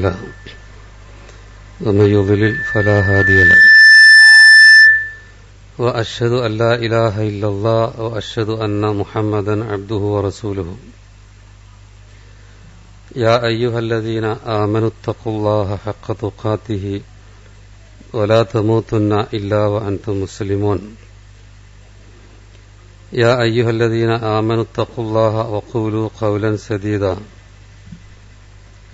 له ومن يضلل فلا هادي له وأشهد أن لا إله إلا الله وأشهد أن محمدا عبده ورسوله يا أيها الذين آمنوا اتقوا الله حق تقاته ولا تموتن إلا وأنتم مسلمون يا أيها الذين آمنوا اتقوا الله وقولوا قولا سديدا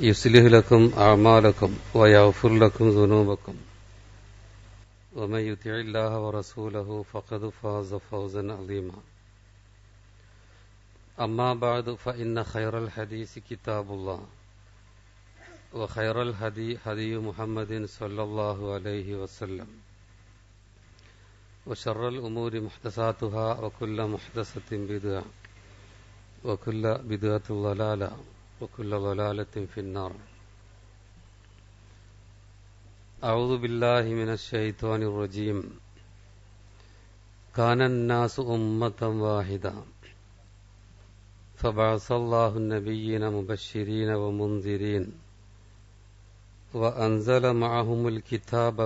يصلح لكم أعمالكم ويغفر لكم ذنوبكم ومن يطع الله ورسوله فقد فاز فوزا عظيما أما بعد فإن خير الحديث كتاب الله وخير الهدي هدي محمد صلى الله عليه وسلم وشر الأمور محدثاتها وكل محدثة بدعة وكل بدعة ضلالة وكل ضلالة في النار. أعوذ بالله من الشيطان الرجيم. كان الناس أمة واحدة فبعث الله النبيين مبشرين ومنذرين وأنزل معهم الكتاب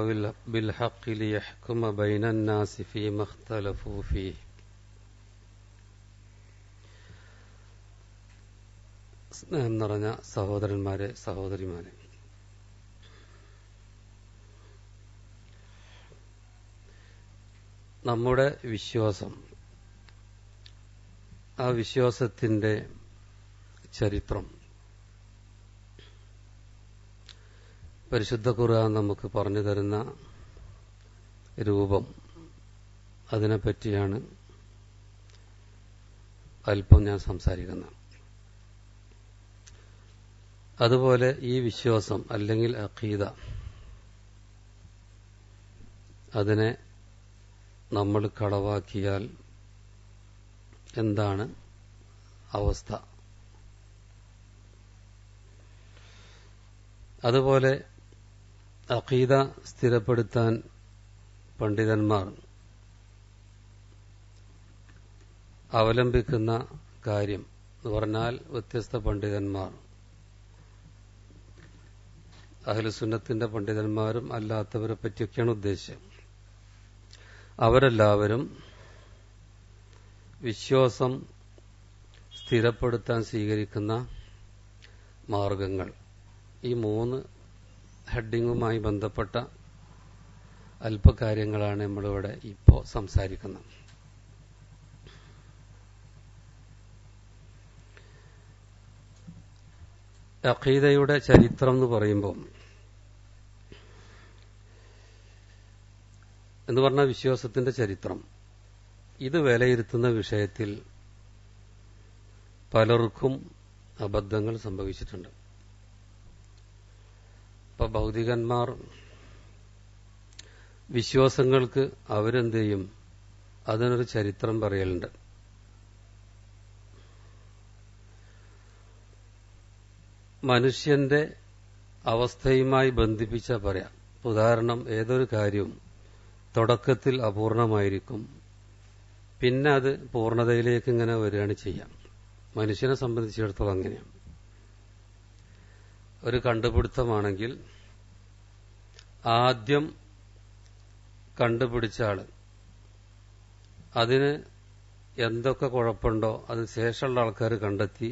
بالحق ليحكم بين الناس فيما اختلفوا فيه. സ്നേഹം നിറഞ്ഞ സഹോദരന്മാരെ, സഹോദരിമാരെ, നമ്മുടെ വിശ്വാസം, ആ വിശ്വാസത്തിന്റെ ചരിത്രം പരിശുദ്ധ ഖുർആൻ നമുക്ക് പറഞ്ഞു തരുന്ന രൂപം, അതിനെപ്പറ്റിയാണ് അല്പം ഞാൻ സംസാരിക്കുന്നത്. അതുപോലെ ഈ വിശ്വാസം അല്ലെങ്കിൽ അഖീദ, അതിനെ നമ്മൾ കളവാക്കിയാൽ എന്താണ് അവസ്ഥ? അതുപോലെ അഖീദ സ്ഥിരപ്പെടുത്താൻ പണ്ഡിതന്മാർ അവലംബിക്കുന്ന കാര്യം എന്ന് പറഞ്ഞാൽ, വ്യത്യസ്ത പണ്ഡിതന്മാർ, അഹ്ലുസുന്നത്തിന്റെ പണ്ഡിതന്മാരും അല്ലാത്തവരെ പറ്റിയൊക്കെയാണ് ഉദ്ദേശം. അവരെല്ലാവരും വിശ്വാസം സ്ഥിരപ്പെടുത്താൻ സ്വീകരിക്കുന്ന മാർഗങ്ങൾ, ഈ 3 ഹെഡിങ്ങുമായി ബന്ധപ്പെട്ട അല്പകാര്യങ്ങളാണ് നമ്മളിവിടെ ഇപ്പോൾ സംസാരിക്കുന്നത്. അഖീദയുടെ ചരിത്രം എന്ന് പറയുമ്പോൾ, എന്ന് പറഞ്ഞാൽ വിശ്വാസത്തിന്റെ ചരിത്രം, ഇത് വിലയിരുത്തുന്ന വിഷയത്തിൽ പലർക്കും അബദ്ധങ്ങൾ സംഭവിച്ചിട്ടുണ്ട്. ഇപ്പൊ ഭൗതികന്മാർ വിശ്വാസങ്ങൾക്ക് അവരെന്ത് ചെയ്യും, അതിനൊരു ചരിത്രം പറയലുണ്ട്. മനുഷ്യന്റെ അവസ്ഥയുമായി ബന്ധിപ്പിച്ച പറയാം. ഉദാഹരണം, ഏതൊരു കാര്യവും തുടക്കത്തിൽ അപൂർണമായിരിക്കും, പിന്നെ അത് പൂർണ്ണതയിലേക്ക് ഇങ്ങനെ വരികയാണ് ചെയ്യാം. മനുഷ്യനെ സംബന്ധിച്ചിടത്തോളം അങ്ങനെയാണ്. ഒരു കണ്ടുപിടുത്തമാണെങ്കിൽ ആദ്യം കണ്ടുപിടിച്ച ആള് അതിന് എന്തൊക്കെ കുഴപ്പമുണ്ടോ അത് ശേഷമുള്ള ആൾക്കാർ കണ്ടെത്തി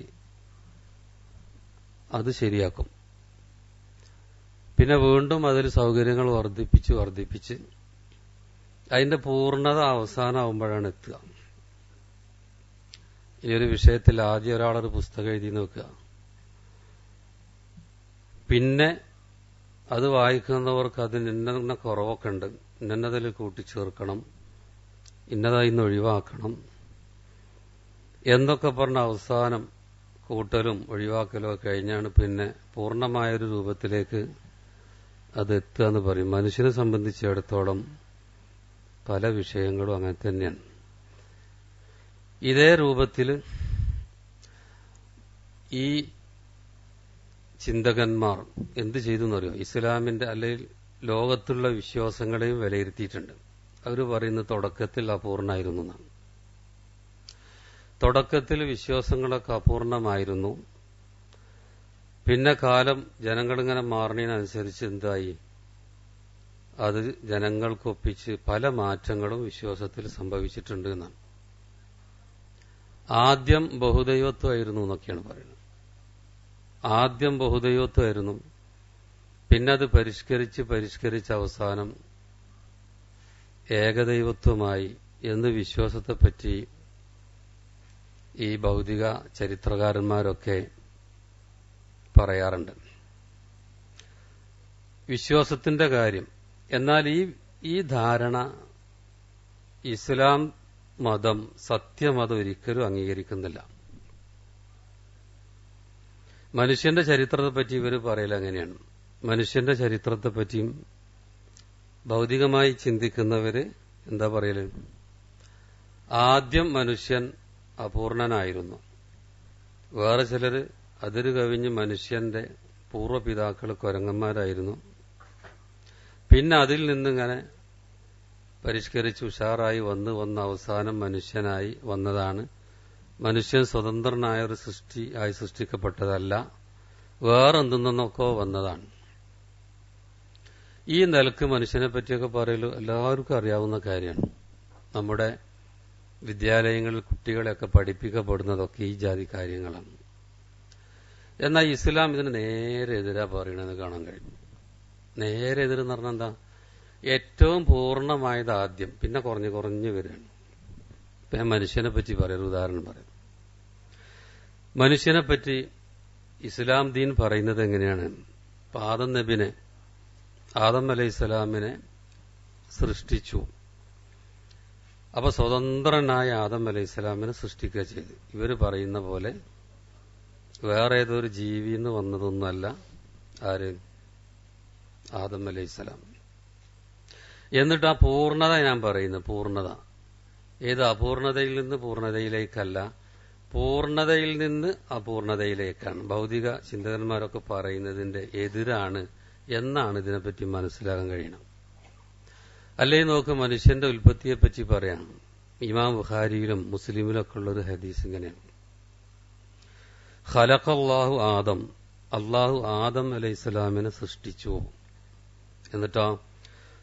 അത് ശരിയാക്കും. പിന്നെ വീണ്ടും അതിൽ സൗകര്യങ്ങൾ വർദ്ധിപ്പിച്ച് അതിന്റെ പൂർണ്ണത അവസാനമാകുമ്പോഴാണ് എത്തുക. ഈ ഒരു വിഷയത്തിൽ ആദ്യം ഒരാളൊരു പുസ്തകം എഴുതി നോക്കുക, പിന്നെ അത് വായിക്കുന്നവർക്ക് അതിന് ഇന്ന കുറവൊക്കെ ഉണ്ട്, ഇന്നതിൽ കൂട്ടിച്ചേർക്കണം, ഇന്നതായി നിന്ന് ഒഴിവാക്കണം എന്നൊക്കെ പറഞ്ഞ അവസാനം കൂട്ടലും ഒഴിവാക്കലും ഒക്കെ കഴിഞ്ഞാണ് പിന്നെ പൂർണ്ണമായൊരു രൂപത്തിലേക്ക് അത് എത്തുക എന്ന് പറയും. മനുഷ്യനെ സംബന്ധിച്ചിടത്തോളം പല വിഷയങ്ങളും അങ്ങനെ തന്നെയാണ്. ഇതേ രൂപത്തിൽ ഈ ചിന്തകന്മാർ എന്ത് ചെയ്തു എന്നറിയോ? ഇസ്ലാമിന്റെ അല്ലെങ്കിൽ ലോകത്തുള്ള വിശ്വാസങ്ങളെയും വിലയിരുത്തിയിട്ടുണ്ട്. അവർ പറയുന്നത് തുടക്കത്തിൽ അപൂർണമായിരുന്നു എന്നാണ്. തുടക്കത്തിൽ വിശ്വാസങ്ങളൊക്കെ അപൂർണമായിരുന്നു, പിന്നെ കാലം ജനങ്ങളിങ്ങനെ മാറുന്നതിനനുസരിച്ച് എന്തായി, അത് ജനങ്ങൾക്കൊപ്പിച്ച് പല മാറ്റങ്ങളും വിശ്വാസത്തിൽ സംഭവിച്ചിട്ടുണ്ട് എന്നാണ്. ആദ്യം ബഹുദൈവത്വമായിരുന്നു എന്നൊക്കെയാണ് പറയുന്നത്. ആദ്യം ബഹുദൈവത്വമായിരുന്നു, പിന്നെ അത് പരിഷ്കരിച്ച് അവസാനം ഏകദൈവത്വമായി എന്ന് വിശ്വാസത്തെപ്പറ്റി ഈ ഭൗതിക ചരിത്രകാരന്മാരൊക്കെ പറയാറുണ്ട്. വിശ്വാസത്തിന്റെ കാര്യം. എന്നാൽ ഈ ധാരണ ഇസ്ലാം മതം, സത്യമതം ഒരിക്കലും അംഗീകരിക്കുന്നില്ല. മനുഷ്യന്റെ ചരിത്രത്തെപ്പറ്റി ഇവർ പറയൽ അങ്ങനെയാണ്. മനുഷ്യന്റെ ചരിത്രത്തെപ്പറ്റിയും ഭൗതികമായി ചിന്തിക്കുന്നവര് എന്താ പറയല്, ആദ്യം മനുഷ്യൻ അപൂർണനായിരുന്നു. വേറെ ചിലര് അതിര് കവിഞ്ഞ് മനുഷ്യന്റെ പൂർവ്വപിതാക്കൾ കുരങ്ങന്മാരായിരുന്നു. പിന്നെ അതിൽ നിന്നിങ്ങനെ പരിഷ്കരിച്ച് ഉഷാറായി വന്ന് അവസാനം മനുഷ്യനായി വന്നതാണ്. മനുഷ്യൻ സ്വതന്ത്രനായ ഒരു സൃഷ്ടിയായി സൃഷ്ടിക്കപ്പെട്ടതല്ല, വേറെന്തെന്നൊക്കെ വന്നതാണ്. ഈ നിലക്ക് മനുഷ്യനെ പറ്റിയൊക്കെ പറയലു എല്ലാവർക്കും അറിയാവുന്ന കാര്യമാണ്. നമ്മുടെ വിദ്യാലയങ്ങളിൽ കുട്ടികളെയൊക്കെ പഠിപ്പിക്കപ്പെടുന്നതൊക്കെ ഈ ജാതി കാര്യങ്ങളാണ്. എന്നാൽ ഇസ്ലാം ഇതിന് നേരെ എതിരാ പറയണമെന്ന് കാണാൻ കഴിയും. നേരെ എതിരെന്ന് പറഞ്ഞാൽ എന്താ, ഏറ്റവും പൂർണ്ണമായത് ആദ്യം, പിന്നെ കുറഞ്ഞു വരികയാണ്. ഇപ്പൊ ഞാൻ മനുഷ്യനെ പറ്റി പറയാം, ഉദാഹരണം പറയാം. മനുഷ്യനെ പറ്റി ഇസ്ലാം ദീൻ പറയുന്നത് എങ്ങനെയാണ്? ആദം അലൈഹിസ്സലാമിനെ സൃഷ്ടിച്ചു. അപ്പൊ സ്വതന്ത്രനായ ആദം അലൈഹിസ്സലാമിനെ സൃഷ്ടിക്കുക ചെയ്തു. ഇവര് പറയുന്ന പോലെ വേറെ ഏതൊരു ജീവിന്ന് വന്നതൊന്നുമല്ല. ആര്? ആദം അലൈഹിസ്സലാം. എന്നിട്ട് ആ പൂർണ്ണത ഞാൻ പറയുന്നു, പൂർണ്ണത ഏത്? അപൂർണതയിൽ നിന്ന് പൂർണ്ണതയിലേക്കല്ല, പൂർണ്ണതയിൽ നിന്ന് അപൂർണതയിലേക്കാണ്. ഭൗതിക ചിന്തകന്മാരൊക്കെ പറയുന്നതിന്റെ എതിരാണ് എന്നാണ് ഇതിനെപ്പറ്റി മനസ്സിലാക്കാൻ കഴിയണം. അല്ലെങ്കിൽ നോക്ക്, മനുഷ്യന്റെ ഉൽപ്പത്തിയെപ്പറ്റി പറയാം. ഇമാം ബുഖാരിയിലും മുസ്ലിമിലും ഒക്കെ ഉള്ളൊരു ഹദീസ് ഇങ്ങനെയാണ്: ഖലഖല്ലാഹു ആദം, അള്ളാഹു ആദം അലൈഹിസ്സലാമിനെ സൃഷ്ടിച്ചു. എന്നിട്ടോ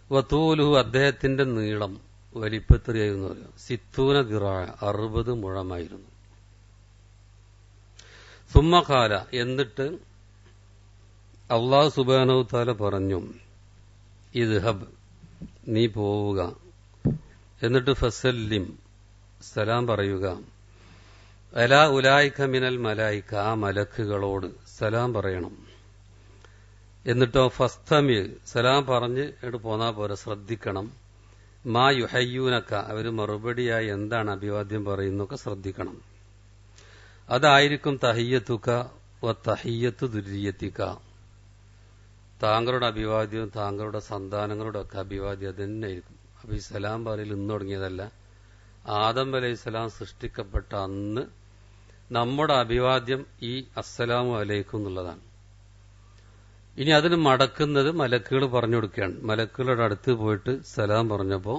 വതൂലുഹു, അദ്ദേഹത്തിന്റെ നീളം വലിപ്പത്രയായിരുന്നു പറയാം, 60 ദിറാ, 60 മുഴമായിരുന്നു. സുമ്മ ഖാല, എന്നിട്ട് അള്ളാഹു സുബ്ഹാനഹു തആല പറഞ്ഞു, ഇദ്ഹബ്, നീ പോവുക, എന്നിട്ട് ഫസല്ലിം, സലാം പറയുക, അലാ ഉലായിക മിനൽ മലായിക, ആ മലക്കുകളോട് സലാം പറയണം. എന്നിട്ടോ ഫസ്തമി, സലാം പറഞ്ഞ് എടുത്ത് പോന്നാ പോരെ, ശ്രദ്ധിക്കണം. മാ യുഹയ്യൂനക, അവര് മറുപടിയായി എന്താണ് അഭിവാദ്യം പറയുന്നൊക്കെ ശ്രദ്ധിക്കണം. അതായിരിക്കും തഹിയ്യത്തുക വ തഹിയ്യത്തു ദുരിയത്തിക, താങ്കളുടെ അഭിവാദ്യവും താങ്കളുടെ സന്താനങ്ങളുടെ ഒക്കെ അഭിവാദ്യം തന്നെയായിരിക്കും. അപ്പൊ ഈ സലാം പറയൽ ഇന്ന് തുടങ്ങിയതല്ല, ആദം അലൈഹിസ്സലാം സൃഷ്ടിക്കപ്പെട്ട അന്ന് നമ്മുടെ അഭിവാദ്യം ഈ അസ്സലാമു അലൈക്കും എന്നുള്ളതാണ്. ഇനി അതിന് മടക്കുന്നത് മലക്കുകൾ പറഞ്ഞു കൊടുക്കുകയാണ്. മലക്കുകളുടെ അടുത്ത് പോയിട്ട് സലാം പറഞ്ഞപ്പോ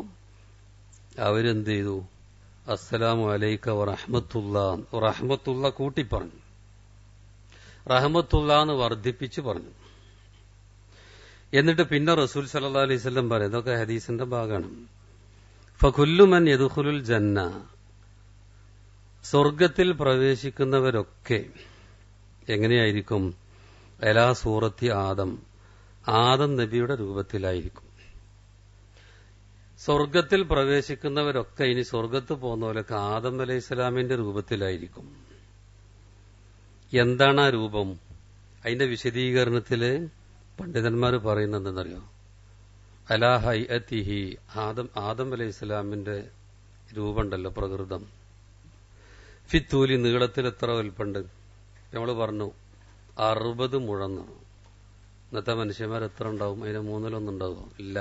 അവരെന്ത് ചെയ്തു? അസ്സലാമു അലൈക വറഹ്മത്തുള്ളാ, റഹ്മത്തുള്ള കൂട്ടി പറഞ്ഞു, റഹ്മത്തുള്ള എന്ന് വർദ്ധിപ്പിച്ച് പറഞ്ഞു. എന്നിട്ട് പിന്നെ റസൂൽ സല്ലല്ലാഹു അലൈഹി വസല്ലം പറയും, ഇതൊക്കെ ഹദീസിന്റെ ഭാഗമാണ്, ഫകുല്ലു മൻ യദ്ഖുലുൽ ജന്ന, സ്വർഗത്തിൽ പ്രവേശിക്കുന്നവരൊക്കെ എങ്ങനെയായിരിക്കും? അലാ സൂറത്തി ആദം, ആദം നബിയുടെ രൂപത്തിലായിരിക്കും. സ്വർഗത്തിൽ പ്രവേശിക്കുന്നവരൊക്കെ ഇനി സ്വർഗത്ത് പോകുന്നവരൊക്കെ ആദം അലൈഹിസ്സലാമിന്റെ രൂപത്തിലായിരിക്കും. എന്താണ് ആ രൂപം? അതിന്റെ വിശദീകരണത്തില് പണ്ഡിതന്മാർ പറയുന്നത് എന്തെന്നറിയോ? അലാ ഹൈഅതിഹി, ആദം അലൈഹിസ്സലാമിന്റെ രൂപമുണ്ടല്ലോ, പ്രകൃതം, ഫിത്തൂലി, നീളത്തിൽ എത്ര വലുപ്പുണ്ട്? നമ്മൾ പറഞ്ഞു 60 മുഴം. ഇന്നത്തെ മനുഷ്യന്മാർ എത്ര ഉണ്ടാവും? അതിന് 3-1 ഉണ്ടാവുമോ? ഇല്ല,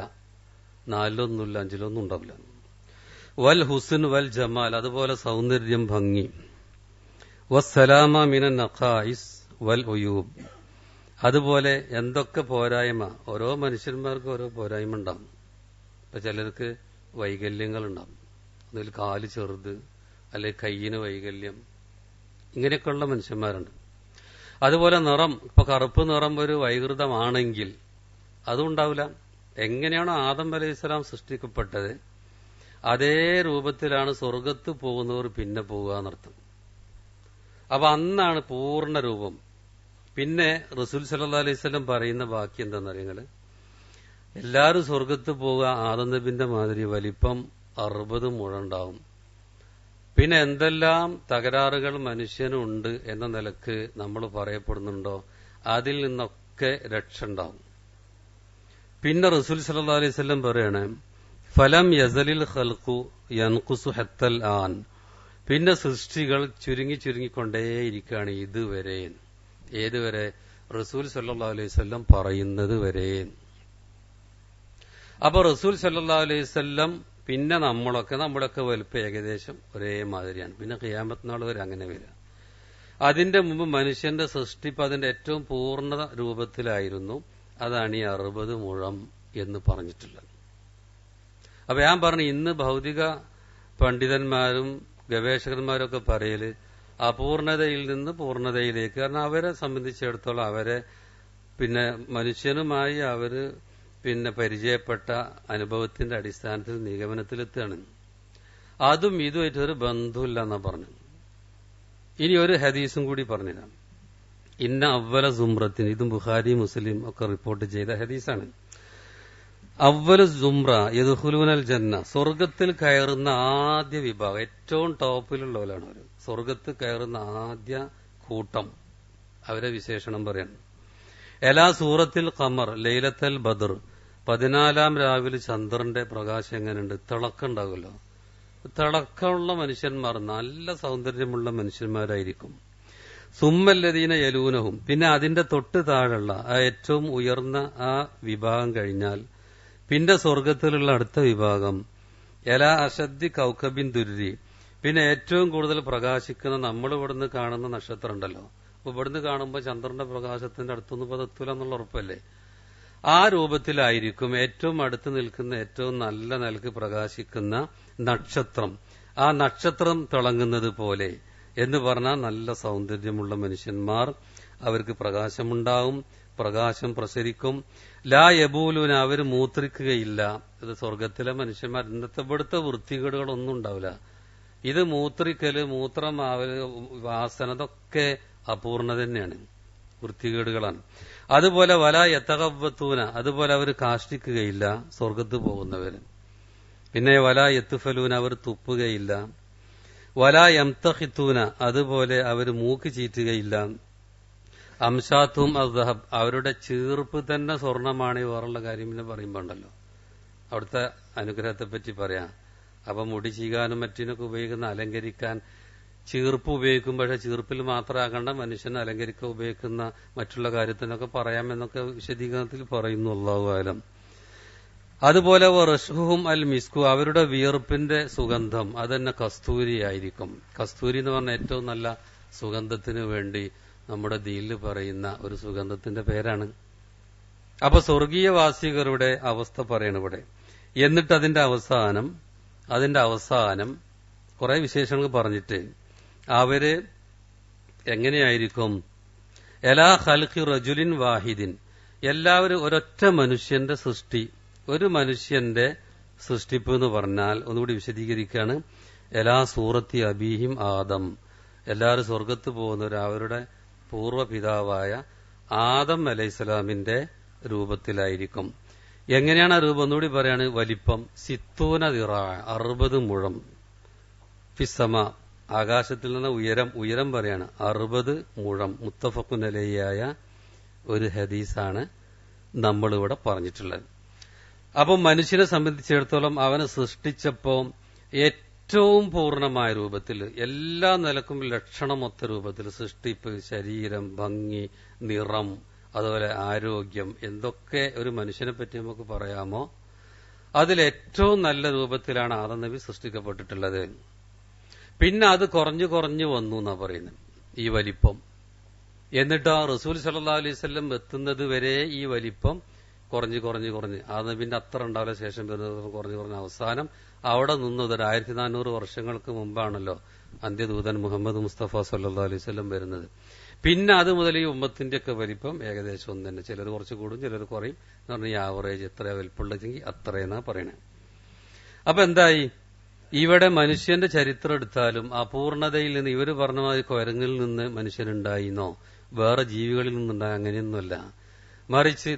4-1, 5-1 ഉണ്ടാവില്ല. വൽ ഹുസ്ൻ വൽ ജമാൽ, അതുപോലെ സൗന്ദര്യം, ഭംഗി. വസ്സലാമ മിനൻ നഖായിസ് വൽ ഉയൂബ്, അതുപോലെ എന്തൊക്കെ പോരായ്മ, ഓരോ മനുഷ്യന്മാർക്കും ഓരോ പോരായ്മ ഉണ്ടാവും. ഇപ്പൊ ചിലർക്ക് വൈകല്യങ്ങൾ ഉണ്ടാവും, അതിൽ കാല് ചെറുത്, അല്ലെങ്കിൽ കയ്യിന് വൈകല്യം, ഇങ്ങനെയൊക്കെയുള്ള മനുഷ്യന്മാരുണ്ട്. അതുപോലെ നിറം, ഇപ്പൊ കറുപ്പ് നിറം ഒരു വൈകൃതമാണെങ്കിൽ അതും ഉണ്ടാവില്ല. എങ്ങനെയാണോ ആദം അലൈഹിസ്സലാം സൃഷ്ടിക്കപ്പെട്ടത് അതേ രൂപത്തിലാണ് സ്വർഗത്ത് പോകുന്നവർ പിന്നെ പോകുക എന്നർത്ഥം. അപ്പൊ അന്നാണ് പൂർണ്ണ രൂപം. പിന്നെ റസൂൽ സല്ലല്ലാഹു അലൈഹി വസല്ലം പറയുന്ന ബാക്കി എന്താണെന്നറിയങ്ങള്, എല്ലാവരും സ്വർഗത്ത് പോവുക ആദം നബിന്റെ മാതിരി വലിപ്പം 60 മുഴം ഉണ്ടാവും. പിന്നെ എന്തെല്ലാം തകരാറുകൾ മനുഷ്യനുണ്ട് എന്ന നിലക്ക് നമ്മൾ പറയപ്പെടുന്നുണ്ടോ അതിൽ നിന്നൊക്കെ രക്ഷ ഉണ്ടാവും. പിന്നെ റസൂൽ സല്ലല്ലാഹു അലൈഹി വസല്ലം പറയാണ്, ഫലം യസലിൽ ഖൽഖു യൻഖുസു ഹത്തൽ ആൻ, പിന്നെ സൃഷ്ടികൾ ചുരുങ്ങിക്കൊണ്ടേയിരിക്കുകയാണ് ഇതുവരെ. ഏതുവരെ? റസൂൽ സല്ലല്ലാഹു അലൈഹി വസല്ലം പറയുന്നത് വരെ. അപ്പൊ റസൂൽ സല്ലല്ലാഹു അലൈഹി വസല്ലം പിന്നെ നമ്മളൊക്കെ വലുപ്പം ഏകദേശം ഒരേ മാതിരിയാണ്. പിന്നെ ഖിയാമത്ത് നാൾ വരെ അങ്ങനെ വരിക. അതിന്റെ മുമ്പ് മനുഷ്യന്റെ സൃഷ്ടിപ്പ് അതിന്റെ ഏറ്റവും പൂർണ്ണ രൂപത്തിലായിരുന്നു. അതാണ് ഈ 60 മുഴം എന്ന് പറഞ്ഞിട്ടുള്ളത്. അപ്പൊ ഞാൻ പറഞ്ഞു, ഇന്ന് ഭൗതിക പണ്ഡിതന്മാരും ഗവേഷകന്മാരും ഒക്കെ പറയല് അപൂർണതയിൽ നിന്ന് പൂർണ്ണതയിലേക്ക്. കാരണം അവരെ സംബന്ധിച്ചിടത്തോളം അവരെ പിന്നെ മനുഷ്യനുമായി അവര് പിന്നെ പരിചയപ്പെട്ട അനുഭവത്തിന്റെ അടിസ്ഥാനത്തിൽ നിഗമനത്തിലെത്തുകയാണ്. അതും ഇതുമായിട്ടൊരു ബന്ധമില്ല എന്നാ പറഞ്ഞു. ഇനി ഒരു ഹദീസും കൂടി പറഞ്ഞുതരാം. ഇന്ന അവ്വല സുംറത്തിന്, ഇതും ബുഖാരി മുസ്ലിം ഒക്കെ റിപ്പോർട്ട് ചെയ്ത ഹദീസാണ്. അവ്വല സുംറ യദ്ഖുലൂനൽ ജന്ന, സ്വർഗത്തിൽ കയറുന്ന ആദ്യ വിഭാഗം, ഏറ്റവും ടോപ്പിലുള്ളവരാണ് അവർ. സ്വർഗത്തിൽ കയറുന്ന ആദ്യ കൂട്ടം, അവരെ വിശേഷണം പറയാണ്. എലാ സൂറത്തിൽ ഖമർ ലൈലത്തൽ ബദർ, 14 രാവിലെ ചന്ദ്രന്റെ പ്രകാശം എങ്ങനെയുണ്ട്? തിളക്കുണ്ടാകുമല്ലോ. തിളക്കമുള്ള മനുഷ്യന്മാർ, നല്ല സൗന്ദര്യമുള്ള മനുഷ്യന്മാരായിരിക്കും. സുമ്മല്ലദീന യലൂനഹും, പിന്നെ അതിന്റെ തൊട്ട് താഴെയുള്ള ആ ഏറ്റവും ഉയർന്ന ആ വിഭാഗം കഴിഞ്ഞാൽ പിന്നെ സ്വർഗത്തിലുള്ള അടുത്ത വിഭാഗം എലാ അശദ്ദി കൗക്കബിൻ ദുരി, പിന്നെ ഏറ്റവും കൂടുതൽ പ്രകാശിക്കുന്ന നമ്മൾ ഇവിടുന്ന് കാണുന്ന നക്ഷത്രം ഉണ്ടല്ലോ. അപ്പൊ ഇവിടുന്ന് കാണുമ്പോൾ ചന്ദ്രന്റെ പ്രകാശത്തിന്റെ അടുത്തൊന്നും പതെത്തൂല എന്നുള്ള ഉറപ്പല്ലേ. ആ രൂപത്തിലായിരിക്കും ഏറ്റവും അടുത്ത് നിൽക്കുന്ന ഏറ്റവും നല്ല നിലക്ക് പ്രകാശിക്കുന്ന നക്ഷത്രം. ആ നക്ഷത്രം തിളങ്ങുന്നത് പോലെ എന്ന് പറഞ്ഞാൽ നല്ല സൗന്ദര്യമുള്ള മനുഷ്യന്മാർ, അവർക്ക് പ്രകാശമുണ്ടാവും, പ്രകാശം പ്രസരിക്കും. ലാ യബൂലൂന, അവർ മൂത്രിക്കുകയില്ല. ഇത് സ്വർഗത്തിലെ മനുഷ്യന്മാർ. ഇന്നത്തെ ഇവിടുത്തെ വൃത്തികേടുകളൊന്നും ഉണ്ടാവില്ല. ഇത് മൂത്രിക്കല്, മൂത്രമാവല്, വാസന, ഇതൊക്കെ അപൂർണ തന്നെയാണ്, വൃത്തികേടുകളാണ്. അതുപോലെ വല യത്തകവ്വത്തൂന, അതുപോലെ അവർ കാഷ്ടിക്കുകയില്ല സ്വർഗത്ത് പോകുന്നവര്. പിന്നെ വല യത്തുഫലൂന, അവർ തുപ്പുകയില്ല. വല യംതഖിത്തൂന, അതുപോലെ അവർ മൂക്ക് ചീറ്റുകയില്ല. അംശാത്തും അസ്ഹബ്, അവരുടെ ചീർപ്പ് തന്നെ സ്വർണമാണ്. വേറുള്ള കാര്യം പിന്നെ പറയുമ്പോണ്ടല്ലോ അവിടുത്തെ അനുഗ്രഹത്തെ പറ്റി പറയാം. അപ്പൊ മുടി ചീകാനും മറ്റിനൊക്കെ ഉപയോഗിക്കുന്ന അലങ്കരിക്കാൻ ചീർപ്പ് ഉപയോഗിക്കും. പക്ഷെ ചീർപ്പിൽ മാത്രമാകണ്ട, മനുഷ്യനെ അലങ്കരിക്കാൻ ഉപയോഗിക്കുന്ന മറ്റുള്ള കാര്യത്തിനൊക്കെ പറയാമെന്നൊക്കെ വിശദീകരണത്തിൽ പറയുന്നു. അല്ലാഹു അലം. അതുപോലെ റഷ്ഹും അൽ മിസ്കു, അവരുടെ വിയർപ്പിന്റെ സുഗന്ധം അതന്നെ കസ്തൂരി ആയിരിക്കും. കസ്തൂരി എന്ന് പറഞ്ഞ ഏറ്റവും നല്ല സുഗന്ധത്തിന് വേണ്ടി നമ്മുടെ ദീനിൽ പറയുന്ന ഒരു സുഗന്ധത്തിന്റെ പേരാണ്. അപ്പൊ സ്വർഗീയവാസികളുടെ അവസ്ഥ പറയണ ഇവിടെ. എന്നിട്ട് അതിന്റെ അവസാനം കുറെ വിശേഷങ്ങൾ പറഞ്ഞിട്ട് അവര് എങ്ങനെയായിരിക്കും? എലാ ഖൽഖി റജുലിൻ വാഹിദിൻ, എല്ലാവരും ഒരൊറ്റ മനുഷ്യന്റെ സൃഷ്ടി. ഒരു മനുഷ്യന്റെ സൃഷ്ടിപ്പ് എന്ന് പറഞ്ഞാൽ ഒന്നുകൂടി വിശദീകരിക്കുകയാണ്. എലാ സൂറത്തി അബീഹിം ആദം, എല്ലാവരും സ്വർഗത്ത് പോകുന്നവർ അവരുടെ പൂർവ്വപിതാവായ ആദം അലൈഹിസ്സലാമിന്റെ രൂപത്തിലായിരിക്കും. എങ്ങനെയാണ് ആ രൂപം? ഒന്നുകൂടി പറയാണ്. വലിപ്പം സിത്തൂന ദിറാ, 60 മുഴം. ഫിസ്സമ, ആകാശത്തിൽ നിന്ന് ഉയരം പറയാണ് 60 മുഴം. മുത്തഫഖുൻ അലൈഹിയായ ഒരു ഹദീസാണ് നമ്മളിവിടെ പറഞ്ഞിട്ടുള്ളത്. അപ്പം മനുഷ്യനെ സംബന്ധിച്ചിടത്തോളം അവനെ സൃഷ്ടിച്ചപ്പോ ഏറ്റവും പൂർണ്ണമായ രൂപത്തിൽ, എല്ലാ നിലക്കും ലക്ഷണമൊത്ത രൂപത്തിൽ സൃഷ്ടിപ്പ്, ശരീരം, ഭംഗി, നിറം, അതുപോലെ ആരോഗ്യം, എന്തൊക്കെ ഒരു മനുഷ്യനെ പറ്റി നമുക്ക് പറയാമോ അതിലേറ്റവും നല്ല രൂപത്തിലാണ് ആദം നബി സൃഷ്ടിക്കപ്പെട്ടിട്ടുള്ളത്. പിന്നെ അത് കുറഞ്ഞു വന്നു എന്നാ പറയുന്നത് ഈ വലിപ്പം. എന്നിട്ട് ആ റസൂൽ സല്ലല്ലാഹു അലൈഹി വസല്ലം എത്തുന്നത് വരെ ഈ വലിപ്പം കുറഞ്ഞ് ആദം നബിന്റെ അത്ര ഉണ്ടാവില്ല, ശേഷം വരുന്നത് കുറഞ്ഞ് അവസാനം അവിടെ നിന്നത് 1400 വർഷങ്ങൾക്ക് മുമ്പാണല്ലോ അന്ത്യദൂതൻ മുഹമ്മദ് മുസ്തഫ സല്ലല്ലാഹു അലൈഹി വസല്ലം വരുന്നത്. പിന്നെ അത് മുതൽ ഈ ഉമ്മത്തിന്റെ ഒക്കെ വലിപ്പം ഏകദേശം ഒന്ന് തന്നെ. ചിലർ കുറച്ച് കൂടും, ചിലർ കുറയും എന്ന് പറഞ്ഞാൽ ഈ ആവറേജ് എത്ര വലിപ്പമുള്ളതെങ്കിൽ അത്രയെന്നാ പറയണേ. അപ്പൊ എന്തായി, ഇവിടെ മനുഷ്യന്റെ ചരിത്രം എടുത്താലും അപൂർണതയിൽ നിന്ന് ഇവര് പറഞ്ഞ മാതിരി കുരങ്ങിൽ നിന്ന് മനുഷ്യനുണ്ടായിന്നോ വേറെ ജീവികളിൽ നിന്നുണ്ടായി അങ്ങനെയൊന്നുമല്ല. മറിച്ച്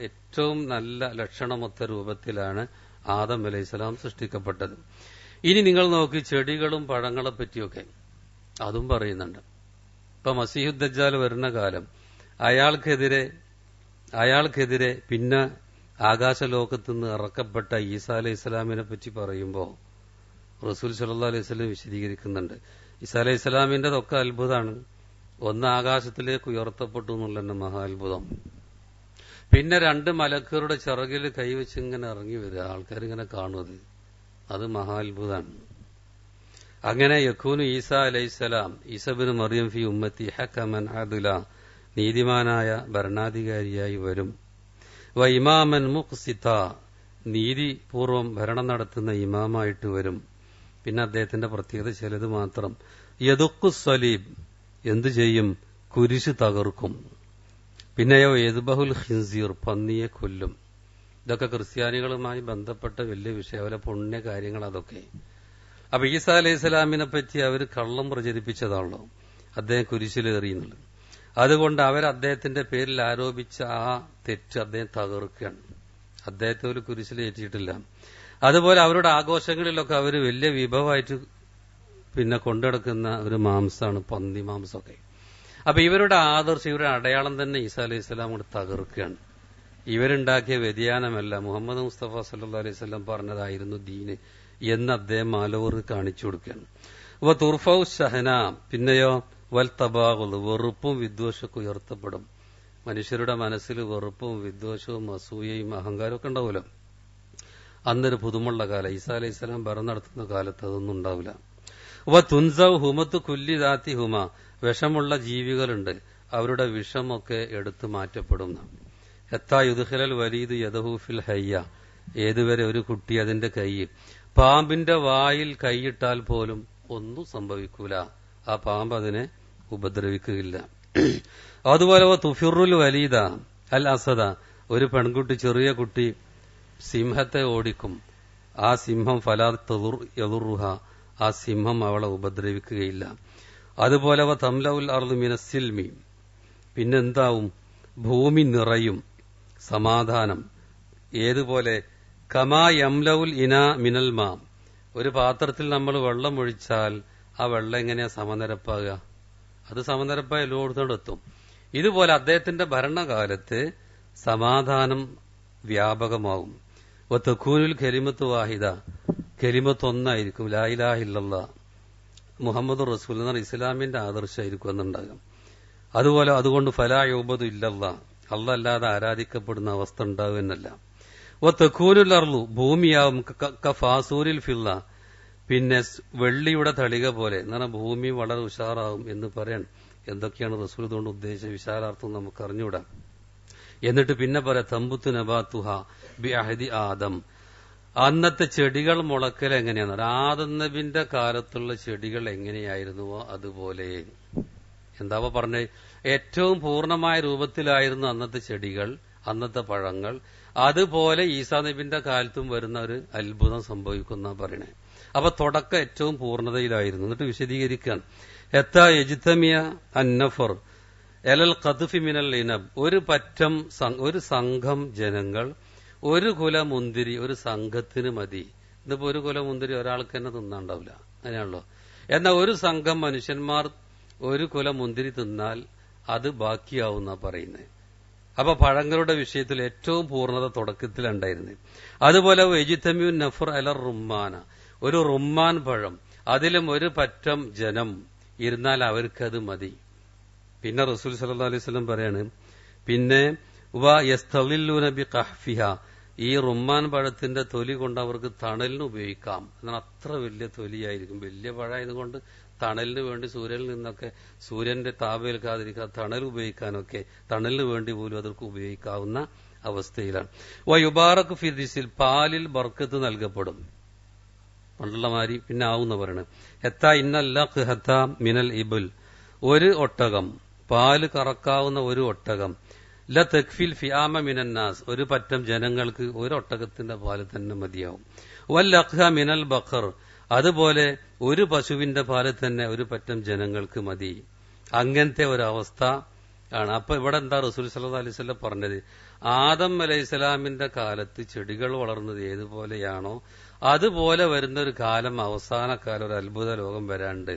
ഏറ്റവും നല്ല ലക്ഷണമൊത്ത രൂപത്തിലാണ് ആദം അലൈഹിസ്സലാം സൃഷ്ടിക്കപ്പെട്ടത്. ഇനി നിങ്ങൾ നോക്കി ചെടികളും പഴങ്ങളെ പറ്റിയൊക്കെ അതും പറയുന്നുണ്ട്. ഇപ്പൊ മസീഹു ദജ്ജാൽ വരുന്ന കാലം അയാൾക്കെതിരെ പിന്നെ ആകാശലോകത്തുനിന്ന് ഇറക്കപ്പെട്ട ഈസാ അലൈഹി ഇസ്ലാമിനെ പറ്റി പറയുമ്പോൾ റസൂൽ സല്ലല്ലാഹു അലൈഹി വസല്ലം വിശദീകരിക്കുന്നുണ്ട്. ഈസാ അലൈഹി ഇസ്ലാമിന്റെതൊക്കെ അത്ഭുതമാണ്. ഒന്ന് ആകാശത്തിലേക്ക് ഉയർത്തപ്പെട്ടു എന്നുള്ള മഹാ അത്ഭുതം. പിന്നെ 2 മലക്കുകളുടെ ചിറകിൽ കൈവച്ച് ഇങ്ങനെ ഇറങ്ങി വരിക, ആൾക്കാരിങ്ങനെ കാണുന്നത്, അത് മഹാത്ഭുതമാണ്. അങ്ങനെ യഖൂനു ഈസാ അലൈഹിസ്സലാം ഈസബിന് മറിയം ഫി ഉമ്മത്തി ഹക്കമൻ അദ്ല, നീതിമാനായ ഭരണാധികാരിയായി വരും. വ ഇമാമൻ മുഖ്സിത, നീതിപൂർവം ഭരണം നടത്തുന്ന ഇമാമായിട്ട് വരും. പിന്നെ അദ്ദേഹത്തിന്റെ പ്രത്യേകത ചിലത് മാത്രം. യദുഖു സലീബ്, എന്തു ചെയ്യും? കുരിശ് തകർക്കും. പിന്നെയോ യദ്ബഹുൽ ഖിൻസീർ, പന്നിയെ കൊല്ലും. ഇതൊക്കെ ക്രിസ്ത്യാനികളുമായി ബന്ധപ്പെട്ട വലിയ വിഷയം, അവരെ പുണ്യ കാര്യങ്ങൾ അതൊക്കെ. അപ്പൊ ഈസാ അലൈഹി സ്വലാമിനെ പറ്റി അവർ കള്ളം പ്രചരിപ്പിച്ചതാണല്ലോ, അദ്ദേഹം കുരിശിലേറിയെന്നുള്ളത്. അതുകൊണ്ട് അദ്ദേഹത്തിന്റെ പേരിൽ ആരോപിച്ച ആ തെറ്റ് അദ്ദേഹം തകർക്കുകയാണ്. അദ്ദേഹത്തെ ഒരു കുരിശിലേറ്റിയിട്ടില്ല. അതുപോലെ അവരുടെ ആഘോഷങ്ങളിലൊക്കെ അവർ വലിയ വിഭവമായിട്ട് പിന്നെ കൊണ്ടുനടക്കുന്ന ഒരു മാംസമാണ് പന്നി മാംസമൊക്കെ. അപ്പൊ ഇവരുടെ ആദർശം, ഇവരുടെ അടയാളം തന്നെ ഈസാ അലൈഹി സ്വലാം കൊണ്ട് തകർക്കുകയാണ്. ഇവരുണ്ടാക്കിയ വ്യതിയാനമല്ല, മുഹമ്മദ് മുസ്തഫ സല്ലല്ലാഹു അലൈഹി വസല്ലം പറഞ്ഞതായിരുന്നു ദീന് എന്ന് അദ്ദേഹം മാലോറ് കാണിച്ചു കൊടുക്കുകയാണ്. അപ്പൊ തുർഫൗ ഷഹന, പിന്നെയോ വൽ തബാഗുൽ, വെറുപ്പും വിദ്വേഷമൊക്കെ ഉയർത്തപ്പെടും. മനുഷ്യരുടെ മനസ്സിൽ വെറുപ്പും വിദ്വേഷവും അസൂയയും അഹങ്കാരവും ഒക്കെ ഉണ്ടാവുമല്ലോ. അന്നൊരു പുതുമുള്ള കാലം, ഈസാ അലൈഹി സ്വലാം ഭരണം നടത്തുന്ന കാലത്ത് അതൊന്നും ഉണ്ടാവില്ല. വ തുൻസൗ ഹുമത്ത് കുല്ലി ദാത്തി ഹുമ, വിഷമുള്ള ജീവികളുണ്ട്, അവരുടെ വിഷമൊക്കെ എടുത്തു മാറ്റപ്പെടും. ഹത്താ യുദ്ഖിലൽ വലീദ് യദഹു ഫിൽ ഹയ്യ, ഏതുവരെ ഒരു കുട്ടി അതിന്റെ കൈ പാമ്പിന്റെ വായിൽ കൈയിട്ടാൽ പോലും ഒന്നും സംഭവിക്കൂല, ആ പാമ്പ് അതിനെ ഉപദ്രവിക്കുകയില്ല. അതുപോലെ തുഫിറുൽ വലീദ അൽ അസദ, ഒരു പെൺകുട്ടി, ചെറിയ കുട്ടി സിംഹത്തെ ഓടിക്കും, ആ സിംഹം ഫലാ യദുറുഹ, ആ സിംഹം അവളെ ഉപദ്രവിക്കുകയില്ല. അതുപോലെ തംലഉൽ അർദ് മിനസ്സിൽമി, പിന്നെന്താവും? ഭൂമി നിറയും, സമാധാനം. ഏതുപോലെ? കമാ യംലഉൽ ഇനാ മിനൽ മാ, ഒരു പാത്രത്തിൽ നമ്മൾ വെള്ളം ഒഴിച്ചാൽ ആ വെള്ളം എങ്ങനെയാ സമനിരപ്പാകുക? അത് സമനിരപ്പായി എല്ലായിടത്തോടെ എത്തും. ഇതുപോലെ അദ്ദേഹത്തിന്റെ ഭരണകാലത്ത് സമാധാനം വ്യാപകമാകും. വതകൂനുൽ കലിമത്തു വാഹിദ, കലിമത്ത് ഒന്നായിരിക്കും, ലാ ഇലാഹ ഇല്ലല്ലാഹ് മുഹമ്മദ് റസൂൽ എന്ന ഇസ്ലാമിന്റെ ആദർശമായിരിക്കും എന്നുണ്ടാകും. അതുപോലെ അതുകൊണ്ട് ഫലാ യുഅ്ബദു ഇല്ലല്ലാഹ്, അല്ലാഹ് അല്ലാതെ ആരാധിക്കപ്പെടുന്ന അവസ്ഥ ഉണ്ടാവുന്നല്ല. വതകൂനുൽ അർളു, ഭൂമിയാവും കഫാസൂരിൽ ഫില്ല, പിന്നെ വെള്ളിയുടെ തളിക പോലെ എന്ന് പറഞ്ഞാൽ ഭൂമി വളരെ ഉഷാറാവും എന്ന് പറയാൻ. എന്തൊക്കെയാണ് റസൂൽ കൊണ്ട് ഉദ്ദേശിച്ച വിശാലാർത്ഥം നമുക്ക് അറിഞ്ഞുകൂടാ. എന്നിട്ട് പിന്നെ പറയാം തമ്പുത്തു നബാത്തുഹ ബി അഹദി ആദം, അന്നത്തെ ചെടികൾ മുളക്കൽ എങ്ങനെയാണ്? ആദം നബിന്റെ കാലത്തുള്ള ചെടികൾ എങ്ങനെയായിരുന്നുവോ അതുപോലെ. എന്താ പറഞ്ഞേ? ഏറ്റവും പൂർണ്ണമായ രൂപത്തിലായിരുന്നു അന്നത്തെ ചെടികൾ, അന്നത്തെ പഴങ്ങൾ. അതുപോലെ ഈസാ നബിന്റെ കാലത്തും വരുന്ന ഒരു അത്ഭുതം സംഭവിക്കുന്ന പറയണേ. അപ്പൊ തുടക്കം ഏറ്റവും പൂർണ്ണതയിലായിരുന്നു. എന്നിട്ട് വിശദീകരിക്കുകയാണ്. എത്താ യജ്തമിയ അന്നഫർ എലൽ ഖദ്ഫി മിനൽ ഇനബ്, ഒരു സംഘം ജനങ്ങൾ, ഒരു കുല മുന്തിരി ഒരു സംഘത്തിന് മതി. ഇതിപ്പോ ഒരു കുല മുന്തിരി ഒരാൾക്ക് തന്നെ തിന്നാണ്ടാവില്ല, അങ്ങനെയാണല്ലോ. എന്നാൽ ഒരു സംഘം മനുഷ്യന്മാർ ഒരു കുല മുന്തിരി തിന്നാൽ അത് ബാക്കിയാവുന്ന പറയുന്നത്. അപ്പൊ പഴങ്ങളുടെ വിഷയത്തിൽ ഏറ്റവും പൂർണ്ണത തുടക്കത്തിലുണ്ടായിരുന്നു. അതുപോലെ വെജിത്തമ്യു നഫർ അലർ റുമ്മാന, ഒരു റുമ്മാൻ പഴം, അതിലും ഒരു പറ്റം ജനം ഇരുന്നാൽ അവർക്കത് മതി. പിന്നെ റസൂൽ സല്ലല്ലാഹു അലൈഹി വസല്ലം പറയാണ്, പിന്നെ യസ്തളില്ലൂന ബി ഖഹ്ഫിഹ, ഈ റുമ്മാൻ പഴത്തിന്റെ തൊലി കൊണ്ട് അവർക്ക് തണലിന് ഉപയോഗിക്കാം. എന്നാൽ അത്ര വലിയ തൊലിയായിരിക്കും, വലിയ പഴമായതുകൊണ്ട് തണലിന് വേണ്ടി സൂര്യനിൽ നിന്നൊക്കെ, സൂര്യന്റെ താപേൽക്കാതിരിക്കാൻ തണൽ ഉപയോഗിക്കാനൊക്കെ, തണലിന് വേണ്ടി പോലും അവർക്ക് ഉപയോഗിക്കാവുന്ന അവസ്ഥയിലാണ്. യുബാറക് ഫിദിസിൽ, പാലിൽ ബർക്കത്ത് നൽകപ്പെടും, പണ്ടുള്ള മാതിരി പിന്നെ ആവുന്ന പറയണത്. ഹത്താ ഇന്നല്ല ഹത്താ മിനൽ ഇബുൽ, ഒരു ഒട്ടകം, പാല് കറക്കാവുന്ന ഒരു ഒട്ടകം ല തക്ഫിൽ ഫിയാമ മിനന്നാസ്, ഒരു പറ്റം ജനങ്ങൾക്ക് ഒരു ഒട്ടകത്തിന്റെ പാല് തന്നെ മതിയാവും. വൽ അഖ്ഹ മിനൽ ബഖർ, അതുപോലെ ഒരു പശുവിന്റെ പാല് തന്നെ ഒരു പറ്റം ജനങ്ങൾക്ക് മതി. അങ്ങനത്തെ ഒരവസ്ഥ ആണ്. അപ്പൊ ഇവിടെ എന്താ റസൂൽ സല്ലല്ലാഹു അലൈഹി വസല്ലം പറഞ്ഞത്? ആദം അലൈഹിസ്സലാമിന്റെ കാലത്ത് ചെടികൾ വളർന്നത് ഏതുപോലെയാണോ അതുപോലെ വരുന്ന ഒരു കാലം, അവസാന കാലം, ഒരു അത്ഭുത ലോകം വരാണ്ട്.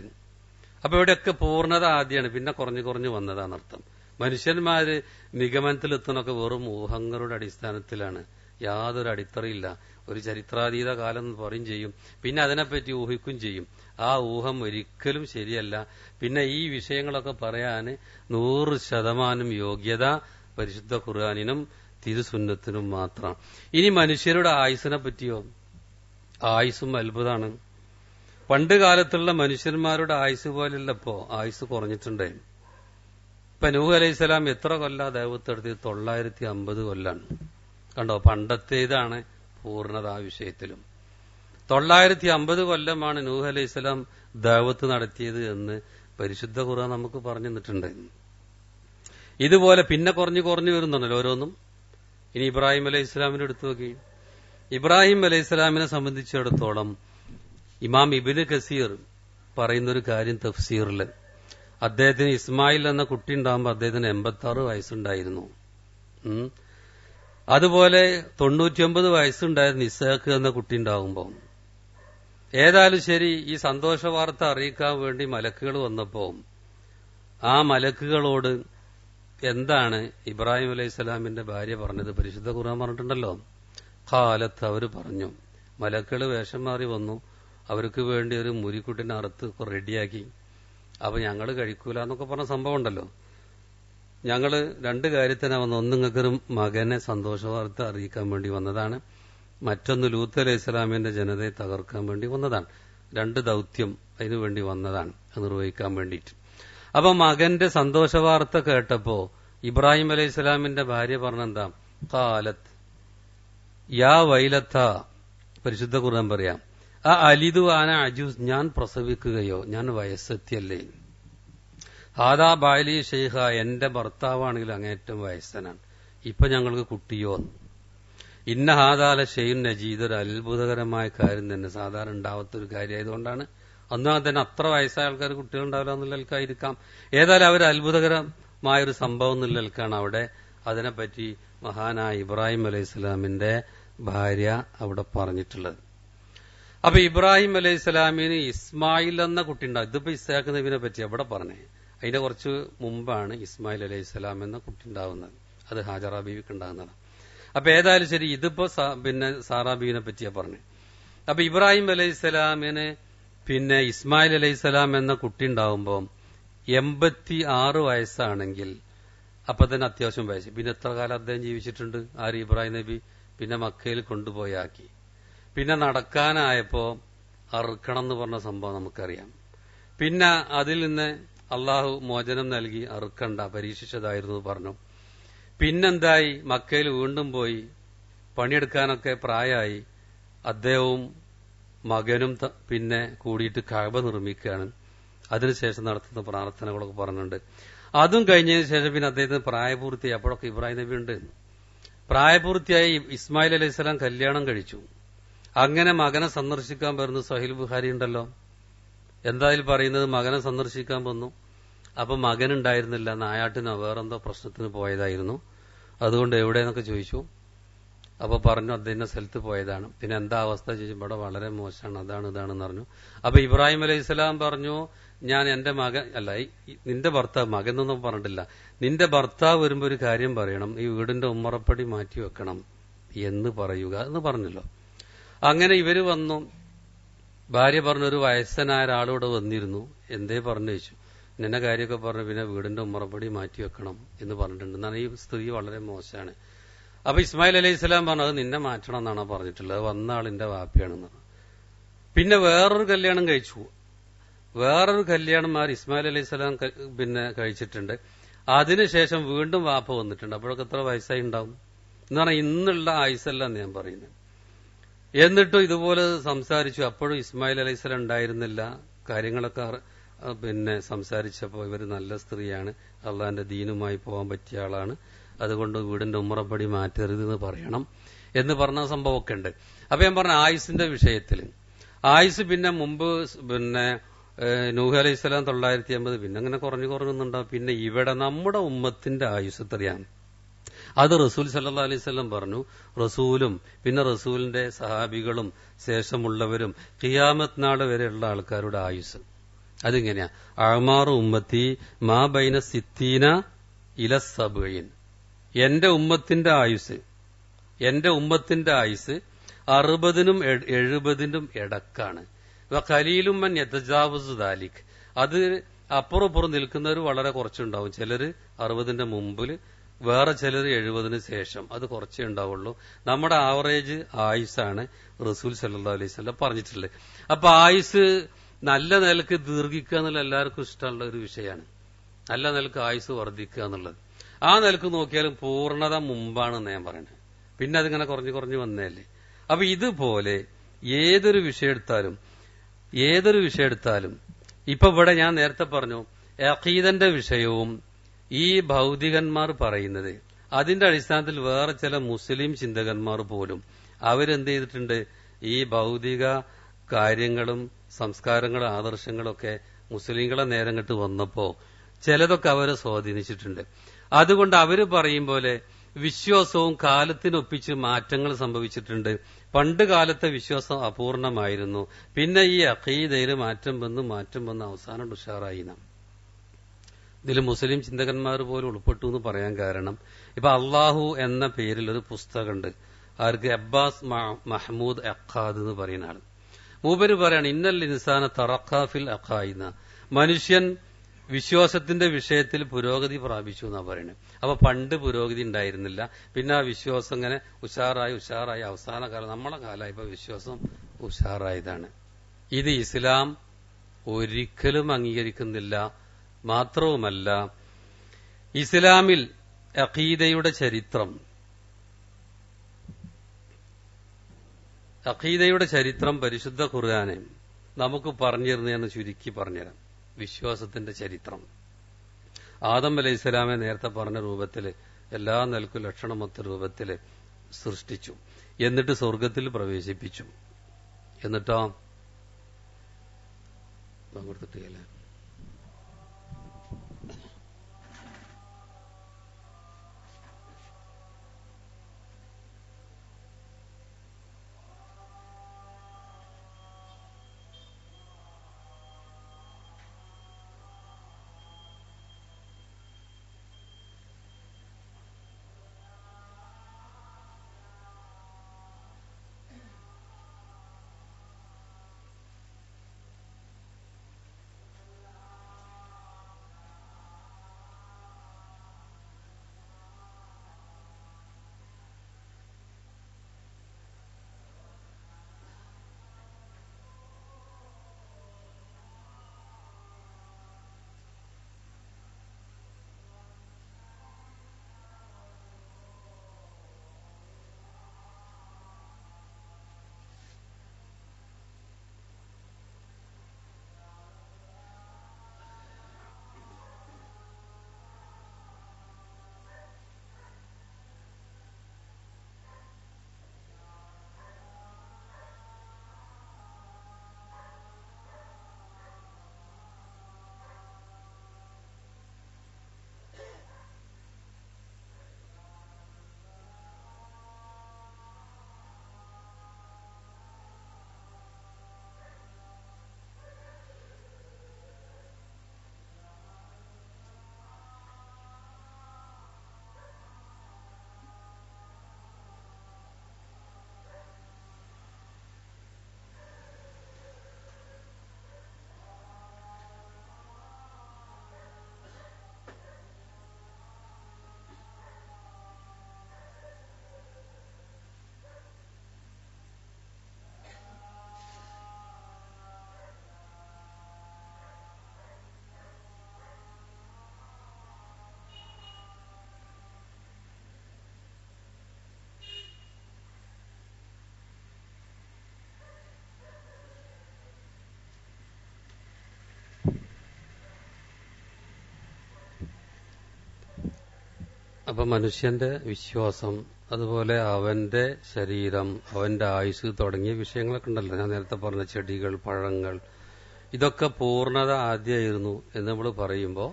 അപ്പൊ ഇവിടെയൊക്കെ പൂർണ്ണത ആദ്യമാണ്, പിന്നെ കുറഞ്ഞു കുറഞ്ഞു വന്നതാണ് അർത്ഥം. മനുഷ്യന്മാര് നിഗമനത്തിലെത്തുന്നൊക്കെ വെറും ഊഹങ്ങളുടെ അടിസ്ഥാനത്തിലാണ്, യാതൊരു അടിത്തറയില്ല. ഒരു ചരിത്രാതീത കാലം എന്ന് പറയും ചെയ്യും, പിന്നെ അതിനെപ്പറ്റി ഊഹിക്കും ചെയ്യും. ആ ഊഹം ഒരിക്കലും ശരിയല്ല. പിന്നെ ഈ വിഷയങ്ങളൊക്കെ പറയാൻ 100% യോഗ്യത പരിശുദ്ധ ഖുർആനിനും തിരുസുന്നത്തിനും മാത്രം. ഇനി മനുഷ്യരുടെ ആയുസിനെ പറ്റിയോ? ആയുസും അത്ഭുതമാണ്. പണ്ട് കാലത്തുള്ള മനുഷ്യന്മാരുടെ ആയുസ് പോലെയല്ല ഇപ്പോ. ആയുസ് കുറഞ്ഞിട്ടുണ്ട്. ഇപ്പൊ നൂഹ് അലൈഹിസ്സലാം എത്ര കൊല്ലാ ദൈവത്തെടുത്ത്? 950 കൊല്ലാണ്. കണ്ടോ, പണ്ടത്തേതാണ് പൂർണ്ണത. ആ വിഷയത്തിലും 950 കൊല്ലമാണ് നൂഹ് അലൈഹിസ്സലാം ദഅവത്ത് നടത്തിയത് എന്ന് പരിശുദ്ധ ഖുർആൻ നമുക്ക് പറഞ്ഞു തന്നിട്ടുണ്ട്. ഇതുപോലെ പിന്നെ കുറഞ്ഞു കുറഞ്ഞു വരുന്നുണ്ടല്ലോ ഓരോന്നും. ഇനി ഇബ്രാഹിം അലൈഹിസ്സലാമിനെ എടുത്തു നോക്കി. ഇബ്രാഹിം അലൈഹിസ്സലാമിനെ സംബന്ധിച്ചിടത്തോളം ഇമാം ഇബ്നു കസീർ പറയുന്നൊരു കാര്യം തഫ്സീറിൽ, അദ്ദേഹത്തിന് ഇസ്മായിൽ എന്ന കുട്ടി ഉണ്ടാകുമ്പോൾ അദ്ദേഹത്തിന് 86 വയസ്സുണ്ടായിരുന്നു. അതുപോലെ 99 വയസ്സുണ്ടായിരുന്നു ഇസ്ഹാഖ് എന്ന കുട്ടി ഉണ്ടാകുമ്പോൾ. ഏതായാലും ശരി, ഈ സന്തോഷ വാർത്ത അറിയിക്കാൻ വേണ്ടി മലക്കുകൾ വന്നപ്പോ ആ മലക്കുകളോട് എന്താണ് ഇബ്രാഹിം അലൈഹിസ്സലാമിന്റെ ഭാര്യ പറഞ്ഞത്? പരിശുദ്ധ ഖുർആൻ പറഞ്ഞിട്ടുണ്ടല്ലോ, ഖാലത്ത്, അവർ പറഞ്ഞു. മലക്കുകൾ വേഷം മാറി വന്നു, അവർക്ക് വേണ്ടി ഒരു മുരിക്കുട്ടിനെ അറുത്ത് റെഡിയാക്കി. അപ്പൊ ഞങ്ങൾ കഴിക്കൂല എന്നൊക്കെ പറഞ്ഞ സംഭവം ഉണ്ടല്ലോ. ഞങ്ങള് 2 കാര്യത്തിനാ വന്നു. ഒന്ന്, നിങ്ങൾക്കൊരു മകനെ സന്തോഷ വാർത്ത അറിയിക്കാൻ വേണ്ടി വന്നതാണ്. മറ്റൊന്ന്, ലൂത്ത് അലൈഹി സ്വലാമിന്റെ ജനതയെ തകർക്കാൻ വേണ്ടി വന്നതാണ്. 2 ദൌത്യം അതിനു വേണ്ടി വന്നതാണ്, നിർവഹിക്കാൻ വേണ്ടിയിട്ട്. അപ്പൊ മകന്റെ സന്തോഷ വാർത്ത കേട്ടപ്പോ ഇബ്രാഹിം അലൈഹി സ്വലാമിന്റെ ഭാര്യ പറഞ്ഞെന്താ? ഖാലത്ത് യാ വൈലത്ത, പരിശുദ്ധ ഖുർആൻ പറയാം, ആ അലിദു ആന അജൂസ്, ഞാൻ പ്രസവിക്കുകയോ, ഞാൻ വയസ്സെത്തിയല്ലേ. ഹാദാ ബാലി ഷെയ്ഖ, എന്റെ ഭർത്താവാണെങ്കിൽ അങ്ങേറ്റം വയസ്സനാണ്, ഇപ്പൊ ഞങ്ങൾക്ക് കുട്ടിയോ. ഇന്ന ഹാദാല ഷെയ്ൻ നജീദ്, ഒരു അത്ഭുതകരമായ കാര്യം തന്നെ, സാധാരണ ഉണ്ടാവാത്തൊരു കാര്യമായതുകൊണ്ടാണ്. ഒന്നാമത് തന്നെ അത്ര വയസ്സായ ആൾക്കാർ കുട്ടികളുണ്ടാവില്ല എന്നുള്ളവർക്കായിരിക്കാം. ഏതായാലും അവർ അത്ഭുതകരമായൊരു സംഭവം എന്നുള്ളവർക്കാണ് അവിടെ അതിനെപ്പറ്റി മഹാനായ ഇബ്രാഹിം അലൈഹി സ്വലാമിന്റെ ഭാര്യ അവിടെ പറഞ്ഞിട്ടുള്ളത്. അപ്പൊ ഇബ്രാഹിം അലൈഹി സ്വലാമിന് ഇസ്മായിൽ എന്ന കുട്ടി ഉണ്ടാവും. ഇതിപ്പോ ഇസ്ഹാഖ് നബിനെ പറ്റി അവിടെ പറഞ്ഞേ, അതിന്റെ കുറച്ച് മുമ്പാണ് ഇസ്മായിൽ അലൈഹി സ്വലാം എന്ന കുട്ടി ഉണ്ടാവുന്നത്. അത് ഹാജറ ബീവിക്ക് ഉണ്ടാകുന്നതാണ്. അപ്പൊ ഏതായാലും ശരി, ഇതിപ്പോ പിന്നെ സാറാ ബീവിനെ പറ്റിയാ പറഞ്ഞു. അപ്പൊ ഇബ്രാഹിം അലൈഹി സ്വലാമിന് പിന്നെ ഇസ്മായിൽ അലൈഹി സ്വലാം എന്ന കുട്ടി ഉണ്ടാവുമ്പോ 86 വയസ്സാണെങ്കിൽ അപ്പൊ തന്നെ അത്യാവശ്യം വയസ്സ്. പിന്നെ എത്ര കാലം അദ്ദേഹം ജീവിച്ചിട്ടുണ്ട്? ആര്? ഇബ്രാഹിം നബി. പിന്നെ മക്കയിൽ കൊണ്ടുപോയാക്കി. പിന്നെ നടക്കാനായപ്പോ അറുക്കണം എന്ന് പറഞ്ഞ സംഭവം നമുക്കറിയാം. പിന്നെ അതിൽ നിന്ന് അള്ളാഹു മോചനം നൽകി, അറുക്കണ്ട, പരീക്ഷിച്ചതായിരുന്നു പറഞ്ഞു. പിന്നെന്തായി? മക്കയിൽ വീണ്ടും പോയി പണിയെടുക്കാനൊക്കെ പ്രായമായി. അദ്ദേഹവും മകനും പിന്നെ കൂടിയിട്ട് കഅബ നിർമ്മിക്കുകയാണ്. അതിനുശേഷം നടത്തുന്ന പ്രാർത്ഥനകളൊക്കെ പറഞ്ഞിട്ടുണ്ട്. അതും കഴിഞ്ഞതിന് ശേഷം പിന്നെ അദ്ദേഹത്തിന് പ്രായപൂർത്തിയായി. അപ്പോഴൊക്കെ ഇബ്രാഹിം നബി ഉണ്ട്. പ്രായപൂർത്തിയായി ഇസ്മായിൽ അലൈഹി സ്വലാം കല്യാണം കഴിച്ചു. അങ്ങനെ മകനെ സന്ദർശിക്കാൻ വരുന്നു. സഹീൽ ബുഖാരി ഉണ്ടല്ലോ, എന്തായാലും പറയുന്നത് മകനെ സന്ദർശിക്കാൻ വന്നു. അപ്പൊ മകനുണ്ടായിരുന്നില്ല, നായാട്ടിനോ വേറെന്തോ പ്രശ്നത്തിന് പോയതായിരുന്നു. അതുകൊണ്ട് എവിടെയെന്നൊക്കെ ചോദിച്ചു. അപ്പൊ പറഞ്ഞു അദ്ദേഹത്തിന്റെ സ്ഥലത്ത് പോയതാണ്. പിന്നെ എന്താ അവസ്ഥ ചോദിച്ചു. ഇവിടെ വളരെ മോശമാണ്, അതാണ് ഇതാണെന്ന് പറഞ്ഞു. അപ്പൊ ഇബ്രാഹിം അലൈഹി സ്വലാം പറഞ്ഞു, ഞാൻ എന്റെ മകൻ അല്ല, നിന്റെ ഭർത്താവ്, മകൻ എന്നൊന്നും പറഞ്ഞിട്ടില്ല, നിന്റെ ഭർത്താവ് വരുമ്പോ ഒരു കാര്യം പറയണം, ഈ വീടിന്റെ ഉമ്മറപ്പടി മാറ്റി വെക്കണം എന്ന് പറയുക എന്ന് പറഞ്ഞല്ലോ. അങ്ങനെ ഇവര് വന്നു. ഭാര്യ പറഞ്ഞു, ഒരു വയസ്സനായ ഒരാളിവിടെ വന്നിരുന്നു, എന്തേ പറഞ്ഞു ചോദിച്ചു. നിന്നെ കാര്യമൊക്കെ പറഞ്ഞു, പിന്നെ വീടിന്റെ ഉമ്മറപ്പടി മാറ്റി വെക്കണം എന്ന് പറഞ്ഞിട്ടുണ്ട്. എന്നാൽ ഈ സ്ത്രീ വളരെ മോശമാണ്. അപ്പൊ ഇസ്മായിൽ അലൈഹി സ്വലാം പറഞ്ഞു, അത് നിന്നെ മാറ്റണം എന്നാണ് പറഞ്ഞിട്ടുള്ളത്, വന്ന ആളിന്റെ വാപ്പയാണെന്ന്. പിന്നെ വേറൊരു കല്യാണം കഴിച്ചു. വേറൊരു കല്യാണം ഇസ്മായിൽ അലൈഹി സ്വലാം പിന്നെ കഴിച്ചിട്ടുണ്ട്. അതിനുശേഷം വീണ്ടും വാപ്പ വന്നിട്ടുണ്ട്. അപ്പോഴൊക്കെ എത്ര വയസ്സായി ഉണ്ടാവും എന്ന് പറഞ്ഞാൽ ഇന്നുള്ള ആയുസല്ല ഞാൻ പറയുന്നത്. എന്നിട്ടും ഇതുപോലെ സംസാരിച്ചു. അപ്പോഴും ഇസ്മായിൽ അലൈഹി സ്വലാം ഉണ്ടായിരുന്നില്ല. കാര്യങ്ങളൊക്കെ പിന്നെ സംസാരിച്ചപ്പോൾ ഇവർ നല്ല സ്ത്രീയാണ്, അള്ളാന്റെ ദീനുമായി പോകാൻ പറ്റിയ ആളാണ്, അതുകൊണ്ട് വീടിന്റെ ഉമ്മറപ്പടി മാറ്റരുതെന്ന് പറയണം എന്ന് പറഞ്ഞ സംഭവമൊക്കെ ഉണ്ട്. അപ്പൊ ഞാൻ പറഞ്ഞ ആയുസിന്റെ വിഷയത്തിൽ ആയുസ് പിന്നെ മുമ്പ് പിന്നെ നൂഹ് അലൈഹി സ്വലാം 950, പിന്നെ അങ്ങനെ കുറഞ്ഞുണ്ടാവും. പിന്നെ ഇവിടെ നമ്മുടെ ഉമ്മത്തിന്റെ ആയുസ് എത്രയാണ്? അത് റസൂൽ സല്ലല്ലാഹു അലൈഹി വസല്ലം പറഞ്ഞു. റസൂലും പിന്നെ റസൂലിന്റെ സഹാബികളും ശേഷമുള്ളവരും ഖിയാമത്ത് നാൾ വരെയുള്ള ആൾക്കാരുടെ ആയുസ് അതിങ്ങനെയാ. അഅ്മാറു ഉമ്മത്തി മാ ബൈന സിത്തീന ഇല സബഈൻ. എന്റെ ഉമ്മത്തിന്റെ ആയുസ് 60നും 70നും ഇടക്കാണ്. ഖലീലും മൻ യതജാവസു ദാലിക്. അത് അപ്പുറം നിൽക്കുന്നവർ വളരെ കുറച്ചുണ്ടാവും. ചിലര് 60ന്റെ മുമ്പിൽ, വേറെ ചിലർ 70ന് ശേഷം. അത് കുറച്ചേ ഉണ്ടാവുള്ളൂ. നമ്മുടെ ആവറേജ് ആയുസാണ് റസൂൽ സല്ലല്ലാഹു അലൈഹി വസല്ലം പറഞ്ഞിട്ടുള്ളത്. അപ്പൊ ആയുസ് നല്ല നിലക്ക് ദീർഘിക്കുക എന്നുള്ള എല്ലാവർക്കും ഇഷ്ടമുള്ള ഒരു വിഷയമാണ്. നല്ല നിലക്ക് ആയുസ് വർദ്ധിക്കുക എന്നുള്ളത്. ആ നിലക്ക് നോക്കിയാലും പൂർണ്ണത മുമ്പാണെന്ന് ഞാൻ പറയുന്നത്. പിന്നെ അതിങ്ങനെ കുറഞ്ഞു വന്നതല്ലേ. അപ്പൊ ഇതുപോലെ ഏതൊരു വിഷയം എടുത്താലും ഇപ്പൊ ഇവിടെ ഞാൻ നേരത്തെ പറഞ്ഞു അഖീദന്റെ വിഷയവും ഈ ഭൗതികന്മാർ പറയുന്നത്, അതിന്റെ അടിസ്ഥാനത്തിൽ വേറെ ചില മുസ്ലിം ചിന്തകന്മാർ പോലും അവരെന്ത് ചെയ്തിട്ടുണ്ട്, ഈ ഭൗതിക കാര്യങ്ങളും സംസ്കാരങ്ങളും ആദർശങ്ങളും ഒക്കെ മുസ്ലിങ്ങളെ നേരം കെട്ട് വന്നപ്പോ ചിലതൊക്കെ അവരെ സ്വാധീനിച്ചിട്ടുണ്ട്. അതുകൊണ്ട് അവര് പറയും പോലെ വിശ്വാസവും കാലത്തിനൊപ്പിച്ച് മാറ്റങ്ങൾ സംഭവിച്ചിട്ടുണ്ട്. പണ്ട് കാലത്തെ വിശ്വാസം അപൂർണമായിരുന്നു. പിന്നെ ഈ അഖീദയിൽ മാറ്റം വന്ന് അവസാനം ഉഷാറായി. ഇതിൽ മുസ്ലിം ചിന്തകന്മാർ പോലും ഉൾപ്പെട്ടു എന്ന് പറയാൻ കാരണം, ഇപ്പൊ അള്ളാഹു എന്ന പേരിൽ ഒരു പുസ്തകമുണ്ട്. ആർക്ക്? അബ്ബാസ് മഹ്മൂദ് അഖാദ് എന്ന് പറയുന്ന ആള്. മൂപ്പര് പറയാണ് ഇന്നൽ ഇൻസാന തറഖാഫിൽ അഖായിന. മനുഷ്യൻ വിശ്വാസത്തിന്റെ വിഷയത്തിൽ പുരോഗതി പ്രാപിച്ചു എന്നാ പറയുന്നത്. അപ്പൊ പണ്ട് പുരോഗതി ഉണ്ടായിരുന്നില്ല. പിന്നെ ആ വിശ്വാസം ഇങ്ങനെ ഉഷാറായി അവസാന കാലം നമ്മളെ കാലമായപ്പോ വിശ്വാസം ഉഷാറായതാണ്. ഇത് ഇസ്ലാം ഒരിക്കലും അംഗീകരിക്കുന്നില്ല. മാത്രവുമല്ല, ഇസ്ലാമിൽ അഖീദയുടെ ചരിത്രം പരിശുദ്ധ ഖുർആന് നമുക്ക് പറഞ്ഞിരുന്നതെന്ന് ചുരുക്കി പറഞ്ഞുതരാം. വിശ്വാസത്തിന്റെ ചരിത്രം ആദം അലൈഹി സ്വലാമെ നേരത്തെ പറഞ്ഞ രൂപത്തില് എല്ലാ നിലക്കും ലക്ഷണമൊത്ത രൂപത്തില് സൃഷ്ടിച്ചു. എന്നിട്ട് സ്വർഗത്തിൽ പ്രവേശിപ്പിച്ചു. എന്നിട്ടോ കൊടുത്തിട്ടില്ല. അപ്പൊ മനുഷ്യന്റെ വിശ്വാസം, അതുപോലെ അവന്റെ ശരീരം, അവന്റെ ആയുസ് തുടങ്ങിയ വിഷയങ്ങളൊക്കെ ഉണ്ടല്ലോ. ഞാൻ നേരത്തെ പറഞ്ഞ ചെടികൾ, പഴങ്ങൾ, ഇതൊക്കെ പൂർണ്ണത ആദ്യമായിരുന്നു എന്ന് നമ്മൾ പറയുമ്പോൾ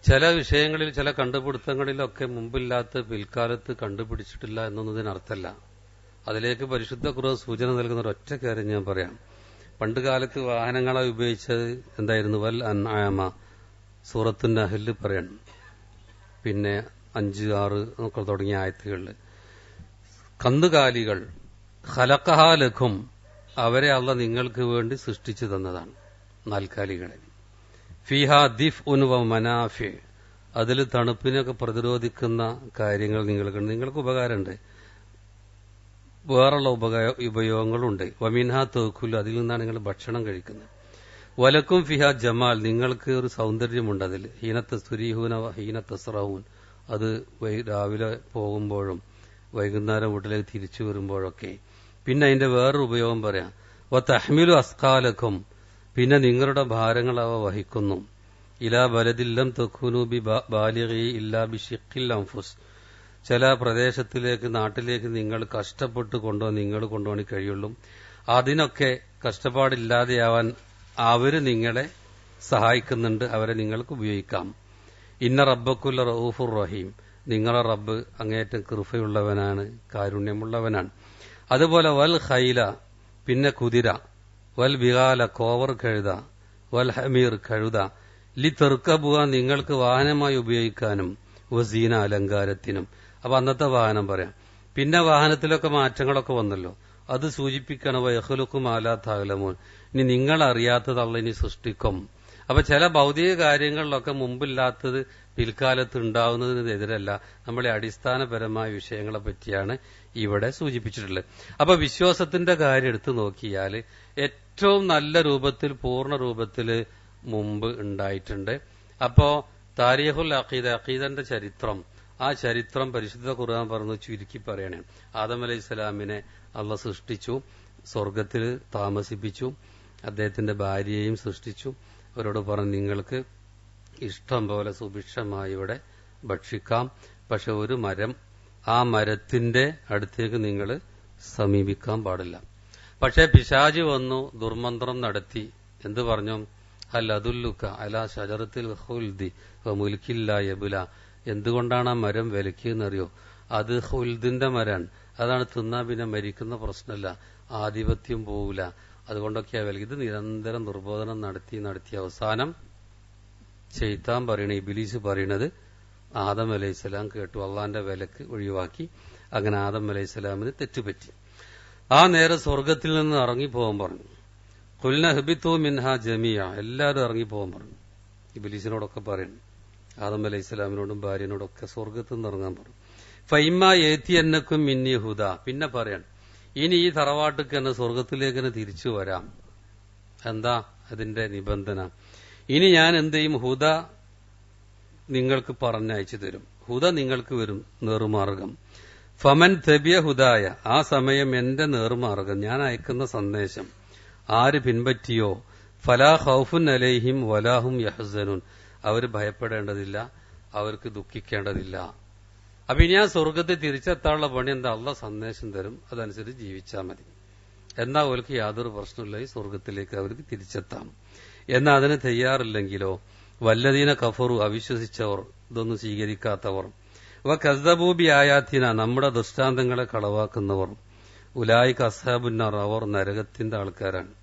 ചില വിഷയങ്ങളിൽ, ചില കണ്ടുപിടുത്തങ്ങളിലൊക്കെ മുമ്പില്ലാത്ത പിൽക്കാലത്ത് കണ്ടുപിടിച്ചിട്ടില്ല എന്നൊന്നും ഇതിനർത്ഥമല്ല. അതിലേക്ക് പരിശുദ്ധ ഖുർആൻ സൂചന നൽകുന്ന ഒരൊറ്റ കാര്യം ഞാൻ പറയാം. പണ്ട് കാലത്ത് വാഹനങ്ങളെ ഉപയോഗിച്ചത് എന്തായിരുന്നു? വൽ അൻആമ, സൂറത്തുൻ നഹ്ലിൽ പറയണം. പിന്നെ 5, 6 ഒക്കെ തുടങ്ങിയ ആയത്തുകളിൽ കന്നുകാലികൾ, ഖലഖഹാ ലക്കും, അവരെ അള്ളാഹ് നിങ്ങൾക്ക് വേണ്ടി സൃഷ്ടിച്ചു തന്നതാണ് നാൽക്കാലികളെ. ഫീഹാ ദിഫ്ഉൻ വ മനാഫി, അതിൽ തണുപ്പിനൊക്കെ പ്രതിരോധിക്കുന്ന കാര്യങ്ങൾ നിങ്ങൾക്ക് ഉപകാരമുണ്ട്, വേറുള്ള ഉപയോഗങ്ങളുണ്ട്. വമിൻഹാ തൗക്കുൽ, അതിൽ നിന്നാണ് നിങ്ങൾ ഭക്ഷണം കഴിക്കുന്നത്. വലക്കും ഫിഹാ ജമാൽ, നിങ്ങൾക്ക് ഒരു സൗന്ദര്യമുണ്ട് അതിൽ. ഹീനത്ത് സുരീഹൂന ഹീനത്ത് സറഹൂൻ, അത് രാവിലെ പോകുമ്പോഴും വൈകുന്നേരം വീട്ടിലേക്ക് തിരിച്ചു വരുമ്പോഴൊക്കെ. പിന്നെ അതിന്റെ വേറൊരു ഉപയോഗം പറയാം. വ തഹ്മിലു അസ്കാലക്കും, പിന്നെ നിങ്ങളുടെ ഭാരങ്ങൾ അവ വഹിക്കുന്നു. ഇലാ ബലദില്ലം തഖൂനു ബി ബാലിഗി ഇല്ലാ ബി ഷിഖിൽ അൻഫുസ്, ചില പ്രദേശത്തിലേക്ക്, നാട്ടിലേക്ക് നിങ്ങൾ കഷ്ടപ്പെട്ട് നിങ്ങൾ കൊണ്ടുപോകാൻ കഴിയുള്ളൂ. അതിനൊക്കെ കഷ്ടപ്പാടില്ലാതെയാവാൻ അവര് നിങ്ങളെ സഹായിക്കുന്നുണ്ട്, അവരെ നിങ്ങൾക്ക് ഉപയോഗിക്കാം. ഇന്ന റബ്ബക്കുല്ല റഊഫുർ റഹീം, നിങ്ങളെ റബ്ബ് അങ്ങേയറ്റം കൃപയുള്ളവനാണ്, കാരുണ്യമുള്ളവനാണ്. അതുപോലെ വൽ ഖൈല, പിന്നെ കുതിര, വൽ ബിഗാല, കോവർ കഴുത, വൽ ഹമീർ, കഴുത, ലി തെർക്കബുക, നിങ്ങൾക്ക് വാഹനമായി ഉപയോഗിക്കാനും, വസീന, അലങ്കാരത്തിനും. അപ്പൊ അന്നത്തെ വാഹനം പറയാം. പിന്നെ വാഹനത്തിലൊക്കെ മാറ്റങ്ങളൊക്കെ വന്നല്ലോ, അത് സൂചിപ്പിക്കണം. വയഹ്ലുക്കും ആലാ തഅലമൂൻ, ഇനി നിങ്ങൾ അറിയാത്തത് അള്ളാഹ് ഇനി സൃഷ്ടിക്കും. അപ്പൊ ചില ഭൗതിക കാര്യങ്ങളിലൊക്കെ മുമ്പില്ലാത്തത് പിൽക്കാലത്ത് ഉണ്ടാവുന്നതിനെതിരല്ല, നമ്മളെ അടിസ്ഥാനപരമായ വിഷയങ്ങളെ പറ്റിയാണ് ഇവിടെ സൂചിപ്പിച്ചിട്ടുള്ളത്. അപ്പൊ വിശ്വാസത്തിന്റെ കാര്യം എടുത്തു നോക്കിയാൽ ഏറ്റവും നല്ല രൂപത്തിൽ, പൂർണ്ണ രൂപത്തിൽ മുമ്പ് ഉണ്ടായിട്ടുണ്ട്. അപ്പോ താരീഖുൽ അഖീദ, അഖീദന്റെ ചരിത്രം, ആ ചരിത്രം പരിശുദ്ധ ഖുർആൻ പറഞ്ഞു ചുരുക്കി പറയണേ. ആദം അലൈഹിസ്സലാമിനെ അള്ളാഹ് സൃഷ്ടിച്ചു, സ്വർഗത്തിൽ താമസിപ്പിച്ചു, അദ്ദേഹത്തിന്റെ ഭാര്യയെയും സൃഷ്ടിച്ചു. അവരോട് പറഞ്ഞു, നിങ്ങൾക്ക് ഇഷ്ടം പോലെ സുഭിക്ഷമായി ഇവിടെ ഭക്ഷിക്കാം, പക്ഷെ ഒരു മരം, ആ മരത്തിന്റെ അടുത്തേക്ക് നിങ്ങൾ സമീപിക്കാൻ പാടില്ല. പക്ഷെ പിശാച് വന്നു, ദുർമന്ത്രം നടത്തി. എന്ത് പറഞ്ഞു? ഹൽ അദുല്ലുക അലാ ഷജറത്തിൽ ഖുൽദി വ മുൽക്കിൻ ലാ യബ്ല, എന്തുകൊണ്ടാണ് ആ മരം വിലക്കിയെന്നറിയോ? അത് ഖുൽദിന്റെ മരാണ്, അതാണ് തിന്നാ പിന്നെ മരിക്കുന്ന പ്രശ്നമല്ല, ആധിപത്യം പോവില്ല, അതുകൊണ്ടൊക്കെയാ വില. ഇത് നിരന്തരം ദുർബോധനം നടത്തി അവസാനം ശൈത്താൻ പറയണ, ഇബ്ലീസ് പറയണത് ആദം അലൈഹിസ്സലാം കേട്ടു, അള്ളാന്റെ വിലക്ക് ഒഴിവാക്കി. അങ്ങനെ ആദം അലൈഹിസ്സലാമിന് തെറ്റുപറ്റി. ആ നേരെ സ്വർഗത്തിൽ നിന്ന് ഇറങ്ങിപ്പോകാൻ പറഞ്ഞു. ഖുൽന ഹബിത്തു മിൻഹാ ജമിയ, എല്ലാവരും ഇറങ്ങിപ്പോകാൻ പറഞ്ഞു. ഇബ്ലീസിനോടൊക്കെ പറയുന്നു, ആദം അലൈഹിസ്സലാമിനോടും ഭാര്യനോടൊക്കെ സ്വർഗത്തിൽ നിന്ന് ഇറങ്ങാൻ പറഞ്ഞു. ഫൈമ ഏത്തിയന്നക്കും മിന്നി ഹുദ, പിന്നെ പറയാണ്, ഇനി ഈ തറവാട്ടിക്ക് തന്നെ സ്വർഗത്തിലേക്ക് തന്നെ തിരിച്ചു വരാം. എന്താ അതിന്റെ നിബന്ധന? ഇനി ഞാൻ എന്ത് ചെയ്യും? ഹുദ നിങ്ങൾക്ക് പറഞ്ഞയച്ചു തരും, ഹുദ നിങ്ങൾക്ക് വരും, നേർമാർഗം. ഫമൻ തബിയ ഹുദായ, ആ സമയം എന്റെ നേർമാർഗം, ഞാൻ അയക്കുന്ന സന്ദേശം ആര് പിൻപറ്റിയോ, ഫലാ ഖൗഫുൻ അലൈഹിം വലാഹും യഹ്സനുൻ, അവർ ഭയപ്പെടേണ്ടതില്ല, അവർക്ക് ദുഃഖിക്കേണ്ടതില്ല. അപ്പൊ ഇനി ആ സ്വർഗത്തിൽ തിരിച്ചെത്താനുള്ള പണി എന്താ? അള്ളാഹ് സന്ദേശം തരും, അതനുസരിച്ച് ജീവിച്ചാൽ മതി. എന്നാ അവർക്ക് യാതൊരു പ്രശ്നമില്ല, ഈ സ്വർഗത്തിലേക്ക് അവർക്ക് തിരിച്ചെത്താം. എന്നാൽ അതിന് തയ്യാറില്ലെങ്കിലോ, വല്ലദീന കഫറു, അവിശ്വസിച്ചവർ, ഇതൊന്നും സ്വീകരിക്കാത്തവർ, വ കസ്ദബൂബി ആയാത്തിന, നമ്മുടെ ദൃഷ്ടാന്തങ്ങളെ കളവാക്കുന്നവർ, ഉലായിക അസ്ഹാബുന്നാർ, അവർ നരകത്തിന്റെ ആൾക്കാരാണ്.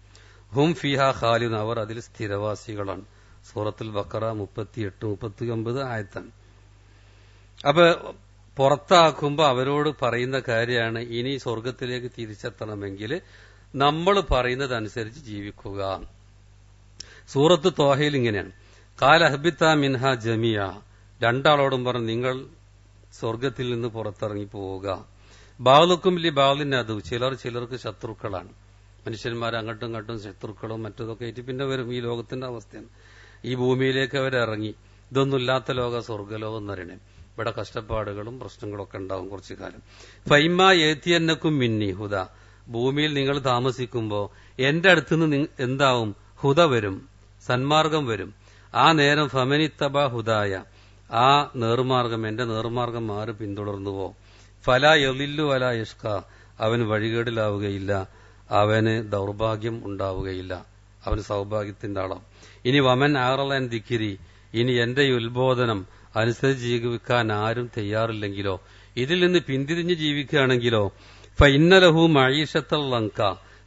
ഹും ഫിഹാ ഖാലിദൂൻ, അവർ അതിൽ സ്ഥിരവാസികളാണ്. സൂറത്തുൽ ബഖറ 38, 39 ആയത്താണ്. അപ്പൊ പുറത്താക്കുമ്പോ അവരോട് പറയുന്ന കാര്യമാണ്, ഇനി സ്വർഗത്തിലേക്ക് തിരിച്ചെത്തണമെങ്കിൽ നമ്മൾ പറയുന്നതനുസരിച്ച് ജീവിക്കുക. സൂറത്ത് ത്വാഹയിൽ ഇങ്ങനെയാണ്, ഖാല ഹബിത്ത മിൻഹ ജമിയ, രണ്ടാളോടും പറഞ്ഞു, നിങ്ങൾ സ്വർഗത്തിൽ നിന്ന് പുറത്തിറങ്ങി പോവുക. ബാലുക്കും ലി ബാലിൻ അദു, ചിലർക്ക് ശത്രുക്കളാണ്. മനുഷ്യന്മാർ അങ്ങോട്ടും ഇങ്ങോട്ടും ശത്രുക്കളും മറ്റതൊക്കെ ആയിട്ട് പിന്നെ വരും. ഈ ലോകത്തിന്റെ അവസ്ഥയാണ്. ഈ ഭൂമിയിലേക്ക് അവരിറങ്ങി, ഇതൊന്നുമില്ലാത്ത ലോക സ്വർഗലോകം എന്നറിയണേ. ഇവിടെ കഷ്ടപ്പാടുകളും പ്രശ്നങ്ങളൊക്കെ ഉണ്ടാവും കുറച്ചു കാലം. ഫൈമ ഏത്തിയന്നക്കും മിന്നി ഹുദ, ഭൂമിയിൽ നിങ്ങൾ താമസിക്കുമ്പോ എന്റെ അടുത്തുനിന്ന് എന്താവും? ഹുദ വരും, സന്മാർഗം വരും. ആ നേരം ഫമനിത്തബ ഹുദായ, ആ നേർമാർഗം എന്റെ നേർമാർഗം മാറി പിന്തുടർന്നുവോ ഫലാ യളില്ലു വലാ യഷ്ക, അവന് വഴികേടിലാവുകയില്ല, അവന് ദൗർഭാഗ്യം ഉണ്ടാവുകയില്ല, അവന് സൗഭാഗ്യത്തിന്റെ ആളാം. ഇനി വമൻ ആറലൻ ദിക്കിരി, ഇനി എന്റെ ഉത്ബോധനം അനുസരിച്ച് ജീവിക്കാൻ ആരും തയ്യാറില്ലെങ്കിലോ, ഇതിൽ നിന്ന് പിന്തിരിഞ്ഞ് ജീവിക്കുകയാണെങ്കിലോ ഫഇന്നലഹു മഈശത്തൽ ലങ്ക,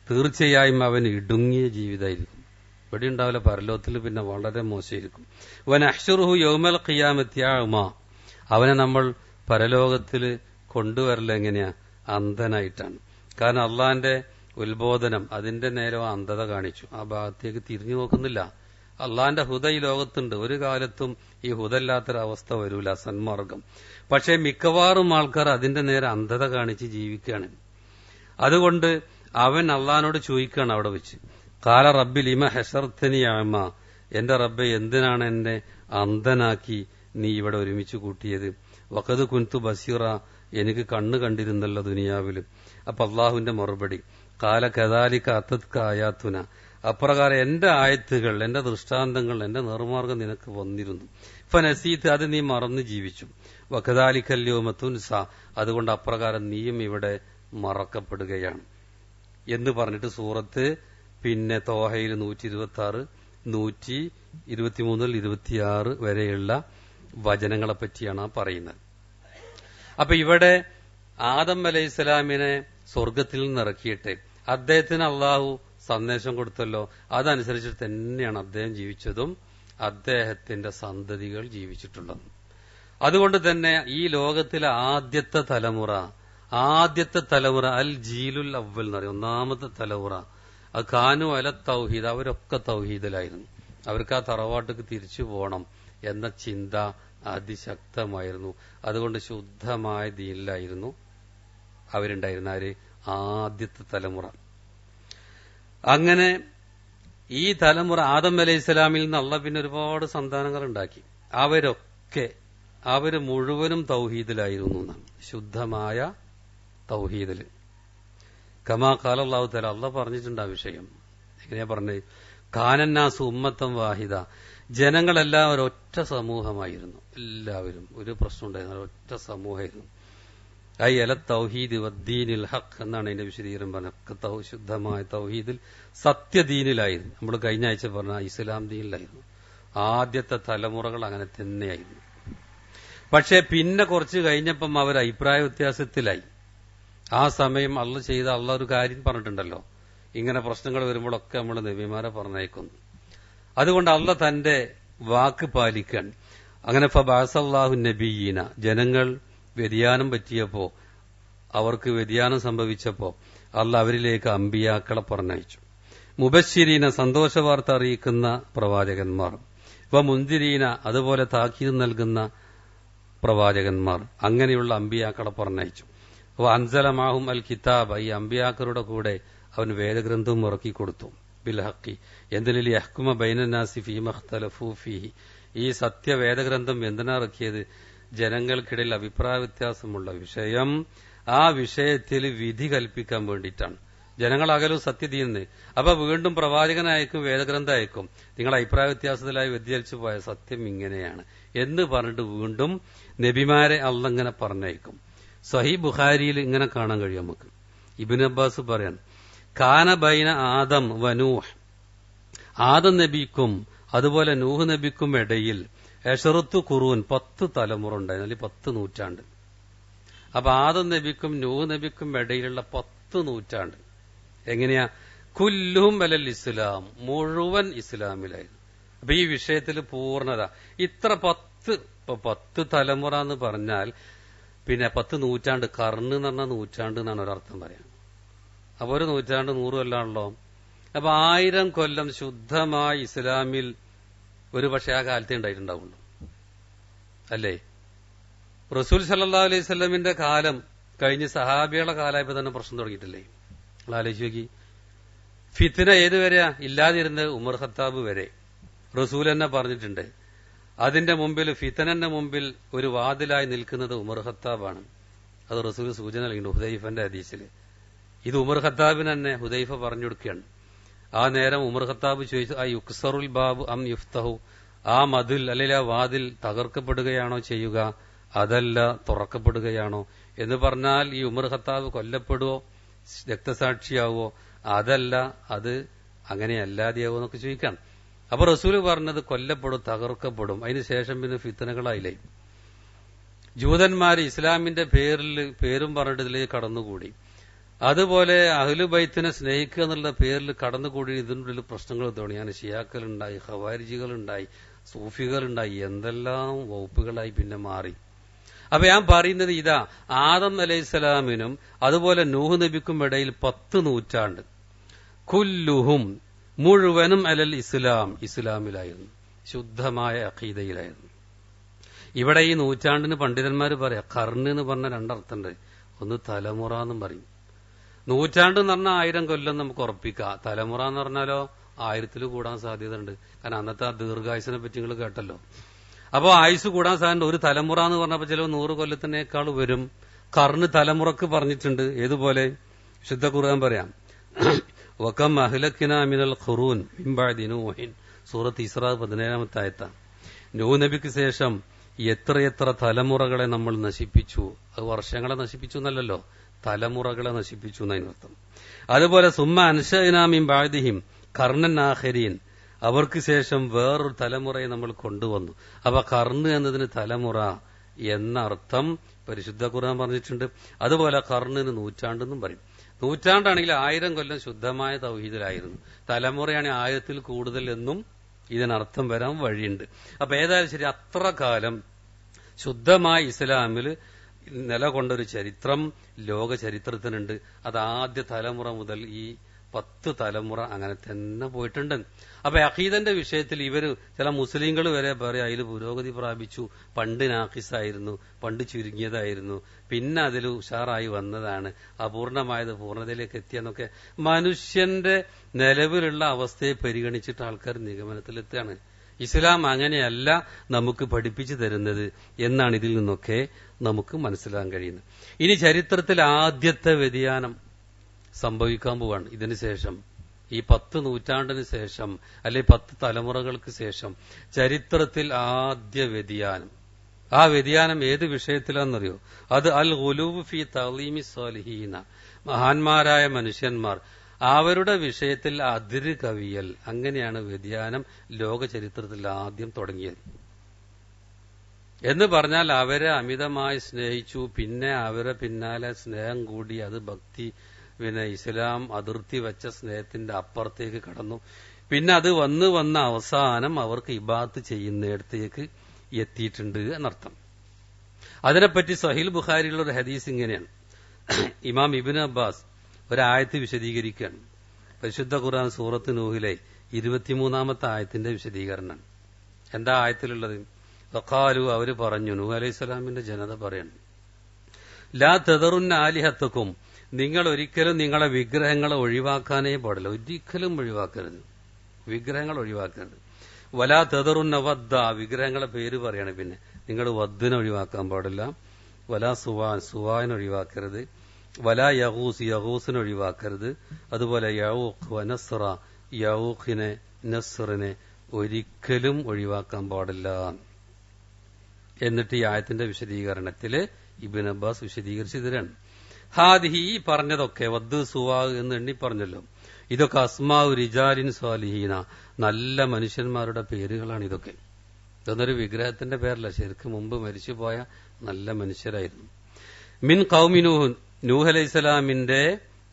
തീർച്ചയായും അവന് ഇടുങ്ങിയ ജീവിതമായിരിക്കും. ഇവിടെ ഉണ്ടാവില്ല, പരലോകത്തിൽ പിന്നെ വളരെ മോശമായിരിക്കും. വനഹ്ശുറുഹു യൗമൽ ഖിയാമത്തി അഅ്മ, അവനെ നമ്മൾ പരലോകത്തിൽ കൊണ്ടുവരൽ എങ്ങനെയാ? അന്ധനായിട്ടാണ്. കാരണം അള്ളാന്റെ ഉത്ബോധനം അതിന്റെ നേരെ അന്ധത കാണിച്ചു, ആ ഭാഗത്തേക്ക് തിരിഞ്ഞു നോക്കുന്നില്ല. അള്ളാന്റെ ഹുദ ഈ ലോകത്തുണ്ട്, ഒരു കാലത്തും ഈ ഹുദല്ലാത്തൊരവസ്ഥ വരൂല, സന്മാർഗം. പക്ഷെ മിക്കവാറും ആൾക്കാർ അതിന്റെ നേരെ അന്ധത കാണിച്ച് ജീവിക്കുകയാണ്. അതുകൊണ്ട് അവൻ അള്ളഹാനോട് ചോദിക്കുകയാണ് അവിടെ വെച്ച്, കാല റബ്ബി ലിമ ഹെസർത്തനി അഅ്മ, എന്റെ റബ്ബെ എന്തിനാണ് എന്നെ അന്ധനാക്കി നീ ഇവിടെ ഒരുമിച്ച് കൂട്ടിയത്? വഖദ് കുൻതു ബസീറ, എനിക്ക് കണ്ണ് കണ്ടിരുന്നല്ലോ ദുനിയാവില്. അപ്പൊ അള്ളാഹുവിന്റെ മറുപടി, കാല കദാലിക അത്തത്ക ആയാത്തുന, അപ്രകാരം എന്റെ ആയത്തുകൾ, എന്റെ ദൃഷ്ടാന്തങ്ങൾ, എന്റെ നേർമാർഗം നിനക്ക് വന്നിരുന്നു. ഫനസീത്ത്, അത് നീ മറന്നു ജീവിച്ചു. വഖദാലികൽ യൗമ തുൻസ, അതുകൊണ്ട് അപ്രകാരം നീയും ഇവിടെ മറക്കപ്പെടുകയാണ് എന്ന് പറഞ്ഞിട്ട് സൂറത്ത് പിന്നെ തോഹയിൽ 126, 123-26 വരെയുള്ള വചനങ്ങളെ പറ്റിയാണ് പറയുന്നത്. അപ്പൊ ഇവിടെ ആദം അലൈഹിസ്സലാമിനെ സ്വർഗത്തിൽ നിന്ന് ഇറക്കിയിട്ട് അദ്ദേഹത്തിന് അള്ളാഹു സന്ദേശം കൊടുത്തല്ലോ, അതനുസരിച്ച് തന്നെയാണ് അദ്ദേഹം ജീവിച്ചതും അദ്ദേഹത്തിന്റെ സന്തതികൾ ജീവിച്ചിട്ടുള്ളതും. അതുകൊണ്ട് തന്നെ ഈ ലോകത്തിലെ ആദ്യത്തെ തലമുറ അൽ ജീലുൽ അവൽ എന്ന് പറയും, ഒന്നാമത്തെ തലമുറ, അത് കാനു അല തൗഹീദ്, അവരൊക്കെ തൗഹീദിലായിരുന്നു. അവർക്ക് ആ തറവാട്ടിക്ക് തിരിച്ചു പോകണം എന്ന ചിന്ത അതിശക്തമായിരുന്നു. അതുകൊണ്ട് ശുദ്ധമായ ദീനിലായിരുന്നു അവരുണ്ടായിരുന്ന ആദ്യത്തെ തലമുറ. അങ്ങനെ ഈ തലമുറ ആദം അലൈഹിസ്സലാമിൽ നിന്ന് അള്ളാഹ് പിന്നെ ഒരുപാട് സന്താനങ്ങൾ ഉണ്ടാക്കി. അവര് മുഴുവനും തൗഹീദിലായിരുന്നു എന്നാണ്, ശുദ്ധമായ തൗഹീദിൽ. കമാ ഖാല അല്ലാഹു തആല, അള്ളാഹ് പറഞ്ഞിട്ടുണ്ട് ആ വിഷയം. എങ്ങനെയാ പറഞ്ഞത്? കാനന്നാസു ഉമ്മത്തൻ വാഹിദ, ജനങ്ങളെല്ലാം ഒരൊറ്റ സമൂഹമായിരുന്നു. എല്ലാവരും ഒരു പ്രശ്നം ഉണ്ടായിരുന്നു, ഒരൊറ്റ സമൂഹമായിരുന്നു. ഐ അല തൗഹീദ് വദ്ദീനിൽ ഹഖ് എന്നാണ് അതിന്റെ വിശദീകരണം പറഞ്ഞത്. ശുദ്ധമായ തൗഹീദിൽ, സത്യദീനിലായിരുന്നു. നമ്മൾ കഴിഞ്ഞ ആഴ്ച പറഞ്ഞ ഇസ്ലാം ദീനിലായിരുന്നു. ആദ്യത്തെ തലമുറകൾ അങ്ങനെ തന്നെയായിരുന്നു. പക്ഷെ പിന്നെ കുറച്ച് കഴിഞ്ഞപ്പം അവർ അഭിപ്രായ വ്യത്യാസത്തിലായി. ആ സമയം അള്ളാഹ് ഒരു കാര്യം പറഞ്ഞിട്ടുണ്ടല്ലോ, ഇങ്ങനെ പ്രശ്നങ്ങൾ വരുമ്പോഴൊക്കെ നമ്മൾ നബിമാരെ പറഞ്ഞയക്കുന്നു. അതുകൊണ്ട് അള്ളാഹ് തന്റെ വാക്ക് പാലിക്കാൻ അങ്ങനെ ഫബഅസല്ലാഹു നബിയ്യീന, ജനങ്ങൾ വ്യതിയാനം പറ്റിയപ്പോ, അവർക്ക് വ്യതിയാനം സംഭവിച്ചപ്പോ അള്ളാഹ് അവരിലേക്ക് അമ്പിയാക്കളെ പറഞ്ഞയച്ചു. മുബശ്ശിരീന, സന്തോഷവാർത്ത അറിയിക്കുന്ന പ്രവാചകന്മാർ, മുന്തിരീന, അതുപോലെ താക്കീത് നൽകുന്ന പ്രവാചകന്മാർ, അങ്ങനെയുള്ള അമ്പിയാക്കളെ പറഞ്ഞയച്ചു. അൻസലമാഹും അൽ കിതാബ്, ഈ അമ്പിയാക്കളുടെ കൂടെ അവൻ വേദഗ്രന്ഥവും ഇറക്കിക്കൊടുത്തു. ബിൽ ഹഖി, എന്തിൽ യഹ്കുമ ബൈനന്നാസി ഫീമ ഇഖ്തലഫൂ ഫീഹി, ഈ സത്യവേദഗ്രന്ഥം എന്തിനാ ഇറക്കിയത്? ജനങ്ങൾക്കിടയിൽ അഭിപ്രായ വ്യത്യാസമുള്ള വിഷയം, ആ വിഷയത്തിൽ വിധി കൽപ്പിക്കാൻ വേണ്ടിയിട്ടാണ്. ജനങ്ങൾ അകലും സത്യതീന്ന്. അപ്പൊ വീണ്ടും പ്രവാചകനയക്കും, വേദഗ്രന്ഥം അയക്കും, നിങ്ങൾ അഭിപ്രായ വ്യത്യാസത്തിലായി വ്യതിചലിച്ചു പോയ സത്യം ഇങ്ങനെയാണ് എന്ന് പറഞ്ഞിട്ട് വീണ്ടും നബിമാരെ അള്ളാഹ് ഇങ്ങനെ പറഞ്ഞയക്കും. സഹീഹ് ബുഖാരിയിൽ ഇങ്ങനെ കാണാൻ കഴിയും നമുക്ക്. ഇബ്നു അബ്ബാസ് പറയാൻ, കാന ബൈന ആദം വനൂഹ്, ആദം നബിക്കും അതുപോലെ നൂഹ് നബിക്കും ഇടയിൽ എഷറത്തു ഖുറൂൻ, 10 തലമുറ ഉണ്ടായിരുന്നു, അല്ലെങ്കിൽ 10 നൂറ്റാണ്ട്. അപ്പൊ ആദം നബിക്കും നൂഹ് നബിക്കും ഇടയിലുള്ള 10 നൂറ്റാണ്ട് എങ്ങനെയാ? കുല്ലുഹും അലൽ ഇസ്ലാം, മുഴുവൻ ഇസ്ലാമിലായിരുന്നു. അപ്പൊ ഈ വിഷയത്തിൽ പൂർണ്ണത. ഇത്ര 10 തലമുറ എന്ന് പറഞ്ഞാൽ പിന്നെ 10 നൂറ്റാണ്ട്, കർണ് എന്ന് പറഞ്ഞാൽ നൂറ്റാണ്ട് എന്നാണ് ഒരർത്ഥം പറയാം. അപ്പൊ ഒരു നൂറ്റാണ്ട് 100 കൊല്ലാണല്ലോ. അപ്പൊ 1000 കൊല്ലം ശുദ്ധമായ ഇസ്ലാമിൽ ഒരു പക്ഷെ ആ കാലത്തേ ഉണ്ടായിട്ടുണ്ടാവുള്ളൂ, അല്ലേ? റസൂൽ സല്ലല്ലാഹു അലൈഹി വസല്ലമിന്റെ കാലം കഴിഞ്ഞ് സഹാബികളുടെ കാലമായപ്പോ തന്നെ പ്രശ്നം തുടങ്ങിയിട്ടില്ലേ? ആലോചിച്ച് നോക്കി. ഫിത്ന ഏതുവരെയാ ഇല്ലാതിരുന്നത്? ഉമർ ഖത്താബ് വരെ. റസൂൽ തന്നെ പറഞ്ഞിട്ടുണ്ട്, അതിന്റെ മുമ്പിൽ, ഫിത്നന്റെ മുമ്പിൽ ഒരു വാതിലായി നിൽക്കുന്നത് ഉമർ ഖത്താബാണ്. അത് റസൂൽ സൂചന നൽകിയിട്ടുണ്ട് ഹുദൈഫന്റെ ഹദീസിൽ. ഇത് ഉമർ ഖത്താബിന് തന്നെ ഹുദൈഫ പറഞ്ഞു കൊടുക്കുകയാണ്. ആ നേരം ഉമർ ഖത്താബ് ചോദിച്ചു, യുക്സറുൽ ബാബു അം യുഫ്തഹു, ആ മതിൽ അല്ലെങ്കിൽ ആ വാതിൽ തകർക്കപ്പെടുകയാണോ ചെയ്യുക, അതല്ല തുറക്കപ്പെടുകയാണോ എന്ന് പറഞ്ഞാൽ ഈ ഉമർ ഖത്താബ് കൊല്ലപ്പെടുവോ, രക്തസാക്ഷിയാവോ, അതല്ല അത് അങ്ങനെയല്ലാതെയാവോ എന്നൊക്കെ ചോദിക്കാം. അപ്പൊ റസൂല് പറഞ്ഞത് കൊല്ലപ്പെടും, തകർക്കപ്പെടും. അതിനുശേഷം പിന്നെ ഫിത്തനകളായില്ലേ. ജൂതന്മാര് ഇസ്ലാമിന്റെ പേരും പറഞ്ഞിട്ട് ഇതിലേക്ക് കടന്നുകൂടി. അതുപോലെ അഹ്ലു ബൈത്തിനെ സ്നേഹിക്കുക എന്നുള്ള പേരിൽ കടന്നുകൂടി ഇതിനുള്ളിൽ പ്രശ്നങ്ങൾ തോന്നിയാണ്. ഷിയാക്കളുണ്ടായി, ഖവാരിജികളുണ്ടായി, സൂഫികളുണ്ടായി, എന്തെല്ലാം വകുപ്പുകളായി പിന്നെ മാറി. അപ്പൊ ഞാൻ പറയുന്നത് ഇതാ, ആദം അലൈഹിസ്സലാമിനും അതുപോലെ നൂഹ് നബിക്കും ഇടയിൽ 10 നൂറ്റാണ്ട് കുല്ലുഹും മുഴുവനും അലൽ ഇസ്ലാമിലായിരുന്നു, ശുദ്ധമായ അഖീദയിലായിരുന്നു. ഇവിടെ ഈ നൂറ്റാണ്ടിന് പണ്ഡിതന്മാർ പറയാം, കർണ് എന്ന് പറഞ്ഞ രണ്ടർത്ഥമുണ്ട്. ഒന്ന് തലമുറ എന്നും പറയും. നൂറ്റാണ്ട് എന്ന് പറഞ്ഞാൽ 1000 കൊല്ലം നമുക്ക് ഉറപ്പിക്കാം. തലമുറ എന്ന് പറഞ്ഞാലോ 1000 കൂടാൻ സാധ്യത ഉണ്ട്. കാരണം അന്നത്തെ ആ ദീർഘായുസിനെ പറ്റി നിങ്ങൾ കേട്ടല്ലോ. അപ്പോൾ ആയുസ് കൂടാൻ സാധ്യത. ഒരു തലമുറ എന്ന് പറഞ്ഞപ്പോൾ ചിലപ്പോൾ 100 കൊല്ലത്തിനേക്കാൾ വരും. കർണ് തലമുറക്ക് പറഞ്ഞിട്ടുണ്ട്. ഏതുപോലെ ശുദ്ധ ഖുർആൻ പറയാം, വകം അഹ്ലക്കിന മിനൽ ഖുറൂൻ മിൻ ബഅദി നൂഹിൻ, സൂറത്ത് ഇസ്രാ 17-ാമത്തെ ആയത്താണ്. നൂഹ് നബിക്ക് ശേഷം എത്രയെത്ര തലമുറകളെ നമ്മൾ നശിപ്പിച്ചു. അത് വർഷങ്ങളെ നശിപ്പിച്ചു എന്നല്ലല്ലോ, തലമുറകളെ നശിപ്പിച്ചു എന്നതിനർത്ഥം. അതുപോലെ സുമ്മ അൻശഅനാ മിൻ ബഅദിഹിം ഖർനൻ ആഖിരീൻ, അവർക്ക് ശേഷം വേറൊരു തലമുറയെ നമ്മൾ കൊണ്ടുവന്നു. അപ്പൊ കർണ് എന്നതിന് തലമുറ എന്ന അർത്ഥം പരിശുദ്ധ ഖുർആൻ പറഞ്ഞിട്ടുണ്ട്. അതുപോലെ കർണിന് നൂറ്റാണ്ടെന്നും പറയും. നൂറ്റാണ്ടാണെങ്കിൽ 1000 കൊല്ലം ശുദ്ധമായ തൗഹീദിലായിരുന്നു. തലമുറയാണ് 1000-ൽ കൂടുതൽ എന്നും ഇതിനർത്ഥം വരാൻ വഴിയുണ്ട്. അപ്പൊ ഏതായാലും ശരി, അത്ര കാലം ശുദ്ധമായ ഇസ്ലാമിൽ നിലകൊണ്ടൊരു ചരിത്രം ലോക ചരിത്രത്തിനുണ്ട്. അത് ആദ്യ തലമുറ മുതൽ ഈ 10 തലമുറ അങ്ങനെ തന്നെ പോയിട്ടുണ്ട്. അപ്പൊ അഖീദന്റെ വിഷയത്തിൽ ഇവര് ചില മുസ്ലിങ്ങൾ വരെ പറയാം അതിൽ പുരോഗതി പ്രാപിച്ചു, പണ്ട് നാഖിസായിരുന്നു, പണ്ട് ചുരുങ്ങിയതായിരുന്നു, പിന്നെ അതിൽ ഉഷാറായി വന്നതാണ്, അപൂർണമായത് പൂർണ്ണതയിലേക്ക് എത്തിയെന്നൊക്കെ മനുഷ്യന്റെ നിലവിലുള്ള അവസ്ഥയെ പരിഗണിച്ചിട്ട് ആൾക്കാർ നിഗമനത്തിലെത്തുകയാണ്. ഇസ്ലാം അങ്ങനെയല്ല നമുക്ക് പഠിപ്പിച്ചു തരുന്നത് എന്നാണ് ഇതിൽ നിന്നൊക്കെ നമുക്ക് മനസ്സിലാക്കാൻ കഴിയുന്നത്. ഇനി ചരിത്രത്തിൽ ആദ്യത്തെ വ്യതിയാനം സംഭവിക്കാൻ പോവാണ്. ഇതിനു ശേഷം ഈ 10 നൂറ്റാണ്ടിന് ശേഷം അല്ലെ 10 തലമുറകൾക്ക് ശേഷം ചരിത്രത്തിൽ ആദ്യ വ്യതിയാനം. ആ വ്യതിയാനം ഏത് വിഷയത്തിലാണെന്നറിയോ? അത് അൽ ഗുലൂവ് ഫി തഅലീമി സ്വാലിഹീന, മഹാന്മാരായ മനുഷ്യന്മാർ അവരുടെ വിഷയത്തിൽ അതിര് കവിയൽ. അങ്ങനെയാണ് വ്യതിയാനം ലോക ചരിത്രത്തിൽ ആദ്യം തുടങ്ങിയത്. എന്ന് പറഞ്ഞാൽ അവരെ അമിതമായി സ്നേഹിച്ചു, പിന്നെ അവരെ പിന്നാലെ സ്നേഹം കൂടി, അത് ഭക്തി, പിന്നെ ഇസ്ലാം അതിർത്തി വെച്ച സ്നേഹത്തിന്റെ അപ്പുറത്തേക്ക് കടന്നു. പിന്നെ അത് വന്ന അവസാനം അവർക്ക് ഇബാദത്ത് ചെയ്യുന്നിടത്തേക്ക് എത്തിയിട്ടുണ്ട് എന്നർത്ഥം. അതിനെപ്പറ്റി സഹീൽ ബുഖാരിയിലുള്ള ഒരു ഹദീസ് ഇങ്ങനെയാണ്. ഇമാം ഇബ്നു അബ്ബാസ് ഒരായത്ത് വിശദീകരിക്കുകയാണ്. പരിശുദ്ധ ഖുർആൻ സൂറത്ത് നൂഹിലെ 23-ാമത്തെ ആയത്തിന്റെ വിശദീകരണമാണ്. എന്താ ആയത്തിലുള്ളത്? വഖാലു, അവര് പറഞ്ഞു, നൂഹ് അലൈഹിസ്സലാമിന്റെ ജനത പറയണം, ലാ തദറുന്ന ആലിഹത്തക്കും, നിങ്ങൾ ഒരിക്കലും നിങ്ങളെ വിഗ്രഹങ്ങളെ ഒഴിവാക്കാനേ പാടില്ല. ഒരിക്കലും ഒഴിവാക്കരുത്, വിഗ്രഹങ്ങൾ ഒഴിവാക്കരുത്. വലാ തദറുന്ന വദ്ദ, വിഗ്രഹങ്ങളെ പേര് പറയാണ്. പിന്നെ നിങ്ങൾ വദ്ദിനെ ഒഴിവാക്കാൻ പാടില്ല. വലാ സുവാൻ ഒഴിവാക്കരുത്. വലാ യഗൂസിനെ ഒഴിവാക്കരുത്. അതുപോലെ യഊഖ് വനസ്റ, യഊഖിനെ നസ്റിനെ ഒരിക്കലും ഒഴിവാക്കാൻ പാടില്ല. എന്നിട്ട് ഈ ആയത്തിന്റെ വിശദീകരണത്തില് ഇബ്നു അബ്ബാസ് വിശദീകരിച്ചു തരാണ്. ഹാദിഹി, ഈ പറഞ്ഞതൊക്കെ വദ് സുവാ എന്ന് എണ്ണി പറഞ്ഞല്ലോ, ഇതൊക്കെ അസ്മാഉ റിജാലിൻ സ്വാലിഹീന, നല്ല മനുഷ്യന്മാരുടെ പേരുകളാണ് ഇതൊക്കെ. ഇതൊന്നൊരു വിഗ്രഹത്തിന്റെ പേരല്ല, ശരിക്കും മുമ്പ് മരിച്ചുപോയ നല്ല മനുഷ്യരായിരുന്നു. മിൻ ഖൗമി നൂഹ്, നൂഹ് അലൈഹിസ്സലാമിന്റെ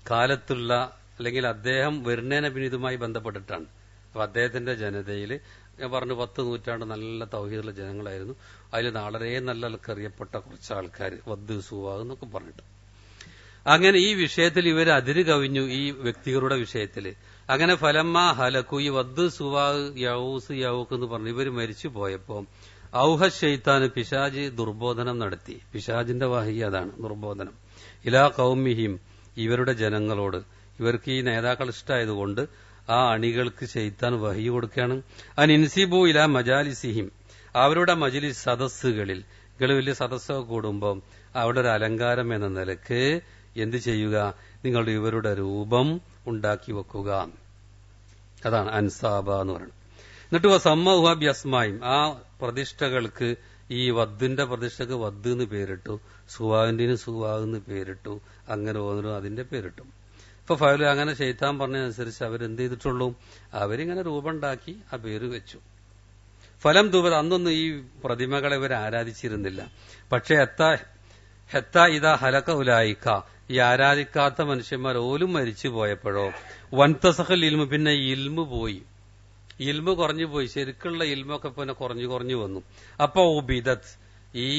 കാലത്തുള്ള, അല്ലെങ്കിൽ അദ്ദേഹം വരുന്നതിനെ പിന്നെ ഇതുമായി ബന്ധപ്പെട്ടിട്ടാണ്. അപ്പൊ അദ്ദേഹത്തിന്റെ ജനതയിൽ ഞാൻ പറഞ്ഞു 10 നൂറ്റാണ്ട് നല്ല തൗഹീദുള്ള ജനങ്ങളായിരുന്നു. അതിൽ വളരെ നല്ല ആൾക്കറിയപ്പെട്ട കുറച്ച് ആൾക്കാർ വദ് സുവാ എന്നൊക്കെ പറഞ്ഞിട്ട്, അങ്ങനെ ഈ വിഷയത്തിൽ ഇവർ അതിര് കവിഞ്ഞു, ഈ വ്യക്തികളുടെ വിഷയത്തിൽ. അങ്ങനെ ഫലമ്മ ഹലക്കു, ഈ വദ് സുവാ യഊസ് യഊഖ് എന്ന് പറഞ്ഞു ഇവർ മരിച്ചു പോയപ്പോ ഔഹ ശൈത്താന്, പിശാജ് ദുർബോധനം നടത്തി. പിശാജിന്റെ വാഹി അതാണ് ദുർബോധനം. ഇലാ ഖൗമിഹിം, ഇവരുടെ ജനങ്ങളോട്. ഇവർക്ക് ഈ നേതാക്കൾ ഇഷ്ടമായതുകൊണ്ട് ആ അണികൾക്ക് ശൈത്താൻ വഹി കൊടുക്കുകയാണ്. അനിൻസിബു ഇലാ മജാലിസിഹിം, അവരുടെ മജ്ലിസ് സദസ്സുകളിൽ, നിങ്ങൾ വലിയ സദസ്സൊക്കെ കൂടുമ്പോൾ അവിടെ ഒരു അലങ്കാരം എന്ന നിലക്ക് എന്ത് ചെയ്യുക, നിങ്ങളുടെ ഇവരുടെ രൂപം ഉണ്ടാക്കി വെക്കുക. അതാണ് അൻസാബ എന്ന് പറയുന്നത്. എന്നിട്ട് സമ്മഹുവ ബിഅസ്മായും ആ പ്രതിഷ്ഠകൾക്ക് ഈ വദ്ദിന്റെ പ്രതിഷ്ഠക്ക് വദ് എന്ന് പേരിട്ടു, സുവാവിന്റെന് സുവാവ് എന്ന് പേരിട്ടു, അങ്ങനെ ഓരോ അതിന്റെ പേരിട്ടു. ഇപ്പൊ ഫയലു അങ്ങനെ ശൈത്താൻ പറഞ്ഞതനുസരിച്ച് അവരെന്ത് ചെയ്തിട്ടുള്ളൂ, അവരിങ്ങനെ രൂപം ഉണ്ടാക്കി ആ പേര് വെച്ചു. ഫലം ദൂപത അന്നൊന്നും ഈ പ്രതിമകളെ ഇവർ ആരാധിച്ചിരുന്നില്ല. പക്ഷെ ഹെത്ത ഇതാ ഹലക ഉലായിക്ക ഈ ആരാധിക്കാത്ത മനുഷ്യന്മാർ ഓലും മരിച്ചു പോയപ്പോഴോ വൻതസഹൽ ഇൽമു പിന്നെ ഇൽമു പോയി, ഇൽമു കുറഞ്ഞു പോയി, ശരിക്കുള്ള ഇൽമൊക്കെ പിന്നെ കുറഞ്ഞു കുറഞ്ഞു വന്നു. അപ്പൊ ഉബിദത്ത് ഈ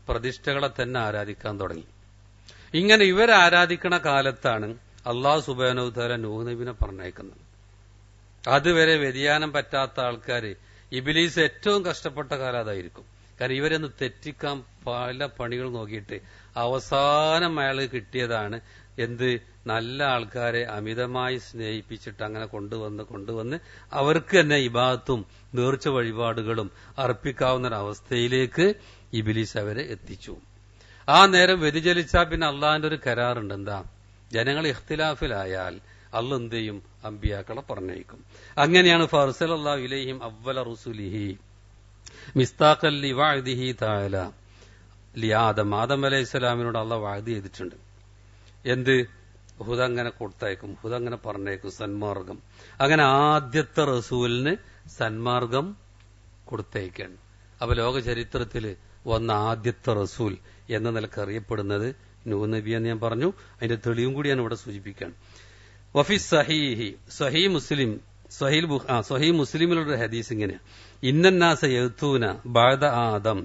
പ്രതിഷ്ഠകളെ തന്നെ ആരാധിക്കാൻ തുടങ്ങി. ഇങ്ങനെ ഇവരാരാധിക്കണ കാലത്താണ് അള്ളാഹു സുബ്ഹാനഹു തആല നൂഹ് നബിനെ പറഞ്ഞയക്കുന്നത്. അതുവരെ വ്യതിയാനം പറ്റാത്ത ആൾക്കാര് ഇബ്ലീസ് ഏറ്റവും കഷ്ടപ്പെട്ട കാലം അതായിരിക്കും. കാരണം ഇവരൊന്ന് തെറ്റിക്കാൻ പല പണികൾ നോക്കിയിട്ട് അവസാനം അയാൾ കിട്ടിയതാണ് എന്ത്, നല്ല ആൾക്കാരെ അമിതമായി സ്നേഹിപ്പിച്ചിട്ട് അങ്ങനെ കൊണ്ടുവന്ന് അവർക്ക് തന്നെ ഇബാദത്തും നേർച്ച വഴിപാടുകളും അർപ്പിക്കാവുന്നൊരവസ്ഥയിലേക്ക് ഇബ്ലീസ് അവരെ എത്തിച്ചു. ആ നേരം വ്യതിചലിച്ചാൽ പിന്നെ അള്ളാഹിന്റെ ഒരു കരാറുണ്ട്. എന്താ, ജനങ്ങൾ ഇഖ്തിലാഫിലായാൽ അള്ളാഹ് എന്ത് ചെയ്യും, അമ്പിയാക്കളെ പറഞ്ഞയക്കും. അങ്ങനെയാണ് ഫർസലല്ലാഹു ഇലൈഹിം അവ്വല റുസുലിഹി മിസ്താഖൽ ലിവഅദിഹി തആല ലിആദം. ആദം അലൈഹിസ്സലാമിനോട് അള്ളാഹ് വഅദ് ചെയ്തിട്ടുണ്ട്. എന്ത്, ഹുദങ്ങനെ കൊടുത്തയക്കും, ഹുദങ്ങനെ പറഞ്ഞേക്കും, സന്മാർഗം. അങ്ങനെ ആദ്യത്തെ റസൂലിന് സന്മാർഗം കൊടുത്തയക്കാണ്. അപ്പൊ ലോക ചരിത്രത്തിൽ വന്ന ആദ്യത്തെ റസൂൽ എന്ന നിലക്ക് അറിയപ്പെടുന്നത് നൂഹ് നബി എന്ന് ഞാൻ പറഞ്ഞു. അതിന്റെ തെളിവും കൂടി ഞാൻ ഇവിടെ സൂചിപ്പിക്കുകയാണ്. വഫി സഹീഹി സഹീഹ് മുസ്ലിമിലുള്ള ഹദീസ് ഇങ്ങനെ, ഇന്നന്നാസ യഅ്തൂന ബഅദ ആദം,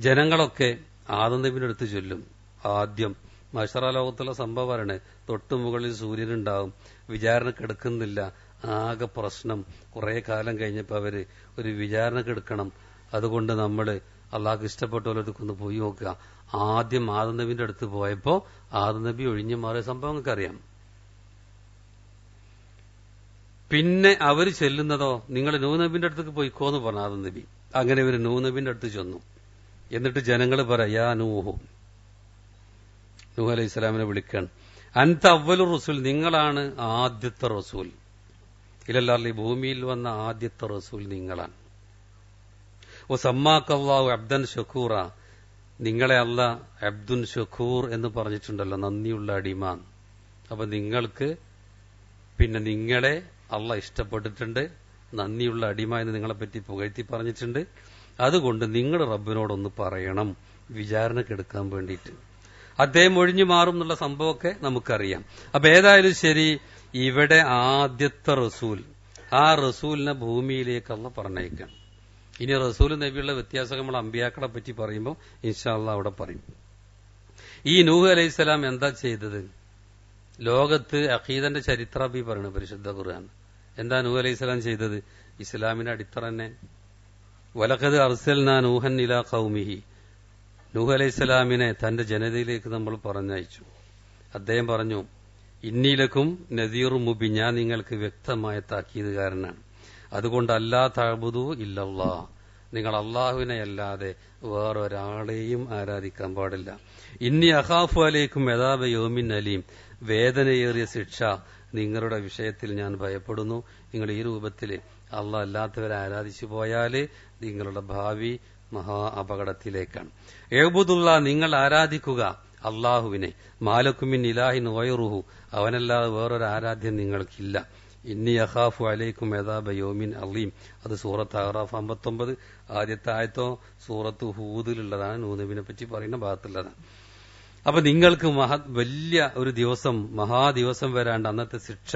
ജനങ്ങളൊക്കെ ആദം നബിയുടെ അടുത്ത് ചൊല്ലും. ആദ്യം മഹ്ശറ ലോകത്തുള്ള സംഭവമാണ്. തൊട്ടു മുകളിൽ സൂര്യനുണ്ടാവും, വിചാരണക്ക് എടുക്കുന്നില്ല, ആകെ പ്രശ്നം. കുറെ കാലം കഴിഞ്ഞപ്പോ അവര് ഒരു വിചാരണക്ക് എടുക്കണം, അതുകൊണ്ട് നമ്മള് അള്ളാഹ്ക്ക് ഇഷ്ടപ്പെട്ടവരടുക്കൊന്ന് പോയി നോക്കുക. ആദ്യം ആദം നബിന്റെ അടുത്ത് പോയപ്പോ ആദം നബി ഒഴിഞ്ഞു മാറിയ സംഭവം നിങ്ങൾക്കറിയാം. പിന്നെ അവര് ചെല്ലുന്നതോ, നിങ്ങൾ നൂഹ് നബിന്റെ അടുത്തേക്ക് പോയിക്കോന്ന് പറഞ്ഞു ആദം നബി. അങ്ങനെ ഇവര് നൂഹ് നബിന്റെ അടുത്ത് ചെന്നു. എന്നിട്ട് ജനങ്ങൾ പറയാ നൂഹ് അലൈഹി സ്വലാമിനെ വിളിക്കാൻ, അൻത അവ്വലു റസൂൽ, നിങ്ങളാണ് ആദ്യത്തെ റസൂൽ, ഇലല്ലാഹി ഭൂമിയിൽ വന്ന ആദ്യത്തെ റസൂൽ നിങ്ങളാണ്. സമ്മാക്കല്ലാഹു അബ്ദൻ ഷക്കൂറ, നിങ്ങളെ അല്ലാഹ് അബ്ദുൻ ഷക്കൂർ എന്ന് പറഞ്ഞിട്ടുണ്ടല്ലോ, നന്ദിയുള്ള അടിമ. അപ്പൊ നിങ്ങൾക്ക് പിന്നെ നിങ്ങളെ അള്ളാഹ് ഇഷ്ടപ്പെട്ടിട്ടുണ്ട്, നന്ദിയുള്ള അടിമ എന്ന് നിങ്ങളെപ്പറ്റി പുകഴ്ത്തി പറഞ്ഞിട്ടുണ്ട്. അതുകൊണ്ട് നിങ്ങൾ റബ്ബിനോടൊന്ന് പറയണം വിചാരണക്കെടുക്കാൻ വേണ്ടിയിട്ട്. അദ്ദേഹം ഒഴിഞ്ഞു മാറും എന്നുള്ള സംഭവമൊക്കെ നമുക്കറിയാം. അപ്പൊ ഏതായാലും ശരി, ഇവിടെ ആദ്യത്തെ റസൂൽ, ആ റസൂലിനെ ഭൂമിയിലേക്ക് അള്ളാഹ് പറഞ്ഞയക്കണം. ഇനി റസൂൽ നബിയുള്ള വ്യത്യാസം നമ്മൾ അമ്പിയാക്കളെ പറ്റി പറയുമ്പോൾ ഇൻഷാ അള്ളാഹ് അവിടെ പറയും. ഈ നൂഹ് അലൈഹിസ്സലാം എന്താ ചെയ്തത്? ലോകത്ത് അഖീദന്റെ ചരിത്രാബി പറയുന്നത് പരിശുദ്ധ ഖുർആൻ. എന്താ നൂഹ് അലൈഹിസ്സലാം ചെയ്തത്? ഇസ്ലാമിന്റെ അടിത്തറ തന്നെ. വലഖദ് അർസൽനാ നൂഹൻ ഇലാ ഖൗമിഹി, നൂഹ് അലൈഹിസ്സലാമിനെ തന്റെ ജനതയിലേക്ക് നമ്മൾ പറഞ്ഞയച്ചു. അദ്ദേഹം പറഞ്ഞു, ഇന്നീലക്കും നദീറു മുബീൻ, ഞാൻ നിങ്ങൾക്ക് വ്യക്തമായ താക്കീതുകാരനാണ്. അതുകൊണ്ട് അല്ലാ തഅ്ബുദൂ ഇല്ലല്ലാഹ്, നിങ്ങൾ അള്ളാഹുവിനെ അല്ലാതെ വേറൊരാളെയും ആരാധിക്കാൻ പാടില്ല. ഇന്നി അഖാഫു അലൈക്കും അദാബ യൗമിൻ അലീം, വേദനയേറിയ ശിക്ഷ നിങ്ങളുടെ വിഷയത്തിൽ ഞാൻ ഭയപ്പെടുന്നു. നിങ്ങൾ ഈ രൂപത്തിൽ അള്ളാഹ് അല്ലാത്തവരെ ആരാധിച്ചു പോയാൽ നിങ്ങളുടെ ഭാവി മഹാ അപകടത്തിലേക്കാണ്. എഅ്ബുദുല്ലാ, നിങ്ങൾ ആരാധിക്കുക അള്ളാഹുവിനെ, മാലക്കുമിൻ ഇലാഹിൻ ഗൈറുഹു, അവനല്ലാതെ വേറൊരു ആരാധ്യം നിങ്ങൾക്കില്ല. ഇന്നി അഖാഫു അലൈക്കും അദാബ യൗമിൻ അലീം. അത് സൂറത്ത് അഅറാഫ് 59 ആദ്യത്തെ ആയത്തോ സൂറത്ത് ഹൂദിലുള്ളതാണ്, നൂഹ് നബിയെ പറ്റി പറയുന്ന ഭാഗത്തുള്ളതാണ്. അപ്പൊ നിങ്ങൾക്ക് വലിയ ഒരു ദിവസം, മഹാദിവസം വരാണ്ട് അന്നത്തെ ശിക്ഷ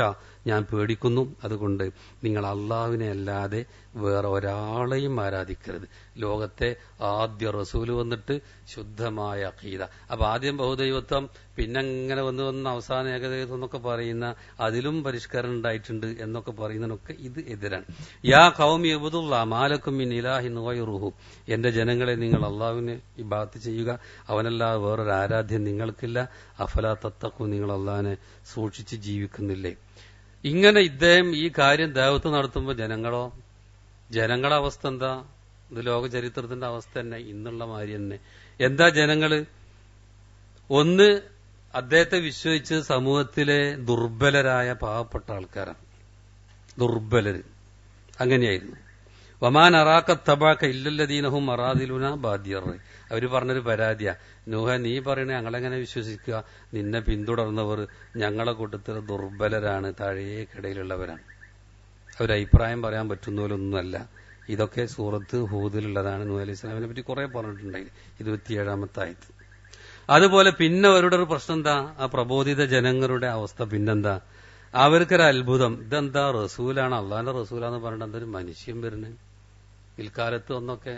ഞാൻ പേടിക്കുന്നു. അതുകൊണ്ട് നിങ്ങൾ അള്ളാഹുവിനെ അല്ലാതെ വേറെ ഒരാളെയും ആരാധിക്കരുത്. ലോകത്തെ ആദ്യ റസൂല് വന്നിട്ട് ശുദ്ധമായ അഖീദ. അപ്പൊ ആദ്യം ബഹുദൈവത്വം, പിന്നെ ഇങ്ങനെ വന്ന് അവസാന ഏകദൈവത്വം എന്നൊക്കെ പറയുന്ന, അതിലും പരിഷ്കരണം ഉണ്ടായിട്ടുണ്ട് എന്നൊക്കെ പറയുന്നതിനൊക്കെ ഇത് എതിരാണ്. യാ ഖൗമി ഇബ്ദുല്ലാ മാലക്കും മിൻ ഇലാഹിൻ ഗൈറുഹു, എന്റെ ജനങ്ങളെ നിങ്ങൾ അള്ളാഹുവിനെ ഇബാദത്ത് ചെയ്യുക, അവനല്ലാതെ വേറൊരു ആരാധ്യം നിങ്ങൾക്കില്ല. അഫലാ തത്തഖൂ, നിങ്ങൾ അള്ളാഹിനെ സൂക്ഷിച്ച് ജീവിക്കുന്നില്ലേ? ഇങ്ങനെ ഇദ്ദേഹം ഈ കാര്യം ദഅവത്ത് നടത്തുമ്പോൾ ജനങ്ങളുടെ അവസ്ഥ എന്താ? ഇത് ലോക ചരിത്രത്തിന്റെ അവസ്ഥ തന്നെ, ഇന്നുള്ള മാതിരി തന്നെ. എന്താ ജനങ്ങള്? ഒന്ന്, അദ്ദേഹത്തെ വിശ്വസിച്ച് സമൂഹത്തിലെ ദുർബലരായ പാവപ്പെട്ട ആൾക്കാരാണ്. ദുർബലര്, അങ്ങനെയായിരുന്നു. വമാൻ അറാക്ക തബാക്ക ഇല്ലല്ലദീനഹും അറാദിലുന ബാദിയർ. അവര് പറഞ്ഞൊരു പരാതിയാ, നൂഹ നീ പറയണേ ഞങ്ങളെങ്ങനെ വിശ്വസിക്കുക, നിന്നെ പിന്തുടർന്നവർ ഞങ്ങളെ കൂട്ടത്തിൽ ദുർബലരാണ്, താഴേക്കിടയിലുള്ളവരാണ്, അവരഭിപ്രായം പറയാൻ പറ്റുന്നവരൊന്നുമല്ല. ഇതൊക്കെ സൂറത്ത് ഹൂദിലുള്ളതാണ്. നൂഹ് അലൈഹി സ്വലാമിനെ പറ്റി കുറെ പറഞ്ഞിട്ടുണ്ടായി, 27-ാമത്തെ ആയത്ത്. അതുപോലെ പിന്നെ അവരുടെ ഒരു പ്രശ്നം എന്താ, ആ പ്രബോധിത ജനങ്ങളുടെ അവസ്ഥ പിന്നെന്താ, അവർക്കൊരു അത്ഭുതം, ഇതെന്താ റസൂലാണ്, അള്ളാന്റെ റസൂലാന്ന് പറഞ്ഞിട്ട് എന്തൊരു മനുഷ്യൻ വരുന്നത്. പിൽക്കാലത്ത് ഒന്നൊക്കെ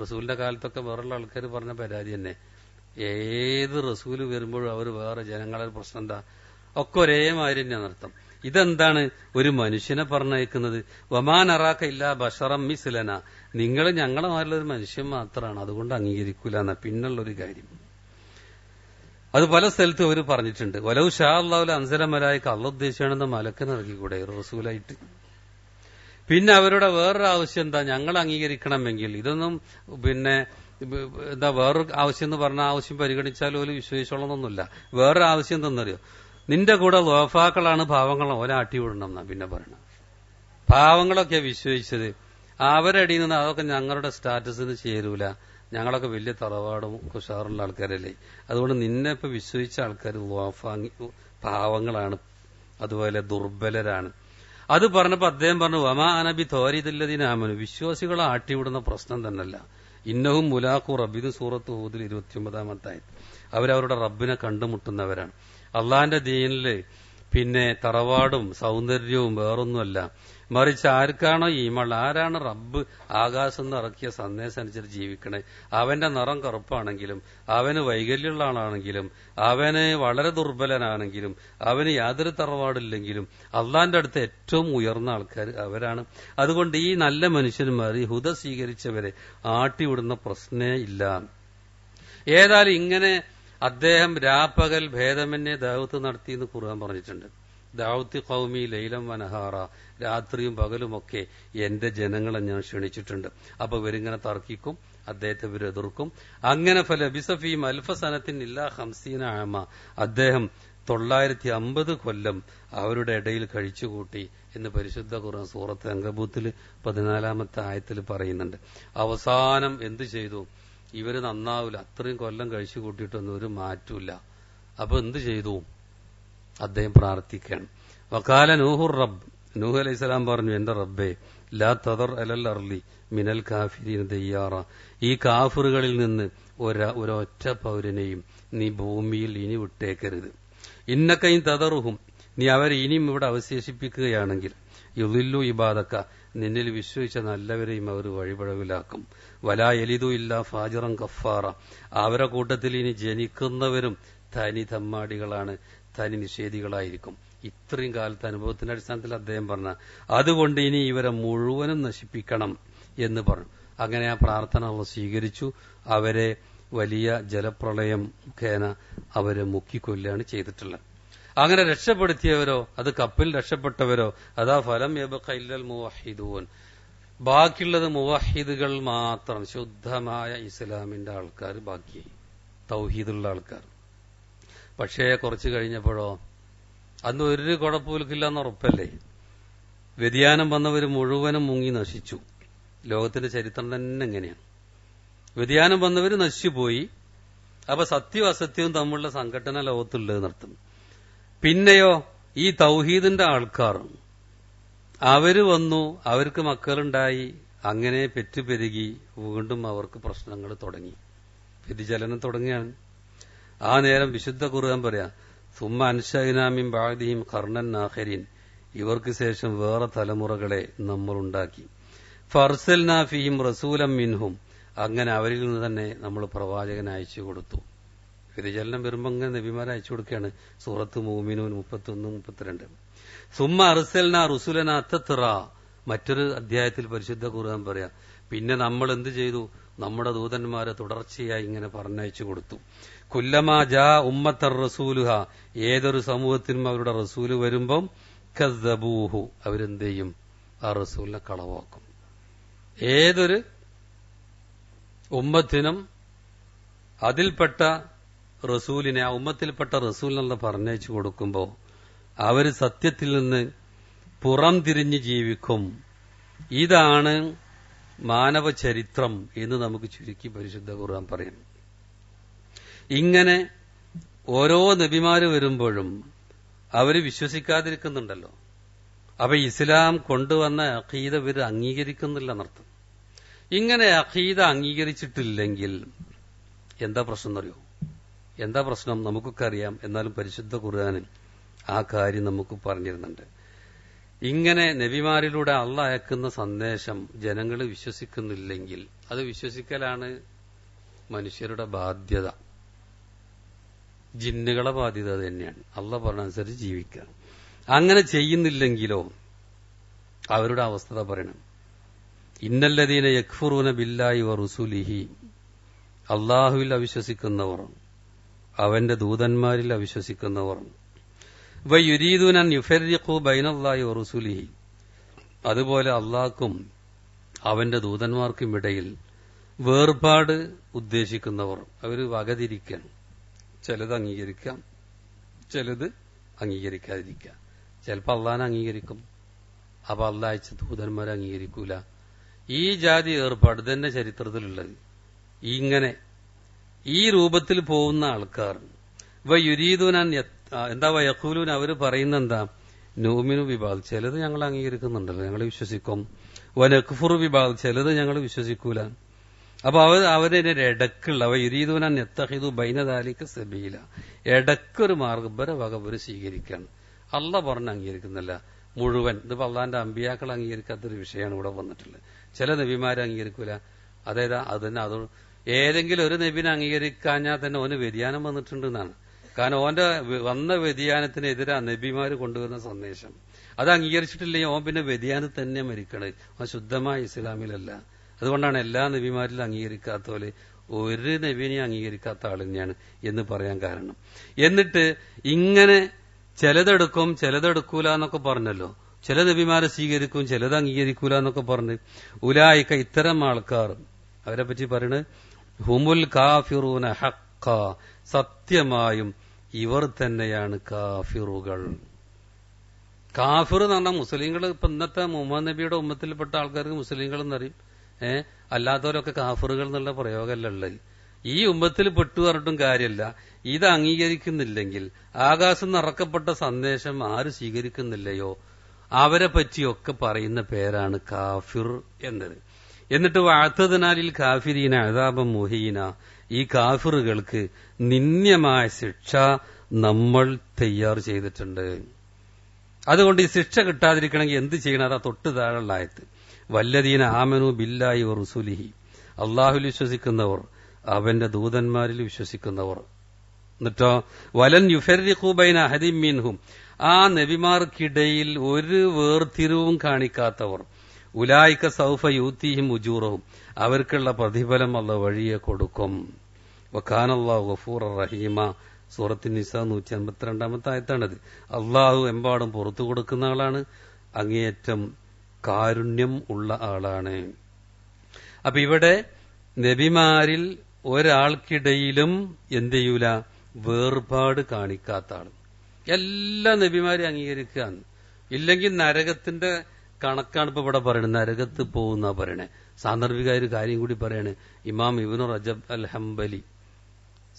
റസൂലിന്റെ കാലത്തൊക്കെ വേറുള്ള ആൾക്കാർ പറഞ്ഞ പരാതി തന്നെ, ഏത് റസൂല് വരുമ്പോഴും അവർ വേറെ ജനങ്ങളുടെ പ്രശ്നം എന്താ, ഒക്കെ ഒരേമാതിരി തന്നെയാണ് അർത്ഥം. ഇതെന്താണ്, ഒരു മനുഷ്യനെ പറഞ്ഞയക്കുന്നത്, വമാൻ അറാക്ക ഇല്ല ബഷറം മിസ്ലന, നിങ്ങൾ ഞങ്ങളെ മാറിലൊരു മനുഷ്യൻ മാത്രമാണ്, അതുകൊണ്ട് അംഗീകരിക്കൂല എന്ന പിന്നുള്ളൊരു കാര്യം. അത് പല സ്ഥലത്തും അവർ പറഞ്ഞിട്ടുണ്ട്. വലൗ ഷാ അല്ലാഹു അൻസല മലായിക, അള്ളാഹു ഉദ്ദേശിച്ചാണെന്ന് മലക്കിനെ ഇറക്കിക്കൂടെ റസൂലായിട്ട്. പിന്നെ അവരുടെ വേറൊരു ആവശ്യം എന്താ, ഞങ്ങൾ അംഗീകരിക്കണമെങ്കിൽ ഇതൊന്നും പിന്നെ എന്താ വേറൊരു ആവശ്യം എന്ന് പറഞ്ഞ ആവശ്യം പരിഗണിച്ചാലും ഒരു വിശ്വസിച്ചോളണമെന്നൊന്നുമില്ല. വേറൊരു ആവശ്യം എന്തെന്നറിയോ, നിന്റെ കൂടെ ലോഫാക്കളാണ് പാവങ്ങളെ ഓല ആട്ടിവിടണം എന്നാ പിന്നെ പറയണം. പാവങ്ങളൊക്കെ വിശ്വസിച്ചത്, അവരടിയിൽ നിന്ന് അതൊക്കെ ഞങ്ങളുടെ സ്റ്റാറ്റസിന് ചേരൂല, ഞങ്ങളൊക്കെ വലിയ തറവാടും കുഷാറുള്ള ആൾക്കാരല്ലേ, അതുകൊണ്ട് നിന്നെ ഇപ്പൊ വിശ്വസിച്ച ആൾക്കാർ പാവങ്ങളാണ്, അതുപോലെ ദുർബലരാണ്. അത് പറഞ്ഞപ്പോ അദ്ദേഹം പറഞ്ഞു, വമാ അനബി തോരിദില്ലദീനാമനു, വിശ്വാസികളെ ആട്ടിവിടുന്ന പ്രശ്നം തന്നെയല്ല, ഇന്നഹും മുലാഖു റബ്ബിദ് സൂറത്ത് ഹൂദിൽ 29-ാമത്തെ ആയത്ത്. അവരവരുടെ റബ്ബിനെ കണ്ടുമുട്ടുന്നവരാണ്. അള്ളാന്റെ ദീനില് പിന്നെ തറവാടും സൗന്ദര്യവും വേറൊന്നുമല്ല, മറിച്ച് ആർക്കാണോ ഈമൾ, ആരാണ് റബ്ബ് ആകാശം നിന്ന് ഇറക്കിയ സന്ദേശം അനുസരിച്ച് ജീവിക്കണേ, അവന്റെ നിറം കറുപ്പാണെങ്കിലും, അവന് വൈകല്യമുള്ള ആളാണെങ്കിലും, അവന് വളരെ ദുർബലനാണെങ്കിലും, അവന് യാതൊരു തറവാടില്ലെങ്കിലും അള്ളാന്റെ അടുത്ത് ഏറ്റവും ഉയർന്ന ആൾക്കാർ അവരാണ്. അതുകൊണ്ട് ഈ നല്ല മനുഷ്യന്മാർ, ഈ ഹുദ സ്വീകരിച്ചവരെ ആട്ടിവിടുന്ന പ്രശ്നേ ഇല്ല. ഏതായാലും ഇങ്ങനെ അദ്ദേഹം രാപ്പകൽ ഭേദമന്യേ ദഅവത്ത് നടത്തി എന്ന് ഖുർആൻ പറഞ്ഞിട്ടുണ്ട്. ദഅവത്ത് ഖൗമി ലൈലം വനഹാറ, രാത്രിയും പകലുമൊക്കെ എന്റെ ജനങ്ങളെ ഞാൻ ക്ഷണിച്ചിട്ടുണ്ട്. അപ്പൊ ഇവരിങ്ങനെ തർക്കിക്കും, അദ്ദേഹത്തെ ഇവർ എതിർക്കും. അങ്ങനെ ഫലബിസഫീം അൽഫസനത്തിൻ ഇല്ലാ 50 ആമ, അദ്ദേഹം 950 കൊല്ലം അവരുടെ ഇടയിൽ കഴിച്ചുകൂട്ടി എന്ന് പരിശുദ്ധ ഖുർആൻ സൂറത്ത് അൻകബൂത്തിൽ 14-ാമത്തെ ആയത്തിൽ പറയുന്നുണ്ട്. അവസാനം എന്തു ചെയ്തു, ഇവര് നന്നാവില്ല, അത്രയും കൊല്ലം കഴിച്ചു കൂട്ടിയിട്ടൊന്നും ഒരു മാറ്റൂല. അപ്പൊ എന്ത് ചെയ്തു, അദ്ദേഹം പ്രാർത്ഥിക്കുകയാണ്. വഖാല നൂഹുർ റബ്ബ്, നൂഹ് അലൈഹി സ്വലാം പറഞ്ഞു, എന്റെ റബ്ബേ, ലാ തദർ അലൽ അർളി മിനൽ കാഫിരീന ദയ്യാറ, ഈ കാഫിറുകളിൽ നിന്ന് ഒരൊറ്റ പൗരനെയും നീ ഭൂമിയിൽ ഇനി വിട്ടേക്കരുത്. ഇന്നക്കൈൻ തദറുഹും, നീ അവരെ ഇനിയും ഇവിടെ അവശേഷിപ്പിക്കുകയാണെങ്കിൽ, യുളില്ലു ഇബാദക്ക, നിന്നിൽ വിശ്വസിച്ച നല്ലവരെയും അവർ വഴിപഴവിലാക്കും. വലാ യലിദു ഇല്ലാ ഫാജിറൻ കഫാറ, അവരെ കൂട്ടത്തിൽ ഇനി ജനിക്കുന്നവരും തനി തമ്മാടികളാണ്, തനി നിഷേധികളായിരിക്കും. ഇത്രയും കാലത്തെ അനുഭവത്തിന്റെ അടിസ്ഥാനത്തിൽ അദ്ദേഹം പറഞ്ഞ, അതുകൊണ്ട് ഇനി ഇവരെ മുഴുവനും നശിപ്പിക്കണം എന്ന് പറഞ്ഞു. അങ്ങനെ ആ പ്രാർത്ഥന അവർ സ്വീകരിച്ചു. അവരെ വലിയ ജലപ്രളയം മുഖേന അവരെ മുക്കിക്കൊല്ലുകയാണ് ചെയ്തിട്ടുള്ളത്. അങ്ങനെ രക്ഷപ്പെടുത്തിയവരോ, അത് കപ്പിൽ രക്ഷപ്പെട്ടവരോ, അതാ ഫലം യബ്ഖ ഇല്ലൽ മുവഹിദൂൻ, ബാക്കിയുള്ളത് മുവഹിദുകൾ മാത്രം, ശുദ്ധമായ ഇസ്ലാമിന്റെ ആൾക്കാർ ബാക്കിയായി, തൗഹീദുള്ള ആൾക്കാർ. പക്ഷേ കുറച്ചു കഴിഞ്ഞപ്പോഴോ, അന്ന് ഒരു കുഴപ്പമില്ലെന്ന് ഉറപ്പല്ലേ, വ്യതിയാനം വന്നവർ മുഴുവനും മുങ്ങി നശിച്ചു. ലോകത്തിന്റെ ചരിത്രം തന്നെ എങ്ങനെയാണ്, വ്യതിയാനം വന്നവർ നശിച്ചുപോയി. അപ്പൊ സത്യവും അസത്യവും തമ്മിലുള്ള സംഘടന ലോകത്തുള്ളത് നടത്തും. പിന്നെയോ ഈ തൗഹീദിന്റെ ആൾക്കാർ അവര് വന്നു, അവർക്ക് മക്കളുണ്ടായി, അങ്ങനെ പെറ്റുപെരുകി വീണ്ടും അവർക്ക് പ്രശ്നങ്ങൾ തുടങ്ങി, വ്യതിചലനം തുടങ്ങിയാണ്. ആ നേരം വിശുദ്ധ ഖുർആൻ പറയാ, സുമ്മ അൻശഅനാ മിൻ ബഅദിഹിം ഖർനൻ ആഖരീൻ, ഇവർക്ക് ശേഷം വേറെ തലമുറകളെ നമ്മൾ ഉണ്ടാക്കി. ഫർസൽനാ ഫീഹിം റസൂലൻ മിൻഹും, അങ്ങനെ അവരിൽ നിന്ന് തന്നെ നമ്മൾ പ്രവാചകനെ അയച്ചു കൊടുത്തു. വ്യതിചലനം വരുമ്പോ അങ്ങനെ നബിമാരെ അയച്ചു കൊടുക്കുകയാണ്. സൂറത്ത് മൂമിനൂൻ 31-32. സുമ്മ അർസൽനാ റുസുലനാ തത്റ, മറ്റൊരു അധ്യായത്തിൽ പരിശുദ്ധ ഖുർആൻ പറയാ, പിന്നെ നമ്മൾ എന്ത് ചെയ്തു, നമ്മുടെ ദൂതന്മാരെ തുടർച്ചയായി ഇങ്ങനെ പറഞ്ഞയച്ചു കൊടുത്തു. കുല്ലമാ ജാ ഉമ്മത്തർ റസൂലുഹ, ഏതൊരു സമൂഹത്തിനും അവരുടെ റസൂല് വരുമ്പം കസ്സബൂഹു, അവരെന്ത് ചെയ്യും, ആ റസൂലിനെ കളവാക്കും. ഏതൊരു ഉമ്മത്തിനും അതിൽപ്പെട്ട റസൂലിനെ, ആ ഉമ്മത്തിൽപ്പെട്ട റസൂലിനെ പറഞ്ഞയച്ചു കൊടുക്കുമ്പോൾ അവര് സത്യത്തിൽ നിന്ന് പുറം തിരിഞ്ഞ് ജീവിക്കും. ഇതാണ് മാനവ ചരിത്രം എന്ന് നമുക്ക് ചുരുക്കി പരിശുദ്ധ ഖുർആൻ പറയുന്നു. ഇങ്ങനെ ഓരോ നബിമാര് വരുമ്പോഴും അവര് വിശ്വസിക്കാതിരിക്കുന്നുണ്ടല്ലോ. അപ്പൊ ഇസ്ലാം കൊണ്ടുവന്ന അഖീദ ഇവര് അംഗീകരിക്കുന്നില്ല എന്നർത്ഥം. ഇങ്ങനെ അഖീദ അംഗീകരിച്ചിട്ടില്ലെങ്കിൽ എന്താ പ്രശ്നം എന്നറിയോ? എന്താ പ്രശ്നം നമുക്കൊക്കെ അറിയാം. എന്നാലും പരിശുദ്ധ ഖുർആനിൽ ആ കാര്യം നമുക്ക് പറഞ്ഞിരുന്നുണ്ട്. ഇങ്ങനെ നബിമാരിലൂടെ അള്ളാഹ് അയക്കുന്ന സന്ദേശം ജനങ്ങൾ വിശ്വസിക്കുന്നില്ലെങ്കിൽ അത് വിശ്വസിക്കലാണ് മനുഷ്യരുടെ ബാധ്യത. ജിന്നുകളെ ബാധ്യത തന്നെയാണ്. അള്ളാഹ് പറഞ്ഞനുസരിച്ച് ജീവിക്കുക. അങ്ങനെ ചെയ്യുന്നില്ലെങ്കിലോ അവരുടെ അവസ്ഥ പറയണം. ഇന്നല്ലദീന യക്ഫുറൂന ബില്ലാഹി വറുസുലിഹി, അള്ളാഹുവിൽ അവിശ്വസിക്കുന്നവർ, അവന്റെ ദൂതന്മാരിൽ അവിശ്വസിക്കുന്നവർ, വയുരീദൂന അൻ യുഫർരിഖു ബൈനല്ലാഹി വറുസുലിഹി, അതുപോലെ അള്ളാഹ്ക്കും അവന്റെ ദൂതന്മാർക്കും ഇടയിൽ വേർപാട് ഉദ്ദേശിക്കുന്നവർ, അവർ വകതിരിക്കാൻ, ചിലത് അംഗീകരിക്കാം, ചിലത് അംഗീകരിക്കാതിരിക്കാം. ചിലപ്പോൾ അള്ളാഹിനെ അംഗീകരിക്കും, അപ്പൊ അള്ളാഹ് അയച്ച ദൂതന്മാരെ അംഗീകരിക്കൂല. ഈ ജാതി ഏർപ്പാട് തന്നെ ചരിത്രത്തിലുള്ളത്. ഇങ്ങനെ ഈ രൂപത്തിൽ പോകുന്ന ആൾക്കാർ വയുരീദൂന എന്താ വയഖൂലൂൻ, അവർ പറയുന്ന എന്താ, നൂമിനു വിഭാഗ്, ചിലത് ഞങ്ങൾ അംഗീകരിക്കുന്നുണ്ടല്ലോ, ഞങ്ങൾ വിശ്വസിക്കും, വനക്ഫുറു വിഭാഗ്, ചിലത് ഞങ്ങൾ വിശ്വസിക്കൂല. അപ്പൊ അവരുടെ ഇടക്കുള്ള വയുരീദൂന യത്തഖിദു ബൈനദാലിക സബീല, ഇടക്കൊരു മാർഗ്ഗബര വക അവർ സ്വീകരിക്കാണ്. അള്ളാഹ് പറഞ്ഞ് അംഗീകരിക്കുന്നില്ല മുഴുവൻ. ഇതിപ്പോ അള്ളാന്റെ അമ്പിയാക്കൾ അംഗീകരിക്കാത്തൊരു വിഷയമാണ് ഇവിടെ വന്നിട്ടുള്ളത്. ചില നബിമാരെ അംഗീകരിക്കൂല. അതായത് അത് ഏതെങ്കിലും ഒരു നബിനെ അംഗീകരിക്കാഞ്ഞാൽ തന്നെ ഓന് വ്യതിയാനം വന്നിട്ടുണ്ട് എന്നാണ്. കാരണം ഓന്റെ വന്ന വ്യതിയാനത്തിനെതിരെ നബിമാര് കൊണ്ടുവരുന്ന സന്ദേശം അത് അംഗീകരിച്ചിട്ടില്ലെങ്കിൽ ഓൻ പിന്നെ വ്യതിയാനം തന്നെ മരിക്കണത്. ഓൻ ശുദ്ധമായ ഇസ്ലാമിലല്ല. അതുകൊണ്ടാണ് എല്ലാ നബിമാരിലും അംഗീകരിക്കാത്ത പോലെ ഒരു നബിനെയും അംഗീകരിക്കാത്ത ആൾ തന്നെയാണ് എന്ന് പറയാൻ കാരണം. എന്നിട്ട് ഇങ്ങനെ ചിലതെടുക്കും ചിലതെടുക്കൂല എന്നൊക്കെ പറഞ്ഞല്ലോ. ചില നബിമാരെ സ്വീകരിക്കും, ചിലത് അംഗീകരിക്കൂല എന്നൊക്കെ പറഞ്ഞ് ഉലായിക്ക, ഇത്തരം ആൾക്കാർ, അവരെ പറ്റി പറയണത് ഹുമുൽ കാഫിറൂന ഹഖ, സത്യമായും ഇവർ തന്നെയാണ് കാഫിറുകൾ. കാഫിർ എന്ന് പറഞ്ഞാൽ മുസ്ലിങ്ങൾ, ഇപ്പൊ ഇന്നത്തെ മുഹമ്മദ് നബിയുടെ ഉമ്മത്തിൽപ്പെട്ട ആൾക്കാർക്ക് മുസ്ലിങ്ങൾ എന്നറിയും. അല്ലാത്തവരൊക്കെ കാഫിറുകൾ എന്നുള്ള പ്രയോഗമല്ല ഉള്ളത്. ഈ ഉമ്മത്തിൽ പെട്ടു പറഞ്ഞിട്ടും കാര്യമല്ല. ഇത് അംഗീകരിക്കുന്നില്ലെങ്കിൽ, ആകാശം നിറക്കപ്പെട്ട സന്ദേശം ആര് സ്വീകരിക്കുന്നില്ലയോ അവരെ പറ്റിയൊക്കെ പറയുന്ന പേരാണ് കാഫിർ എന്നത്. എന്നിട്ട് വാഴ്ത്തതിനാലിൽ കാഫിരീന അദാബം മുഹീന, ഈ കാഫിറുകൾക്ക് നിന്ദ്യമായ ശിക്ഷ നമ്മൾ തയ്യാർ ചെയ്തിട്ടുണ്ട്. അതുകൊണ്ട് ഈ ശിക്ഷ കിട്ടാതിരിക്കണമെങ്കിൽ എന്ത് ചെയ്യണം? അതാ തൊട്ട് താഴെയുള്ള ആയത്ത്, വല്ലദീന ആമനു ബില്ലാഹി വറുസുലിഹി, അള്ളാഹുൽ വിശ്വസിക്കുന്നവർ, അവന്റെ ദൂതന്മാരിൽ വിശ്വസിക്കുന്നവർ. എന്നിട്ടോ വലൻ യുഫർരിഖു ബൈന അഹദിൻ മിൻഹും, ആ നബിമാർക്കിടയിൽ ഒരു വേർതിരിവും കാണിക്കാത്തവർ, ഉലായിക സൗഫ യൂത്തിഹിം ഉജൂറഹും, അവർക്കുള്ള പ്രതിഫലം അല്ലാഹു വഴിയെ കൊടുക്കും. വകാനല്ലാഹു ഗഫൂറർ റഹീമ, സൂറത്തുൻ നിസാ 152 ആയത്താണത്. അള്ളാഹു എമ്പാടും പുറത്തു കൊടുക്കുന്ന ആളാണ്, അങ്ങേയറ്റം കാരുണ്യം ഉള്ള ആളാണ്. അപ്പൊ ഇവിടെ നബിമാരിൽ ഒരാൾക്കിടയിലും എന്ത് ചെയ്യൂല, വേർപാട് കാണിക്കാത്ത ആൾ. എല്ലാ നബിമാരെയും അംഗീകരിക്കുക. ഇല്ലെങ്കിൽ നരകത്തിന്റെ കണക്കാണ് ഇപ്പൊ ഇവിടെ പറയണത്. നരകത്ത് പോകുന്ന പറയണേ. സാന്ദർഭികമായ ഒരു കാര്യം കൂടി പറയണേ. ഇമാം ഇബ്നു റജബ് അൽ ഹംബലി,